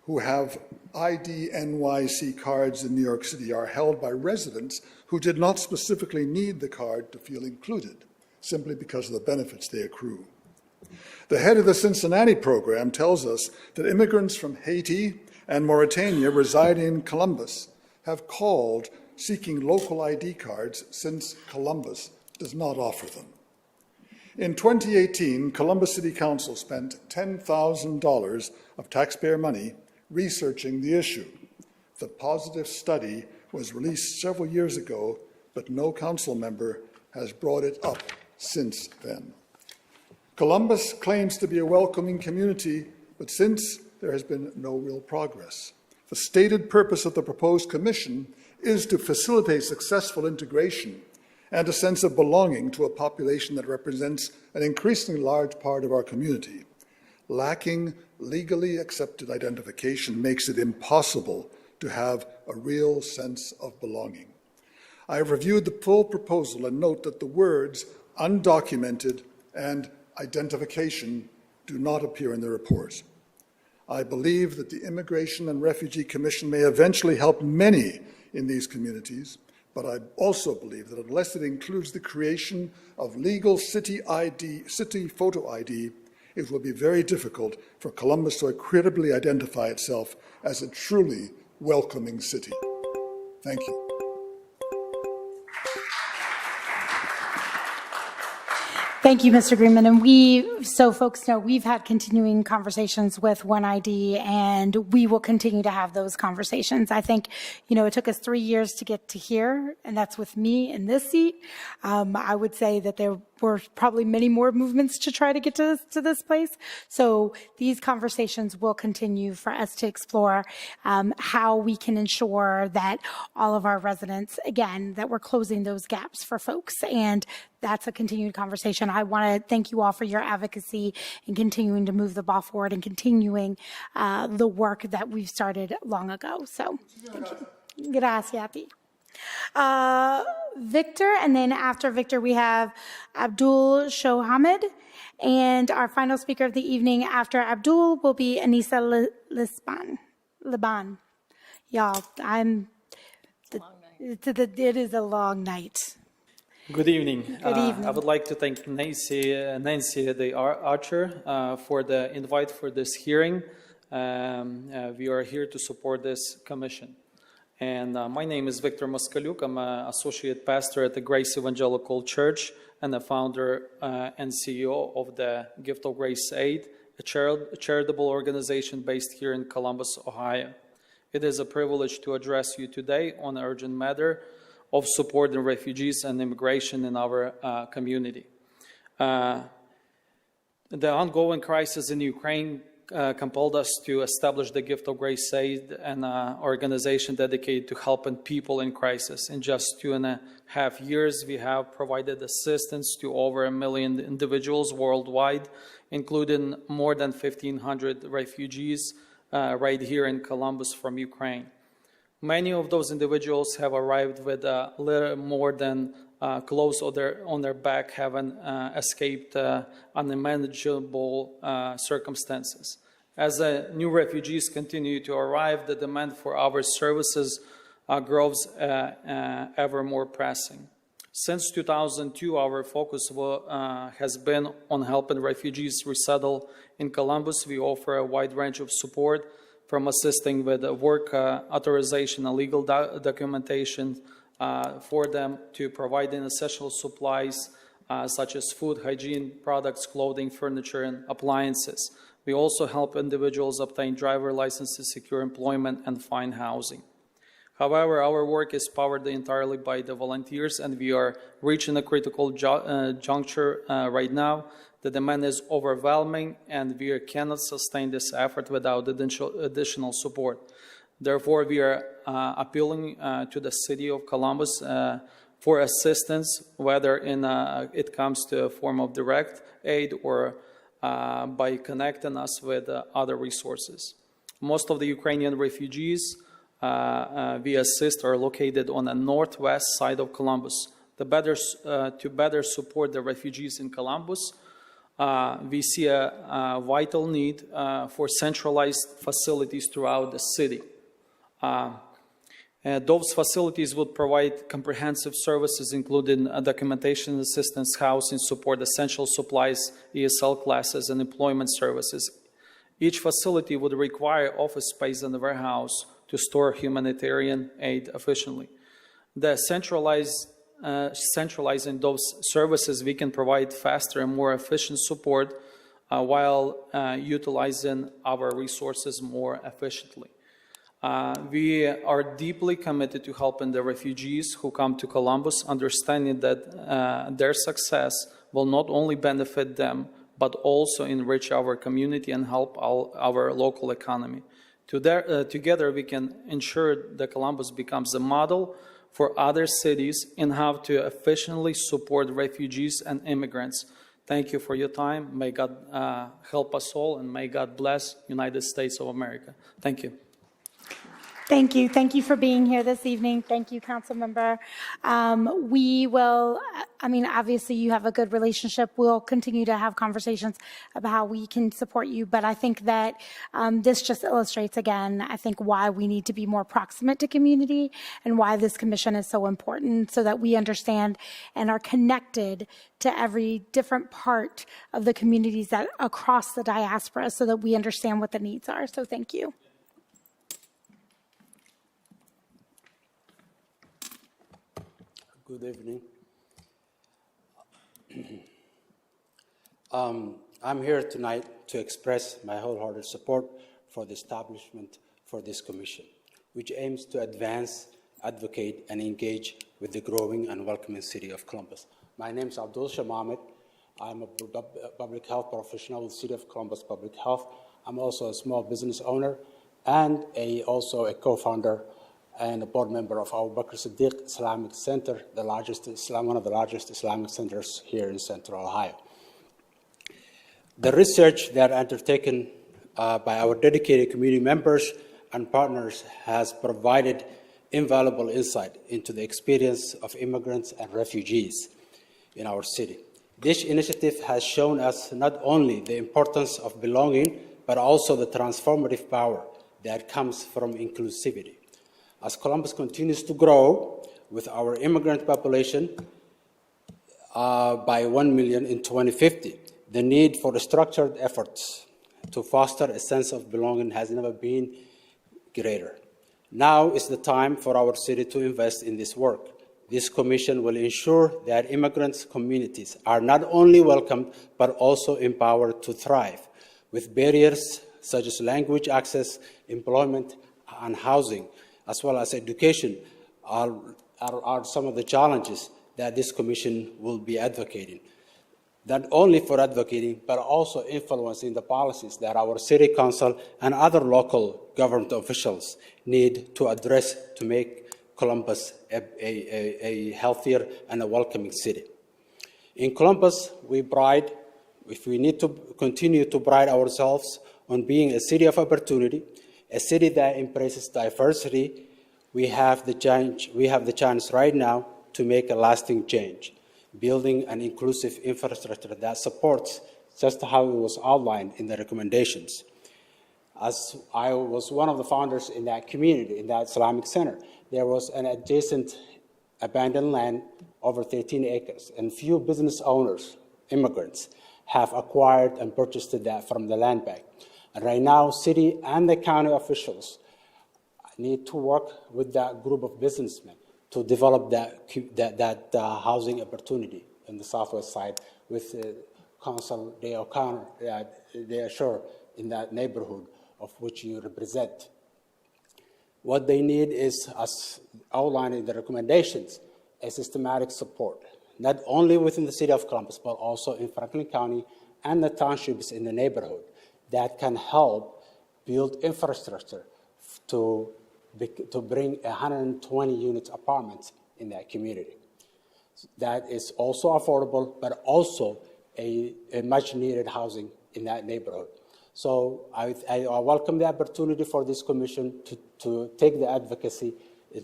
who have ID NYC cards in New York City are held by residents who did not specifically need the card to feel included, simply because of the benefits they accrue. The head of the Cincinnati program tells us that immigrants from Haiti and Mauritania residing in Columbus have called seeking local ID cards since Columbus does not offer them. In 2018, Columbus City Council spent $10,000 of taxpayer money researching the issue. The positive study was released several years ago, but no council member has brought it up since then. Columbus claims to be a welcoming community, but since there has been no real progress. The stated purpose of the proposed commission is to facilitate successful integration and a sense of belonging to a population that represents an increasingly large part of our community. Lacking legally accepted identification makes it impossible to have a real sense of belonging. I have reviewed the full proposal and note that the words undocumented and identification do not appear in the report. I believe that the Immigration and Refugee Commission may eventually help many in these communities, but I also believe that unless it includes the creation of legal city photo ID, it will be very difficult for Columbus to credibly identify itself as a truly welcoming city. Thank you. Thank you, Mr. Greenman. And so folks know, we've had continuing conversations with One ID, and we will continue to have those conversations. I think, it took us 3 years to get to here, and that's with me in this seat. I would say that there were probably many more movements to try to get to this place. So these conversations will continue for us to explore how we can ensure that all of our residents, again, that we're closing those gaps for folks. And that's a continued conversation. I want to thank you all for your advocacy and continuing to move the ball forward and continuing the work that we've started long ago. So thank you. Gracias a ti. Victor, and then after Victor, we have Abdul Shohamid. And our final speaker of the evening after Abdul will be Anissa Liban. Y'all, it is a long night. Good evening. Good evening. I would like to thank Nancy the Archer for the invite for this hearing. We are here to support this commission. And my name is Victor Moskaliuk. I'm an associate pastor at the Grace Evangelical Church and the founder and CEO of the Gift of Grace Aid, a charitable organization based here in Columbus, Ohio. It is a privilege to address you today on an urgent matter of supporting refugees and immigration in our community. The ongoing crisis in Ukraine compelled us to establish the Gift of Grace Aid, an organization dedicated to helping people in crisis. In just 2.5 years, we have provided assistance to over 1 million individuals worldwide, including more than 1,500 refugees right here in Columbus from Ukraine. Many of those individuals have arrived with a little more than clothes on their back, having escaped unimaginable circumstances. As new refugees continue to arrive, the demand for our services grows ever more pressing. Since 2002, our focus has been on helping refugees resettle in Columbus. We offer a wide range of support, from assisting with work authorization and legal documentation for them, to providing essential supplies such as food, hygiene products, clothing, furniture, and appliances. We also help individuals obtain driver licenses, secure employment, and find housing. However, our work is powered entirely by the volunteers, and we are reaching a critical juncture right now. The demand is overwhelming, and we cannot sustain this effort without additional support. Therefore, we are appealing to the City of Columbus for assistance, whether it comes to a form of direct aid or by connecting us with other resources. Most of the Ukrainian refugees we assist are located on the northwest side of Columbus. To better support the refugees in Columbus, we see a vital need for centralized facilities throughout the city. Those facilities would provide comprehensive services, including documentation assistance, housing support, essential supplies, ESL classes, and employment services. Each facility would require office space and a warehouse to store humanitarian aid efficiently. Centralizing those services, we can provide faster and more efficient support while utilizing our resources more efficiently. We are deeply committed to helping the refugees who come to Columbus, understanding that their success will not only benefit them, but also enrich our community and help our local economy. Together, we can ensure that Columbus becomes a model for other cities in how to efficiently support refugees and immigrants. Thank you for your time. May God help us all, and may God bless United States of America. Thank you. Thank you. Thank you for being here this evening. Thank you, Councilmember. We will, obviously you have a good relationship. We'll continue to have conversations about how we can support you. But I think that this just illustrates again, I think, why we need to be more proximate to community and why this commission is so important, so that we understand and are connected to every different part of the communities that across the diaspora, so that we understand what the needs are. So thank you. Good evening. I'm here tonight to express my wholehearted support for the establishment for this commission, which aims to advance, advocate, and engage with the growing and welcoming city of Columbus. My name is Abdul Shamamet. I'm a public health professional with the City of Columbus Public Health. I'm also a small business owner and also a co-founder and a board member of Abu Bakr Siddiq Islamic Center, one of the largest Islamic centers here in Central Ohio. The research that undertaken by our dedicated community members and partners has provided invaluable insight into the experience of immigrants and refugees in our city. This initiative has shown us not only the importance of belonging, but also the transformative power that comes from inclusivity. As Columbus continues to grow with our immigrant population by 1 million in 2050, the need for structured efforts to foster a sense of belonging has never been greater. Now is the time for our city to invest in this work. This commission will ensure that immigrant communities are not only welcomed, but also empowered to thrive. With barriers such as language access, employment, and housing, as well as education, are some of the challenges that this commission will be advocating. Not only for advocating, but also influencing the policies that our city council and other local government officials need to address to make Columbus a healthier and a welcoming city. In Columbus, if we need to continue to pride ourselves on being a city of opportunity, a city that embraces diversity, we have the chance right now to make a lasting change, building an inclusive infrastructure that supports just how it was outlined in the recommendations. As I was one of the founders in that community, in that Islamic center, there was an adjacent abandoned land over 13 acres, and few business owners, immigrants, have acquired and purchased that from the land bank. And right now, city and the county officials need to work with that group of businessmen to develop that housing opportunity in the southwest side with Council Day O'Connor, they assure in that neighborhood of which you represent. What they need is, as outlined in the recommendations, a systematic support, not only within the city of Columbus, but also in Franklin County and the townships in the neighborhood that can help build infrastructure to bring 120 units apartments in that community. That is also affordable, but also a much needed housing in that neighborhood. So I welcome the opportunity for this commission to take the advocacy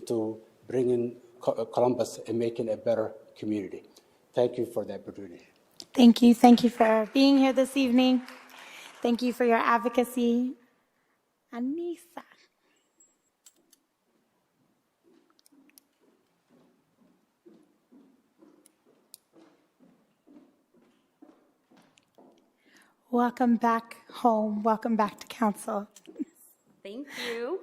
to bring in Columbus and making a better community. Thank you for the opportunity. Thank you. Thank you for being here this evening. Thank you for your advocacy. Anissa. Welcome back home. Welcome back to council. Thank you.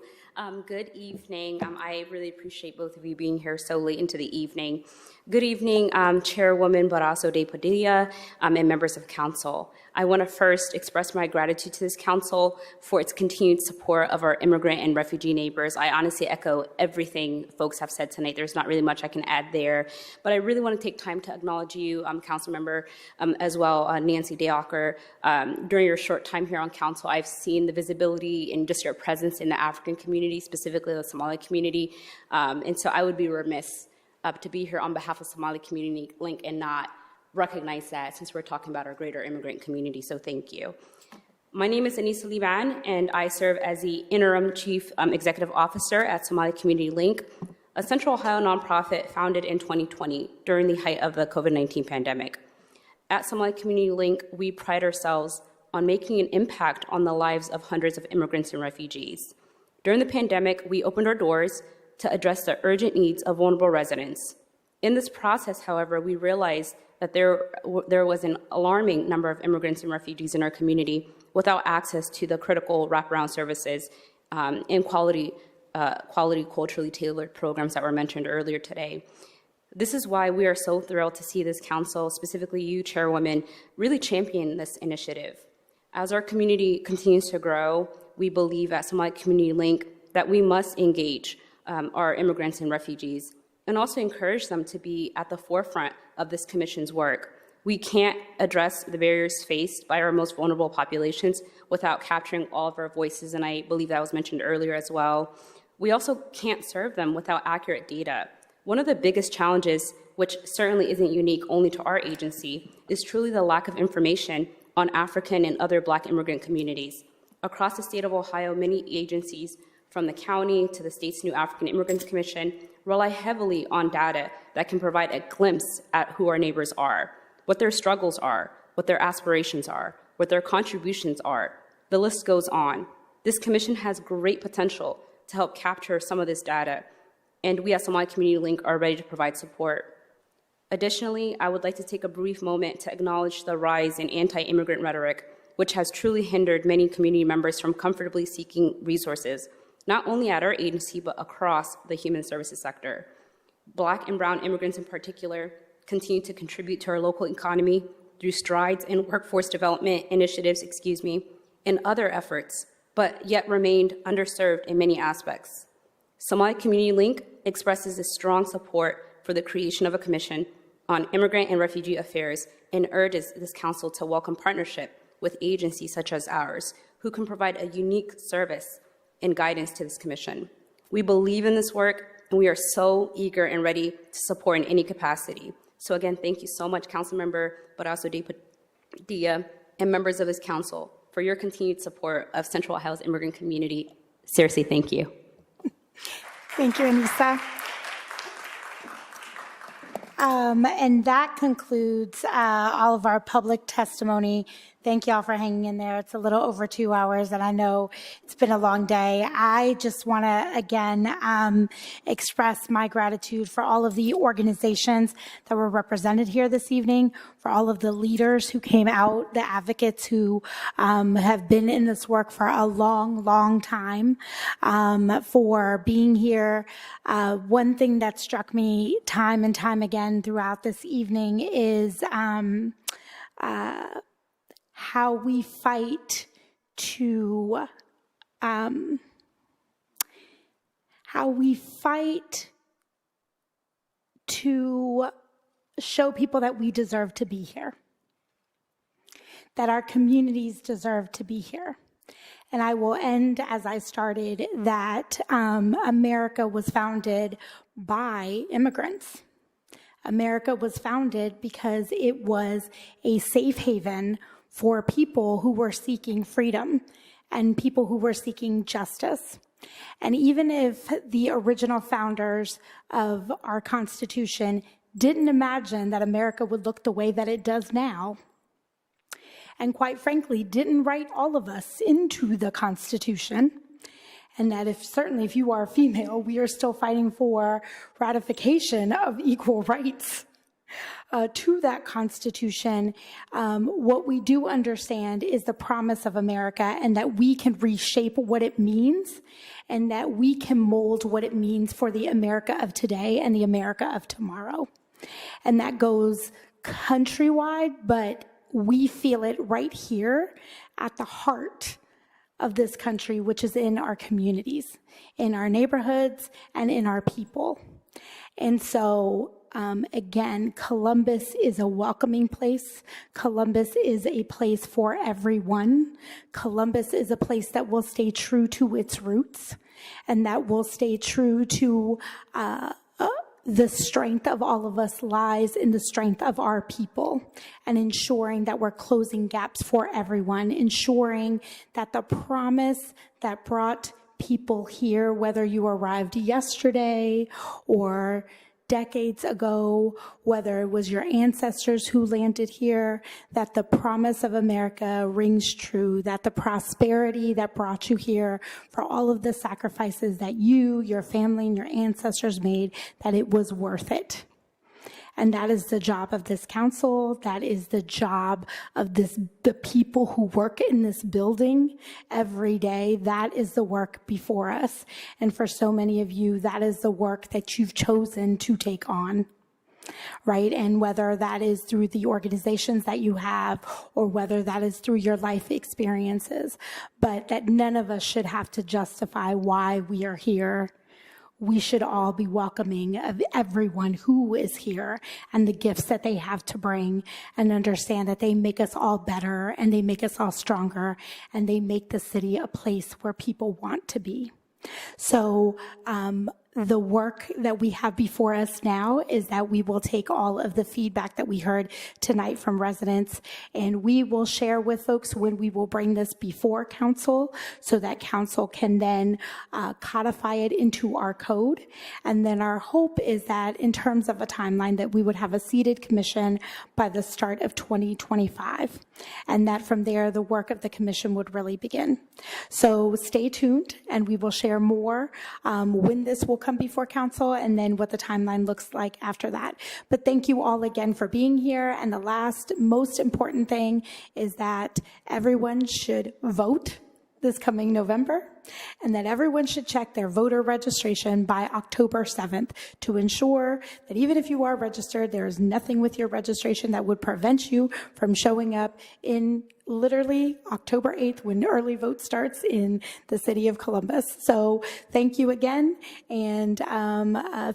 Good evening. I really appreciate both of you being here so late into the evening. Good evening, Chairwoman Barroso de Padilla and members of council. I want to first express my gratitude to this council for its continued support of our immigrant and refugee neighbors. I honestly echo everything folks have said tonight. There's not really much I can add there, but I really want to take time to acknowledge you, council member, as well, Nancy Dayocker. During your short time here on council, I've seen the visibility and just your presence in the African community, specifically the Somali community, and so I would be remiss to be here on behalf of Somali Community Link and not recognize that, since we're talking about our greater immigrant community, so thank you. My name is Anissa Liban, and I serve as the Interim Chief Executive Officer at Somali Community Link, a Central Ohio nonprofit founded in 2020 during the height of the COVID-19 pandemic. At Somali Community Link, we pride ourselves on making an impact on the lives of hundreds of immigrants and refugees. During the pandemic, we opened our doors to address the urgent needs of vulnerable residents. In this process, however, we realized that there was an alarming number of immigrants and refugees in our community without access to the critical wraparound services and quality culturally tailored programs that were mentioned earlier today. This is why we are so thrilled to see this council, specifically you, Chairwoman, really champion this initiative. As our community continues to grow, we believe at Somali Community Link that we must engage our immigrants and refugees and also encourage them to be at the forefront of this commission's work. We can't address the barriers faced by our most vulnerable populations without capturing all of our voices, and I believe that was mentioned earlier as well. We also can't serve them without accurate data. One of the biggest challenges, which certainly isn't unique only to our agency, is truly the lack of information on African and other Black immigrant communities. Across the state of Ohio, many agencies, from the county to the state's new African Immigrants Commission, rely heavily on data that can provide a glimpse at who our neighbors are, what their struggles are, what their aspirations are, what their contributions are. The list goes on. This commission has great potential to help capture some of this data, and we at Somali Community Link are ready to provide support. Additionally, I would like to take a brief moment to acknowledge the rise in anti-immigrant rhetoric, which has truly hindered many community members from comfortably seeking resources. not only at our agency, but across the human services sector. Black and brown immigrants in particular continue to contribute to our local economy through strides in workforce development initiatives, and other efforts, but yet remained underserved in many aspects. Somali Community Link expresses a strong support for the creation of a commission on immigrant and refugee affairs and urges this council to welcome partnership with agencies such as ours, who can provide a unique service and guidance to this commission. We believe in this work, and we are so eager and ready to support in any capacity. So again, thank you so much, Councilmember Barroso de Padilla, and members of this council for your continued support of Central Ohio's immigrant community. Seriously, thank you. Thank you, Anissa. And that concludes all of our public testimony. Thank you all for hanging in there. It's a little over 2 hours, and I know it's been a long day. I just want to, again, express my gratitude for all of the organizations that were represented here this evening, for all of the leaders who came out, the advocates who have been in this work for a long, long time, for being here. One thing that struck me time and time again throughout this evening is how we fight to show people that we deserve to be here, that our communities deserve to be here. And I will end as I started, that America was founded by immigrants. America was founded because it was a safe haven for people who were seeking freedom and people who were seeking justice. And even if the original founders of our Constitution didn't imagine that America would look the way that it does now, and quite frankly, didn't write all of us into the Constitution, and that certainly if you are a female, we are still fighting for ratification of equal rights to that Constitution, what we do understand is the promise of America, and that we can reshape what it means, and that we can mold what it means for the America of today and the America of tomorrow. And that goes countrywide, but we feel it right here at the heart of this country, which is in our communities, in our neighborhoods, and in our people. And so, again, Columbus is a welcoming place. Columbus is a place for everyone. Columbus is a place that will stay true to its roots, and that will stay true to the strength of all of us lies in the strength of our people, and ensuring that we're closing gaps for everyone, ensuring that the promise that brought people here, whether you arrived yesterday or decades ago, whether it was your ancestors who landed here, that the promise of America rings true, that the prosperity that brought you here, for all of the sacrifices that you, your family, and your ancestors made, that it was worth it. And that is the job of this council. That is the job of the people who work in this building every day. That is the work before us. And for so many of you, that is the work that you've chosen to take on, right? And whether that is through the organizations that you have, or whether that is through your life experiences, but that none of us should have to justify why we are here. We should all be welcoming of everyone who is here and the gifts that they have to bring, and understand that they make us all better, and they make us all stronger, and they make the city a place where people want to be. So the work that we have before us now is that we will take all of the feedback that we heard tonight from residents, and we will share with folks when we will bring this before council, so that council can then codify it into our code. And then our hope is that, in terms of a timeline, that we would have a seated commission by the start of 2025, and that from there the work of the commission would really begin. So stay tuned, and we will share more when this will come before council, and then what the timeline looks like after that. But thank you all again for being here. And the last most important thing is that everyone should vote this coming November. and that everyone should check their voter registration by October 7th to ensure that even if you are registered, there is nothing with your registration that would prevent you from showing up in literally October 8th when early vote starts in the city of Columbus. So thank you again, and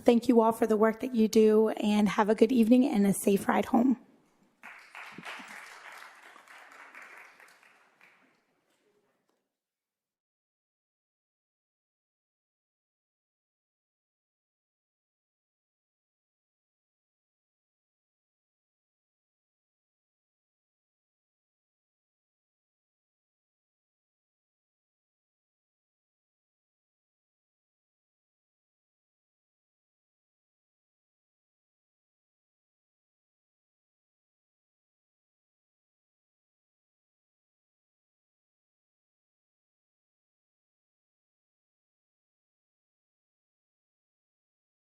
thank you all for the work that you do, and have a good evening and a safe ride home.